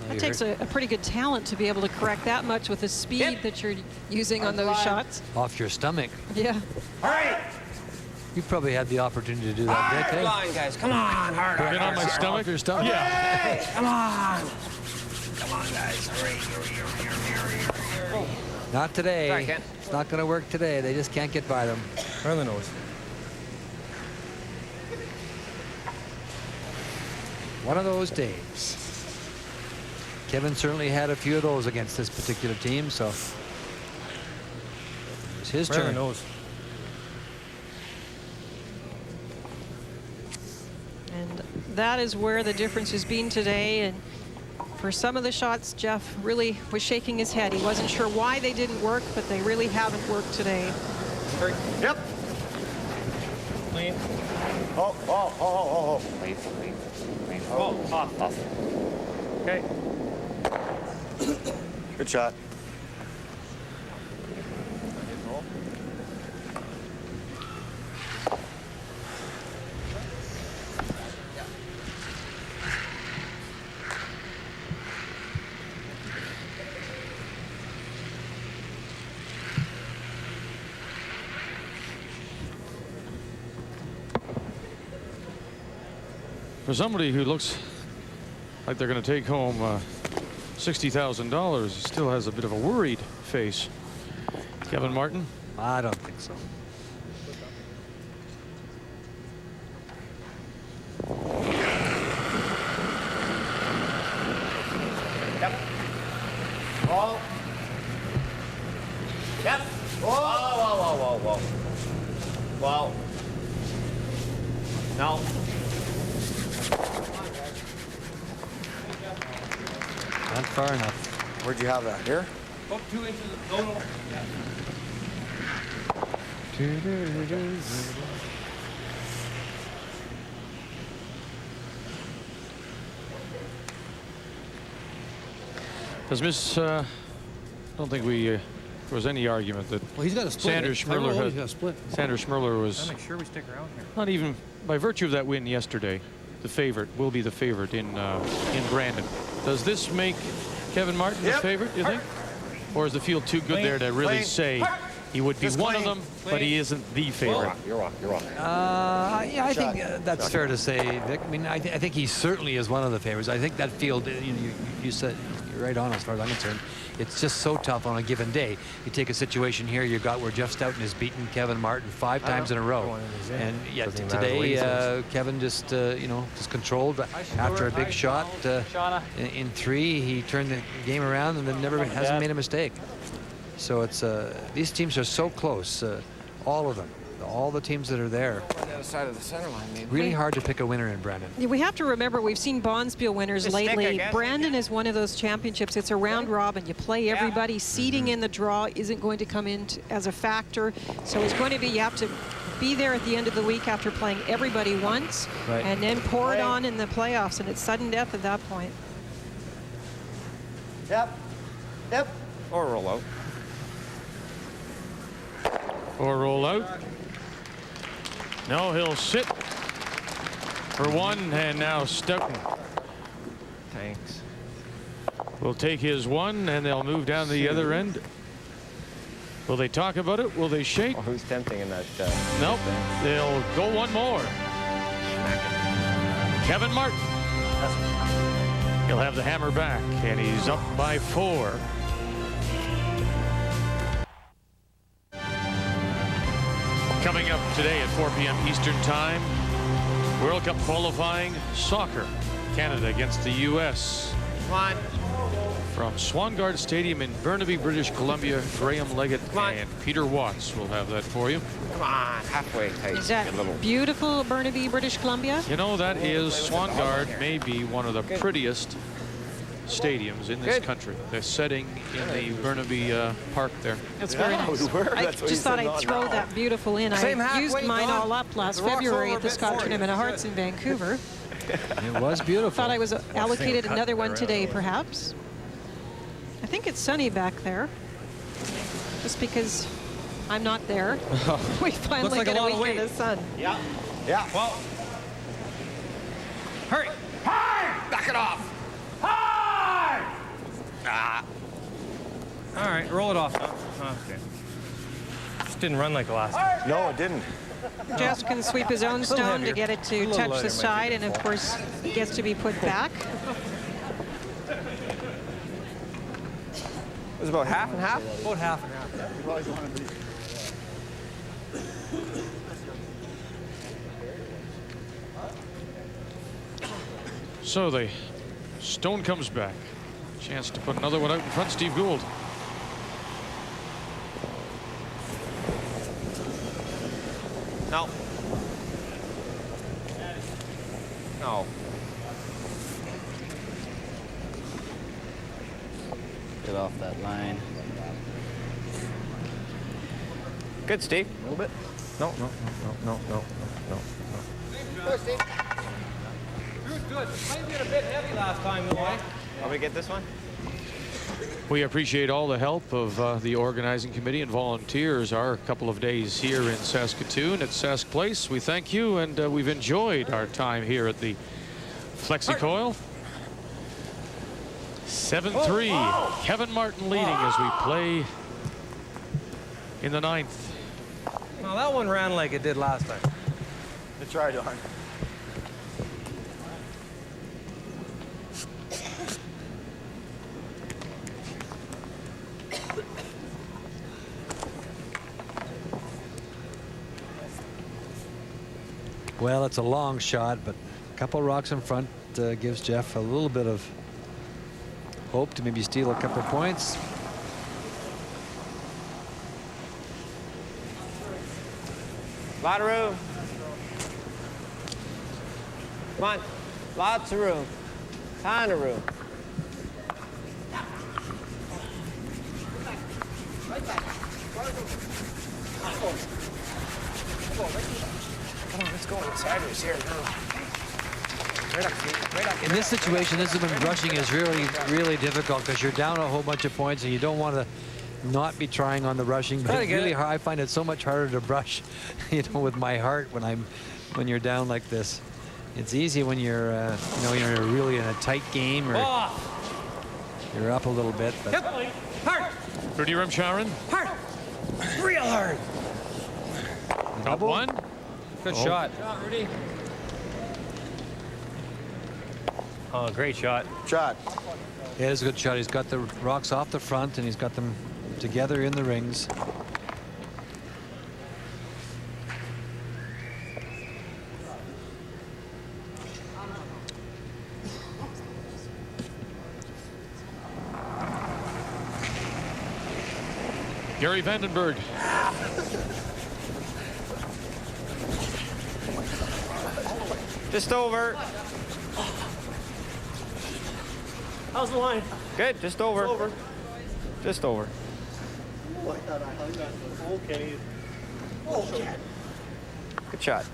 That takes a pretty good talent to be able to correct that much with the speed that you're using on those shots. Off your stomach. Yeah. All right. You probably had the opportunity to do that, Dick. Hard line, guys. Come on, hard. Put it on my stomach. Off your stomach. Yeah. Hey, come on. Come on, guys. Hurry. Not today. Sorry, Ken. It's not going to work today. They just can't get by them. Right on the nose. One of those days. Kevin certainly had a few of those against this particular team, so it's his Right on turn. the nose. And that is where the difference has been today. And for some of the shots, Jeff really was shaking his head. He wasn't sure why they didn't work, but they really haven't worked today. Yep. Clean. Oh. Wait. Oh, off. Okay. Good shot. For somebody who looks like they're going to take home $60,000, he still has a bit of a worried face. Kevin Martin. I don't think so. Yep. Ball. Yep. Whoa, whoa, whoa, whoa, whoa. Whoa. No. Not far enough. Where'd you have that? Here? About 2 inches. No. Does Miss? I don't think there was any argument that Well, he's got a split. Sanders Schmirler He's got a split. Sanders Schmirler was Make sure we stick around here. not even by virtue of that win yesterday. The favorite will be the favorite in Brandon. Does this make Kevin Martin the favorite? You think, or is the field too good there to really say he would be one of them, but he isn't the favorite? You're wrong. Yeah, I think that's fair to say, Vic. I mean, I think he certainly is one of the favorites. I think that field, you said, you're right on as far as I'm concerned. It's just so tough on a given day. You take a situation here you got where Jeff Stoughton has beaten Kevin Martin 5 times in a row. And yet today, Kevin just, just controlled after a big shot. In 3, he turned the game around and then hasn't made a mistake. So it's these teams are so close, all of them. All the teams that are there. On the other side of the center line, maybe. Really hard to pick a winner in Brandon. We have to remember we've seen Bonspiel winners Just stick, I lately. guess. Brandon is one of those championships. It's a round robin. You play everybody. Seeding in the draw isn't going to come in as a factor. So it's going to be, you have to be there at the end of the week after playing everybody once, and then pour it on in the playoffs, and it's sudden death at that point. Yep. Or roll out. Or roll out. No, he'll sit for 1, and now Stoughton Thanks. will take his 1, and they'll move down to the other end. Will they talk about it? Will they shake? Oh, who's tempting in that? Nope. They'll go 1 more. Kevin Martin. He'll have the hammer back, and he's up by 4. Coming up today at 4 p.m. Eastern Time, World Cup qualifying soccer. Canada against the U.S. Come on. From Swangard Stadium in Burnaby, British Columbia, Graham Leggett and Peter Watts will have that for you. Come on. Halfway tight. Is that beautiful Burnaby, British Columbia? You know, that is Swangard, may be one of the prettiest stadiums in this country. They're setting in the Burnaby Park there. That's very nice. I just thought I'd throw that beautiful in. I used mine all up last February at the Scott Tournament of Hearts in Vancouver. It was beautiful. Thought I was allocated another one today, perhaps. I think it's sunny back there. Just because I'm not there. We finally get a weekend of sun. Yeah. Well. Hurry. Hard! Back it off. Hard! All right, roll it off. Okay. Just didn't run like the last time. No, it didn't. Jess can sweep his own stone to get it to touch the side, and of course, it gets to be put back. It was about half and half? About half and half. So the stone comes back. Chance to put another one out in front. Steve Gould. No. No. Get off that line. Good, Steve. A little bit. No. Good. Might be a bit heavy last time, though. Want me to get this one? We appreciate all the help of the organizing committee and volunteers. Our couple of days here in Saskatoon at Sask Place. We thank you, and we've enjoyed our time here at the FlexiCoil. 7-3. Kevin Martin leading as we play in the 9th. Well, that one ran like it did last time. Good try, Don. Well, it's a long shot, but a couple rocks in front gives Jeff a little bit of hope to maybe steal a couple points. A lot of room. Come on. Lots of room. Ton of room. Come on, let's go sideways here. Right up, feet. Right up. In this situation, this is when brushing is really, really difficult because you're down a whole bunch of points and you don't want to not be trying on the rushing. But it's really hard. I find it so much harder to brush, you know, with my heart when you're down like this. It's easy when you're, you know, you're really in a tight game or you're up a little bit. But hard. Rudy Remsharon. Hard. Real hard. Top one. Good shot. Good shot, Rudy. Oh, great shot. Shot. Yeah, it's a good shot. He's got the rocks off the front and he's got them together in the rings. Gary Vandenberg. Just over. How's the line? Good, just over. Over. Just over. Oh, I thought I hung on. Okay. Okay. Good shot.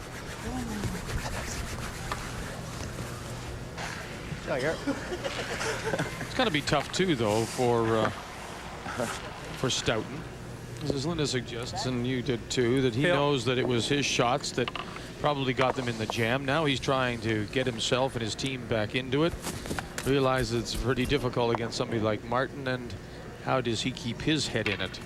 It's going to be tough too, though, for Stoughton, as Linda suggests, and you did too, that he knows that it was his shots that probably got them in the jam. Now he's trying to get himself and his team back into it. Realizes it's pretty difficult against somebody like Martin, and how does he keep his head in it?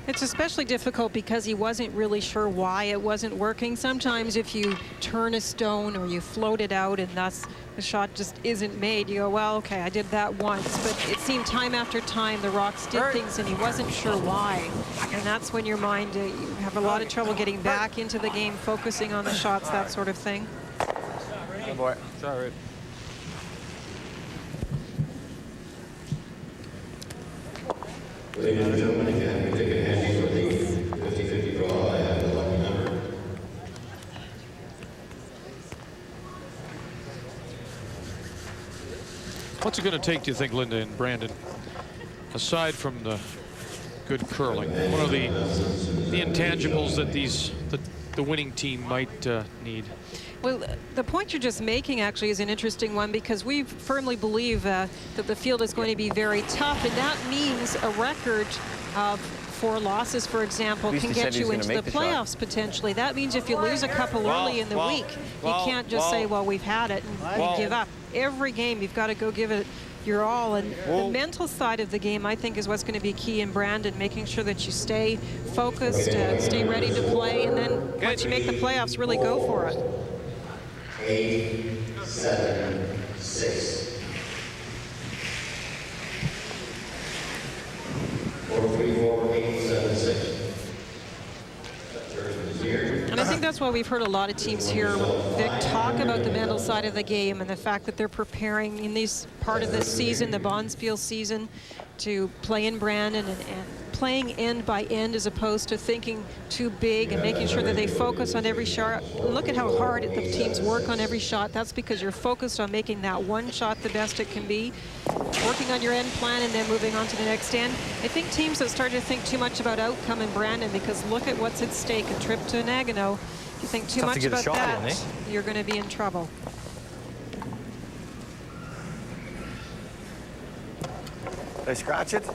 It's especially difficult because he wasn't really sure why it wasn't working. Sometimes if you turn a stone or you float it out and thus the shot just isn't made, you go, well, okay, I did that once. But it seemed time after time the rocks did things and he wasn't sure why. And that's when your mind, you have a lot of trouble getting back into the game, focusing on the shots, that sort of thing. Good boy. Sorry. Ladies and gentlemen, again, we take it handy for the 50-50 draw. I have the lucky number. What's it going to take, do you think, Linda and Brandon, aside from the good curling? What are the intangibles that the winning team might need? Well, the point you're just making actually is an interesting one, because we firmly believe that the field is going to be very tough, and that means a record of 4 losses, for example, can get you into the playoffs potentially. That means if you lose a couple early in the week, you can't just say, well, we've had it and give up. Every game, you've got to go give it your all. And the mental side of the game, I think, is what's going to be key in Brandon, making sure that you stay focused, stay ready to play, and then once you make the playoffs, really go for it. 8, 7, 6. 4, 3, 4, 8, 7, 6. And I think that's why we've heard a lot of teams here, Vic, talk about the mental side of the game and the fact that they're preparing in this part of the season, the Bonspiel season, to play in Brandon and playing end by end as opposed to thinking too big and making sure that they focus on every shot. Look at how hard the teams work on every shot. That's because you're focused on making that one shot the best it can be, working on your end plan and then moving on to the next end. I think teams have started to think too much about outcome in Brandon, because look at what's at stake, a trip to Nagano. If you think too much about that, you're going to be in trouble. Did I scratch it?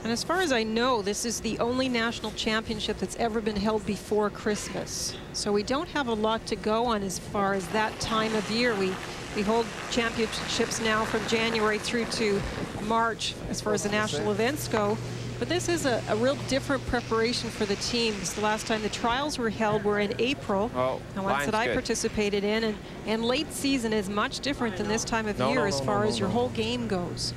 And as far as I know, this is the only national championship that's ever been held before Christmas. So we don't have a lot to go on as far as that time of year. We hold championships now from January through to March as far as the national events go. But this is a real different preparation for the teams. The last time the trials were held were in April, the ones that I participated in, and late season is much different than this time of year as far as your whole game goes.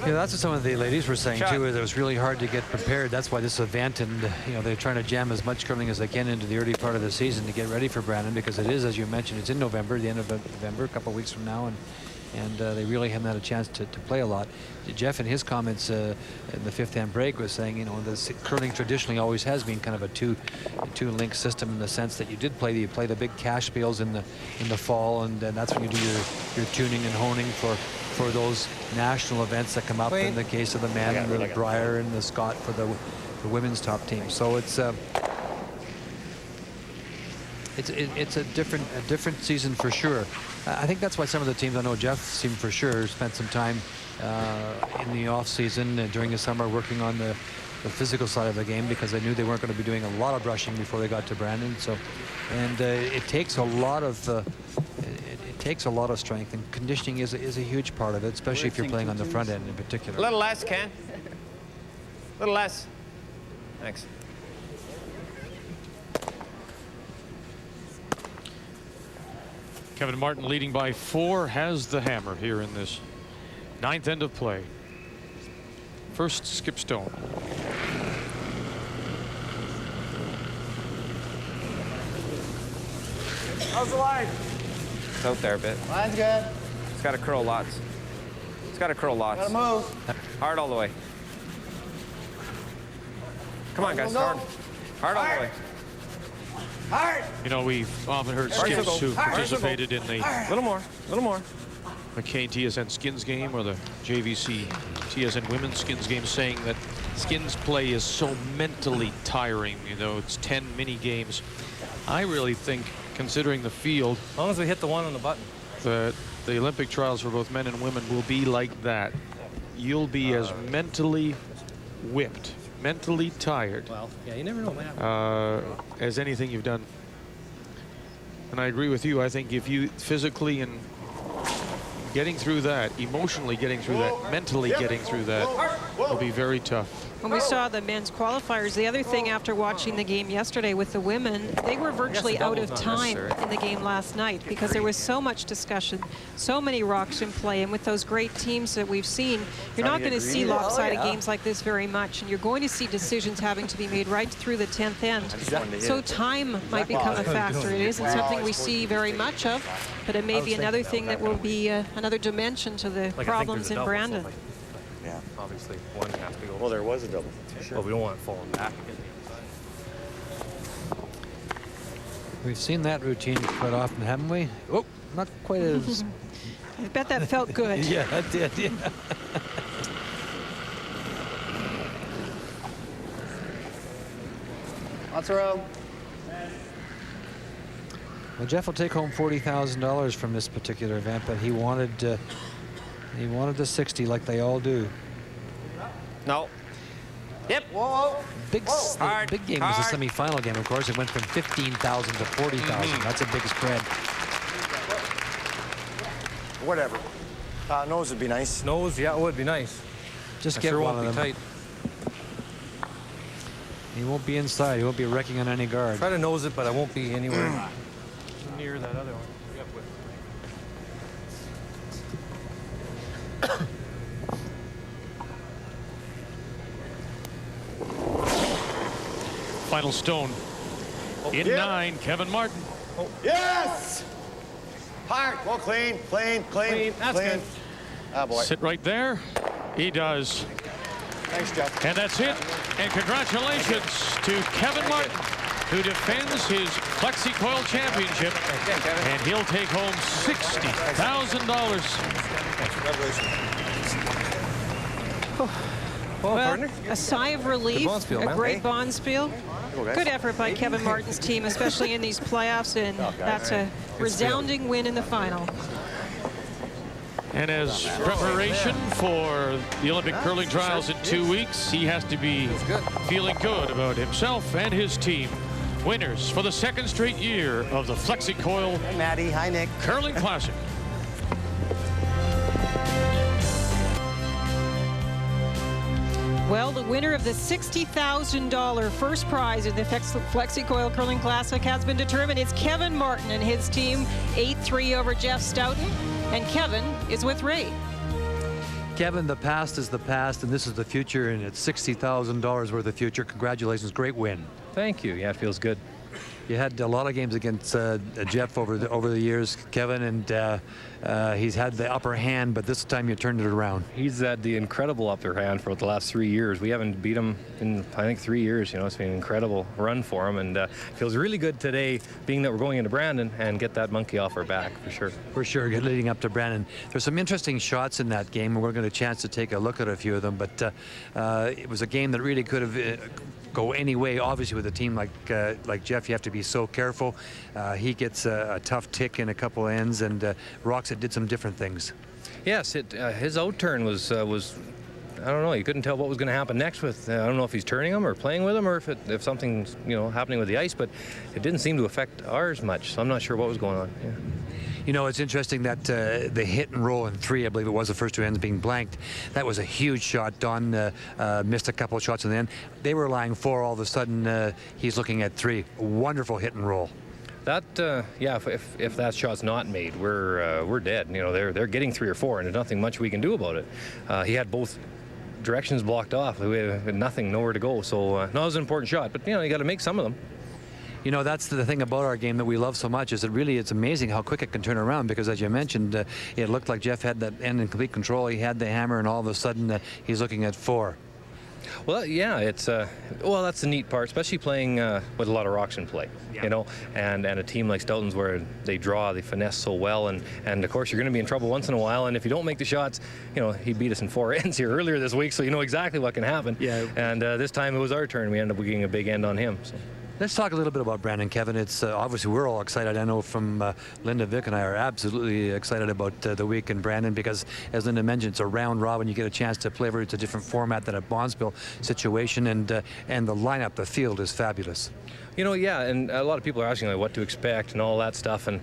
Yeah, that's what some of the ladies were saying too. It was really hard to get prepared. That's why this event, and they're trying to jam as much curling as they can into the early part of the season to get ready for Brandon, because it is, as you mentioned, it's in November, the end of November, a couple of weeks from now, and they really haven't had a chance to play a lot. Jeff, in his comments in the fifth-hand break, was saying, the curling traditionally always has been kind of a two-link system, in the sense that you play the big cash bails in the fall, and that's when you do your tuning and honing for those national events that come up. In the case of the men, the Briar and the Scott for the women's top team. So it's a different season for sure. I think that's why some of the teams, I know Jeff seemed for sure, spent some time in the off season during the summer working on the physical side of the game, because they knew they weren't going to be doing a lot of brushing before they got to Brandon. So, and it takes a lot of strength, and conditioning is a huge part of it, especially if you're playing on the front end in particular. A little less, Ken. A little less. Thanks. Kevin Martin leading by 4, has the hammer here in this 9th end of play. First, Skip Stone. How's the line? It's out there a bit. Line's good. It's got to curl lots. It's got to curl lots. Gotta move. Hard all the way. Come on, guys. Hard. Hard all the way. Hard. We've often heard skips who participated in the little more, McCain TSN skins game, or the JVC TSN women's skins game, saying that skins play is so mentally tiring. It's 10 mini games. I really think, considering the field, as long as we hit the one on the button, that the Olympic trials for both men and women will be like that. You'll be as mentally whipped, mentally tired, well, yeah, you never know what happens, as anything you've done. And I agree with you. I think if you physically and getting through that, emotionally getting through that, mentally getting through that, will be very tough. When we saw the men's qualifiers, the other thing after watching the game yesterday with the women, they were virtually out of time in the game last night, because there was so much discussion, so many rocks in play, and with those great teams that we've seen, you're not going to see lopsided games like this very much, and you're going to see decisions having to be made right through the 10th end. So time might become a factor. It isn't something we see very much of, but it may be another thing that will be another dimension to the problems in Brandon. yeah, obviously one has to go. Well, there was a double. Well, we don't want it falling back again. We've seen that routine quite often, haven't we? Oh, not quite as... I bet that felt good. Yeah, it did, yeah. Lots of row. Well, Jeff will take home $40,000 from this particular event, but he wanted the 60 like they all do. No. Yep. Whoa. The big game was the semi-final game, of course. It went from 15,000 to 40,000. That's a big spread. Whatever. Nose would be nice. Nose, yeah, it would be nice. Just get one of them. Tight. He won't be inside. He won't be wrecking on any guard. Try to nose it, but I won't be anywhere near that other one. Final stone. In 9, Kevin Martin. Oh. Yes! Hard. Well, clean. That's good. Ah, boy. Sit right there. He does. Thanks, Jeff. And that's it. And congratulations to Kevin Martin, who defends his FlexiCoil Championship. And he'll take home $60,000. Well, a sigh of relief, a great bonspiel. Good effort by Kevin Martin's team, especially in these playoffs, and that's a resounding win in the final. And as preparation for the Olympic curling trials in 2 weeks, he has to be feeling good about himself and his team. Winners for the 2nd straight year of the FlexiCoil Maddie, hi Nick. Curling Classic. Well, the winner of the $60,000 first prize in the FlexiCoil Curling Classic has been determined. It's Kevin Martin and his team, 8-3 over Jeff Stoughton. And Kevin is with Ray. Kevin, the past is the past, and this is the future, and it's $60,000 worth of future. Congratulations, great win. Thank you. Yeah, it feels good. You had a lot of games against Jeff over the years, Kevin, and he's had the upper hand, but this time you turned it around. He's had the incredible upper hand for the last 3 years. We haven't beat him in, I think, 3 years. You know, it's been an incredible run for him, and it feels really good today, being that we're going into Brandon, and get that monkey off our back, for sure. For sure, leading up to Brandon. There's some interesting shots in that game, and we're going to get a chance to take a look at a few of them, but it was a game that really could have go any way. Obviously, with a team like Jeff, you have to be so careful. He gets a tough tick in a couple ends, and Roxett did some different things. Yes, his out turn was I don't know. You couldn't tell what was going to happen next with. I don't know if he's turning him or playing with him, or if something's happening with the ice. But it didn't seem to affect ours much. So I'm not sure what was going on. Yeah. You know, it's interesting that the hit and roll in 3, I believe it was, the first 2 ends being blanked. That was a huge shot. Don missed a couple of shots in the end. They were lying 4. All of a sudden, he's looking at 3. Wonderful hit and roll. That yeah, if that shot's not made, we're dead. You know, they're getting 3 or 4, and there's nothing much we can do about it. He had both directions blocked off. We had nothing, nowhere to go. So no, it was an important shot, but you got to make some of them. You know, that's the thing about our game that we love so much, is it's amazing how quick it can turn around, because as you mentioned, it looked like Jeff had that end in complete control. He had the hammer, and all of a sudden he's looking at 4. Well, yeah, it's well, that's the neat part, especially playing with a lot of auction play, and a team like Stoughton's, where they finesse so well, and of course you're going to be in trouble once in a while, and if you don't make the shots, he beat us in 4 ends here earlier this week, so you know exactly what can happen. Yeah. And this time it was our turn. We ended up getting a big end on him. So. Let's talk a little bit about Brandon, Kevin. It's obviously we're all excited. I know from Linda, Vic, and I are absolutely excited about the week in Brandon, because, as Linda mentioned, it's a round robin. You get a chance to play. It's a different format than a Bonspiel situation, and the lineup, the field is fabulous. Yeah, and a lot of people are asking what to expect and all that stuff, and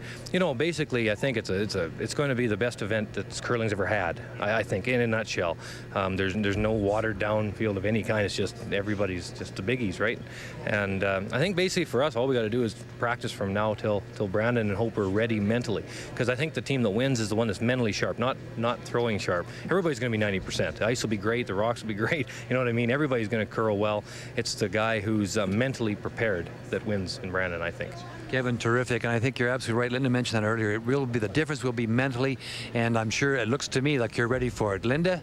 basically I think it's going to be the best event that curling's ever had. I think, in a nutshell. There's no watered down field of any kind. It's just everybody's just the biggies, right? And I think basically for us, all we got to do is practice from now till Brandon, and hope we're ready mentally, because I think the team that wins is the one that's mentally sharp, not throwing sharp. Everybody's going to be 90%. The ice will be great, the rocks will be great. You know what I mean? Everybody's going to curl well. It's the guy who's mentally prepared that wins in Brandon, I think. Kevin, terrific, and I think you're absolutely right. Linda mentioned that earlier. It will be, the difference will be mentally, and I'm sure it looks to me like you're ready for it. Linda?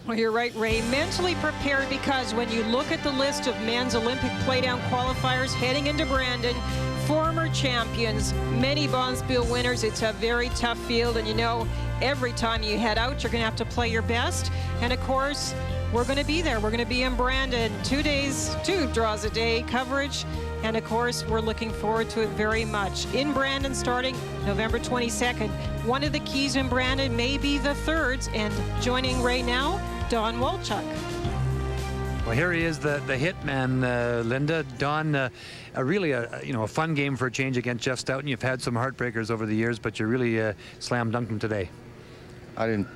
Well, you're right, Ray. Mentally prepared, because when you look at the list of men's Olympic playdown qualifiers heading into Brandon, former champions, many Bonspiel winners, it's a very tough field, and every time you head out, you're going to have to play your best, and of course, we're going to be there. We're going to be in Brandon 2 days, 2 draws a day coverage. And of course, we're looking forward to it very much. In Brandon, starting November 22nd. One of the keys in Brandon may be the thirds. And joining right now, Don Walchuk. Well, here he is, the hitman, Linda. Don, really a fun game for a change against Jeff Stoughton. You've had some heartbreakers over the years, but you really slam dunked him today. I didn't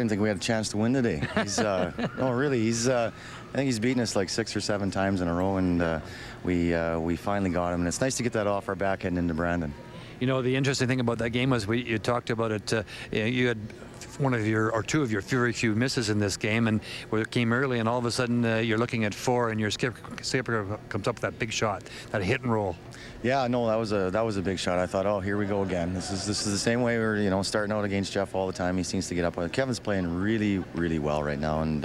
think we had a chance to win today. He's no, really. I think he's beaten us like 6 or 7 times in a row, and we finally got him. And it's nice to get that off our back heading into Brandon. The interesting thing about that game was you talked about it. You had one of your, or 2 of your very few misses in this game, and it came early, and all of a sudden you're looking at 4, and your skipper comes up with that big shot, that hit and roll. Yeah, no, that was a big shot. I thought, oh, here we go again. This is the same way we were, starting out against Jeff all the time. He seems to get up. Kevin's playing really, really well right now, and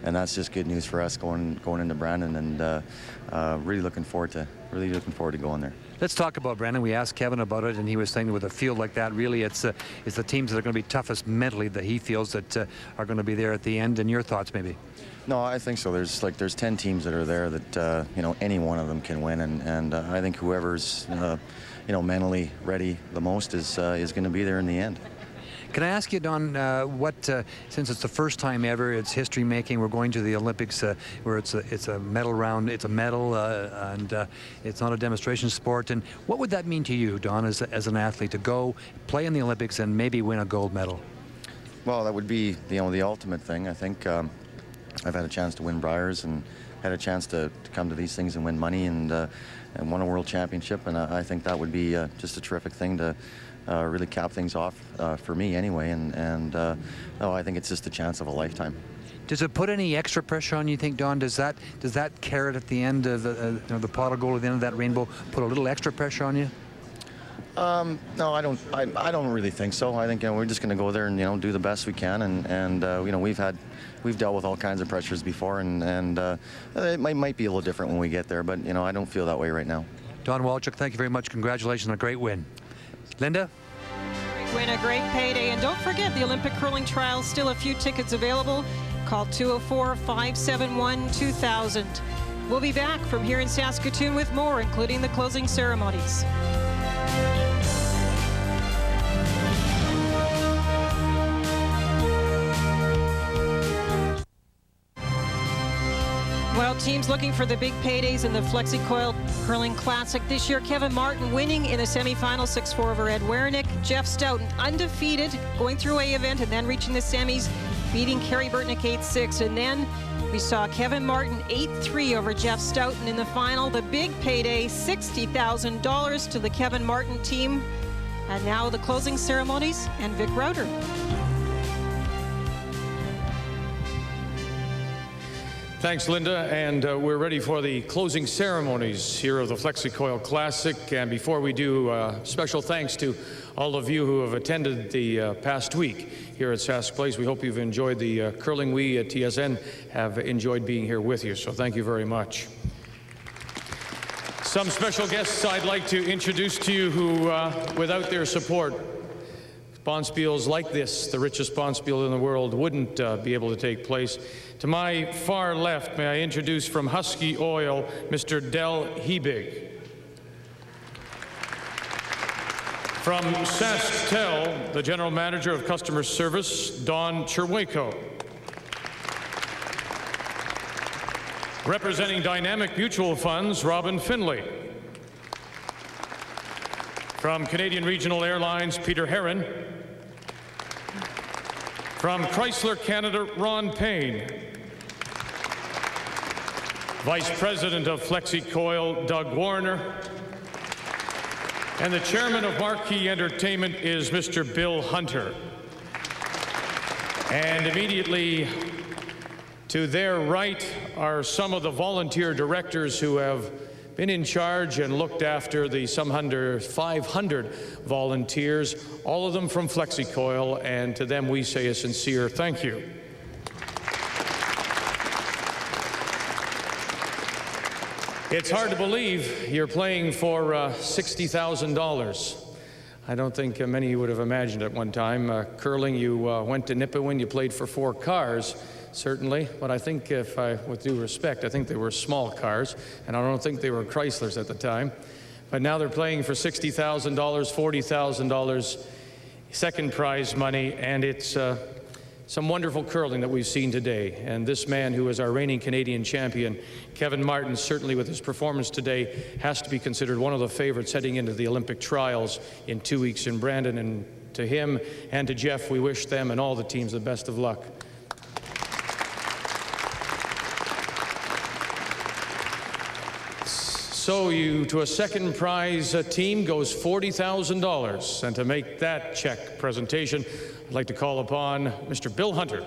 that's just good news for us going into Brandon, and really looking forward to going there. Let's talk about Brandon. We asked Kevin about it, and he was saying with a field like that, really it's the teams that are going to be toughest mentally that he feels that are going to be there at the end. And your thoughts, maybe? No, I think so. There's 10 teams that are there that any one of them can win, and I think whoever's mentally ready the most is going to be there in the end. Can I ask you, Don, since it's the first time ever, it's history making, we're going to the Olympics where it's a medal round, it's a medal, and it's not a demonstration sport, and what would that mean to you, Don, as an athlete, to go play in the Olympics and maybe win a gold medal? Well, that would be the ultimate thing. I think I've had a chance to win Briars and had a chance to come to these things and win money and won a world championship, and I think that would be just a terrific thing to really cap things off for me anyway. And I think it's just a chance of a lifetime. Does it put any extra pressure on you, think, Don? Does that carrot at the end of the pot of gold at the end of that rainbow put a little extra pressure on you? No, I don't really think so. I think we're just going to go there and do the best we can, and we've dealt with all kinds of pressures before, and it might be a little different when we get there, but I don't feel that way right now. Don Walchuk, thank you very much. Congratulations on a great win. Linda? Great win, a great payday, and don't forget the Olympic curling trials, still a few tickets available. Call 204-571-2000. We'll be back from here in Saskatoon with more, including the closing ceremonies. Well, teams looking for the big paydays in the FlexiCoil Curling Classic this year. Kevin Martin winning in the semifinal 6-4 over Ed Wernick. Jeff Stoughton undefeated, going through a event and then reaching the semis, beating Kerry Burtnick 8-6. And then we saw Kevin Martin 8-3 over Jeff Stoughton in the final. The big payday, $60,000 to the Kevin Martin team. And now the closing ceremonies and Vic Router. Thanks, Linda, and we're ready for the closing ceremonies here of the FlexiCoil Classic. And before we do, special thanks to all of you who have attended the past week here at Sask Place. We hope you've enjoyed the curling. We at TSN have enjoyed being here with you, so thank you very much. Some special guests I'd like to introduce to you who, without their support, bonspiels like this, the richest bonspiel in the world, wouldn't be able to take place. To my far left, may I introduce from Husky Oil, Mr. Del Hebig. From SaskTel, the General Manager of Customer Service, Don Cherwayko. Representing Dynamic Mutual Funds, Robin Finley. From Canadian Regional Airlines, Peter Herron. From Chrysler Canada, Ron Payne. Vice President of FlexiCoil, Doug Warner. And the Chairman of Marquee Entertainment is Mr. Bill Hunter. And immediately to their right are some of the volunteer directors who have been in charge and looked after the some 500 volunteers, all of them from FlexiCoil, and to them we say a sincere thank you. It's hard to believe you're playing for $60,000. I don't think many of you would have imagined at one time. Curling, you went to Nipawin, you played for 4 cars, certainly, but I think, with due respect, I think they were small cars, and I don't think they were Chryslers at the time. But now they're playing for $60,000, $40,000 second prize money, and it's some wonderful curling that we've seen today. And this man, who is our reigning Canadian champion, Kevin Martin, certainly with his performance today, has to be considered one of the favorites heading into the Olympic trials in 2 weeks in Brandon. And to him and to Jeff, we wish them and all the teams the best of luck. So to a second prize team goes $40,000. And to make that check presentation, I'd like to call upon Mr. Bill Hunter.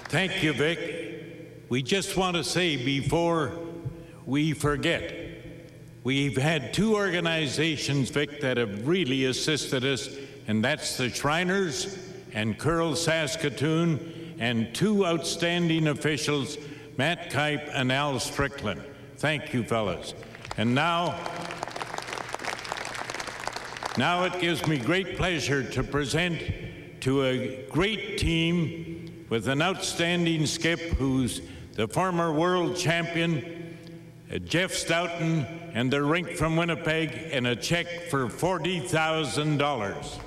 Thank you, Vic. We just want to say before we forget, we've had 2 organizations, Vic, that have really assisted us, and that's the Shriners and Curl Saskatoon, and 2 outstanding officials, Matt Kipe and Al Strickland. Thank you, fellas. And now it gives me great pleasure to present to a great team with an outstanding skip who's the former world champion, Jeff Stoughton, and the rink from Winnipeg, and a check for $40,000.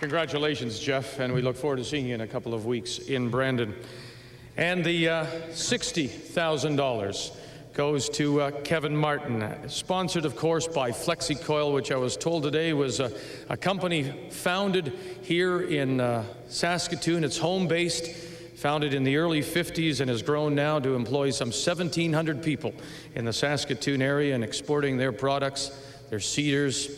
Congratulations, Jeff, and we look forward to seeing you in a couple of weeks in Brandon. And the $60,000 goes to Kevin Martin, sponsored, of course, by FlexiCoil, which I was told today was a company founded here in Saskatoon. It's home-based, founded in the early 50s, and has grown now to employ some 1,700 people in the Saskatoon area and exporting their products, their cedars,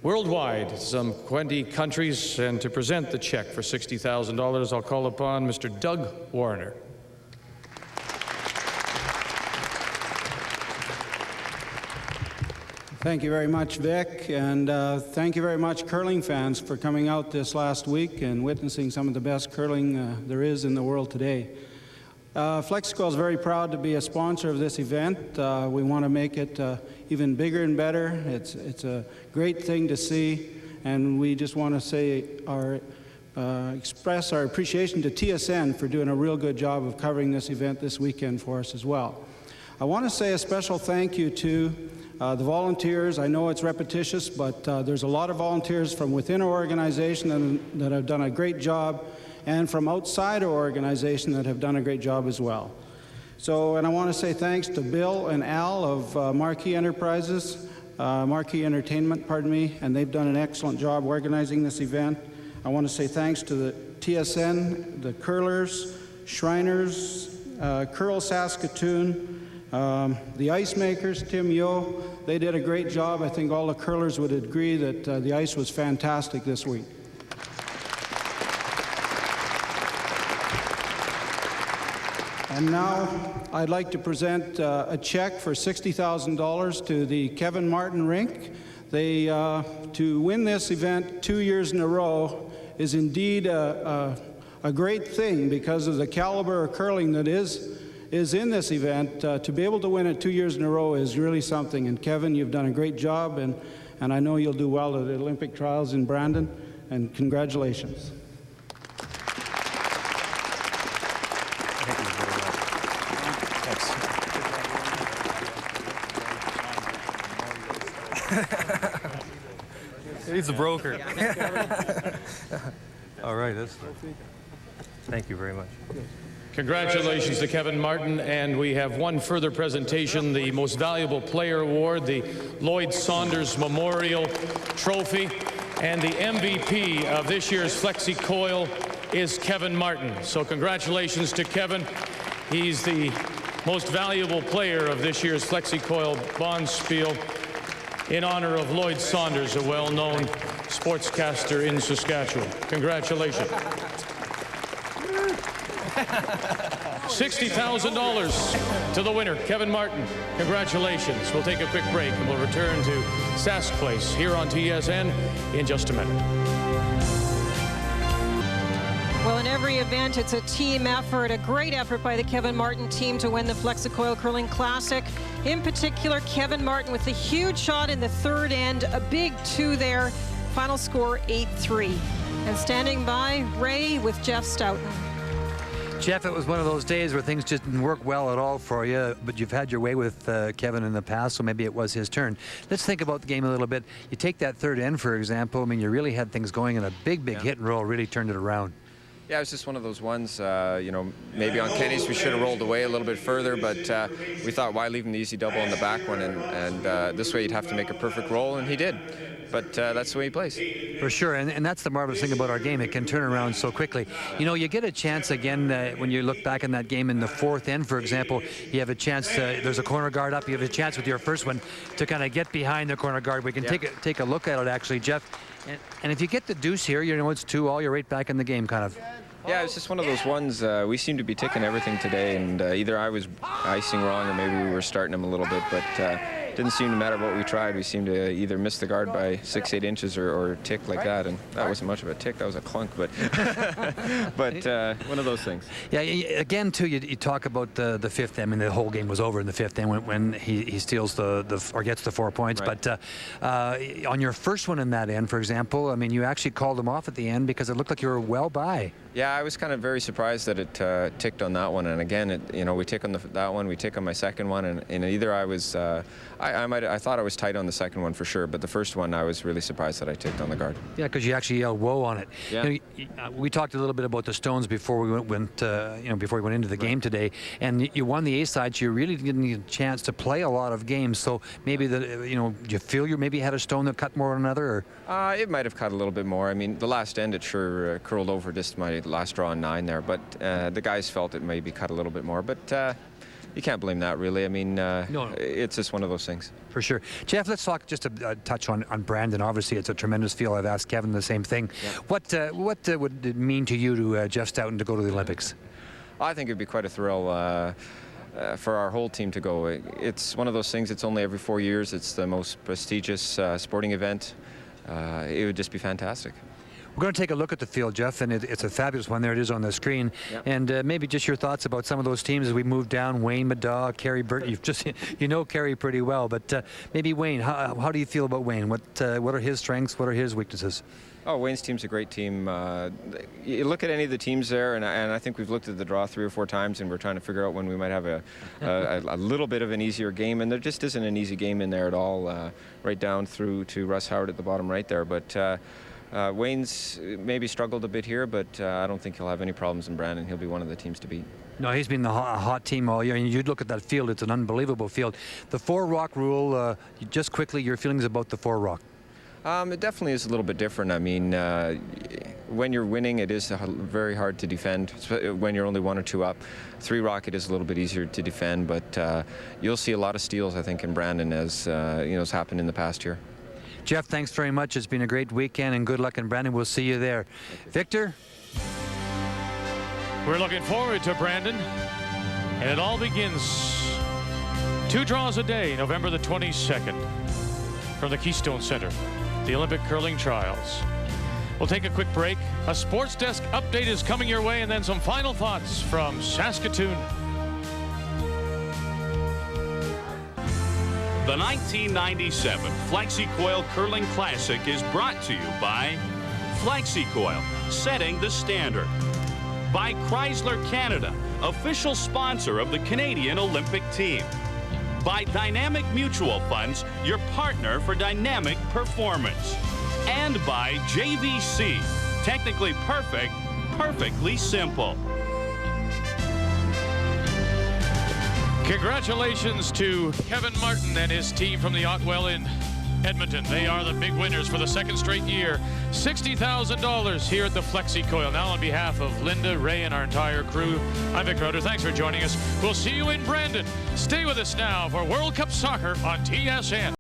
worldwide, some 20 countries. And to present the check for $60,000, I'll call upon Mr. Doug Warner. Thank you very much, Vic, and thank you very much, curling fans, for coming out this last week and witnessing some of the best curling there is in the world today. FlexiCoil is very proud to be a sponsor of this event. We want to make it even bigger and better. It's a great thing to see, and we just want to say express our appreciation to TSN for doing a real good job of covering this event this weekend for us as well. I want to say a special thank you to the volunteers. I know it's repetitious, but there's a lot of volunteers from within our organization that have done a great job, and from outside our organization that have done a great job as well. And I want to say thanks to Bill and Al of Marquee Entertainment, and they've done an excellent job organizing this event. I want to say thanks to the TSN, the curlers, Shriners, Curl Saskatoon, the ice makers, Tim Yo. They did a great job. I think all the curlers would agree that the ice was fantastic this week. And now I'd like to present a check for $60,000 to the Kevin Martin Rink. To win this event 2 years in a row is indeed a great thing because of the caliber of curling that is in this event. To be able to win it 2 years in a row is really something. And Kevin, you've done a great job, and I know you'll do well at the Olympic trials in Brandon, and congratulations. He's a broker. All right, thank you very much. Congratulations to Kevin Martin, and we have one further presentation, the Most Valuable Player Award, the Lloyd Saunders Memorial Trophy, and the MVP of this year's FlexiCoil is Kevin Martin. So congratulations to Kevin. He's the most valuable player of this year's FlexiCoil Bonspiel in honor of Lloyd Saunders, a well-known sportscaster in Saskatchewan. Congratulations. $60,000 to the winner, Kevin Martin. Congratulations. We'll take a quick break and we'll return to Sask Place here on TSN in just a minute. Well, in every event, it's a team effort, a great effort by the Kevin Martin team to win the FlexiCoil Curling Classic. In particular, Kevin Martin with a huge shot in the third end, a big 2 there. Final score 8-3. And standing by, Ray with Jeff Stoughton. Jeff, it was one of those days where things just didn't work well at all for you, but you've had your way with Kevin in the past, so maybe it was his turn. Let's think about the game a little bit. You take that third end, for example. I mean, you really had things going, and a big hit and roll really turned it around. Yeah, it was just one of those ones, you know, maybe on Kenny's we should have rolled away a little bit further, but we thought, why leave him the easy double on the back one, and this way you'd have to make a perfect roll, and he did. But that's the way he plays. For sure, and that's the marvelous thing about our game. It can turn around so quickly. You know, you get a chance again when you look back in that game in the fourth end, for example, you have a chance, there's a corner guard up, you have a chance with your first one to kind of get behind the corner guard. We can take a look at it, actually, Jeff. And if you get the deuce here, you know, it's 2-all, you're right back in the game, kind of. Yeah, it's just one of those ones, we seem to be ticking everything today, and either I was icing wrong or maybe we were starting him a little bit, but didn't seem to matter what we tried. We seemed to either miss the guard by 6-8 inches or tick like that, and that wasn't much of a tick, that was a clunk, but one of those things. Yeah, again, too, you talk about the fifth end. I mean, the whole game was over in the fifth end when he steals or gets the 4 points, right. But on your first one in that end, for example, I mean, you actually called him off at the end because it looked like you were well by. Yeah, I was kind of very surprised that it ticked on that one. And again, we tick on that one, we tick on my second one, and either I was, I thought I was tight on the second one for sure, but the first one I was really surprised that I ticked on the guard. Yeah, because you actually yelled "whoa" on it. Yeah. We talked a little bit about the stones before we went into the game today, and you won the A side, so you really didn't get a chance to play a lot of games. So maybe do you feel you maybe had a stone that cut more than another, or? It might have cut a little bit more. I mean, the last end it sure curled over just my last draw on 9 there, but the guys felt it maybe cut a little bit more, but you can't blame that really. I mean, no. It's just one of those things. For sure. Jeff, let's talk just a touch on Brandon. Obviously, it's a tremendous field. I've asked Kevin the same thing. Yeah. What would it mean to you, to Jeff Stoughton, to go to the Olympics? I think it'd be quite a thrill for our whole team to go. It's one of those things, it's only every 4 years. It's the most prestigious sporting event. It would just be fantastic. We're going to take a look at the field, Jeff, and it's a fabulous one. There it is on the screen. Yep. And maybe just your thoughts about some of those teams as we move down. Wayne Middaugh, Kerry Burt. You know Kerry pretty well, but maybe Wayne. How do you feel about Wayne? What are his strengths? What are his weaknesses? Oh, Wayne's team's a great team. You look at any of the teams there, and I think we've looked at the draw 3 or 4 times, and we're trying to figure out when we might have a little bit of an easier game, and there just isn't an easy game in there at all, right down through to Russ Howard at the bottom right there. But Wayne's maybe struggled a bit here, but I don't think he'll have any problems in Brandon. He'll be one of the teams to beat. No, he's been the hot team all year. And you'd look at that field, it's an unbelievable field. The 4-rock rule, just quickly, your feelings about the 4-rock. It definitely is a little bit different. I mean, when you're winning, it is very hard to defend. When you're only 1 or 2 up, 3-rock, it is a little bit easier to defend. But you'll see a lot of steals, I think, in Brandon, as has happened in the past year. Jeff, thanks very much. It's been a great weekend, and good luck in Brandon. We'll see you there. Victor? We're looking forward to Brandon, and it all begins 2 draws a day, November the 22nd, from the Keystone Center, the Olympic Curling Trials. We'll take a quick break. A Sports Desk update is coming your way, and then some final thoughts from Saskatoon. The 1997 FlexiCoil Curling Classic is brought to you by FlexiCoil, setting the standard. By Chrysler Canada, official sponsor of the Canadian Olympic team. By Dynamic Mutual Funds, your partner for dynamic performance. And by JVC, technically perfect, perfectly simple. Congratulations to Kevin Martin and his team from the Otwell in Edmonton. They are the big winners for the 2nd straight year. $60,000 here at the FlexiCoil. Now on behalf of Linda, Ray, and our entire crew, I'm Vic Roeder. Thanks for joining us. We'll see you in Brandon. Stay with us now for World Cup Soccer on TSN.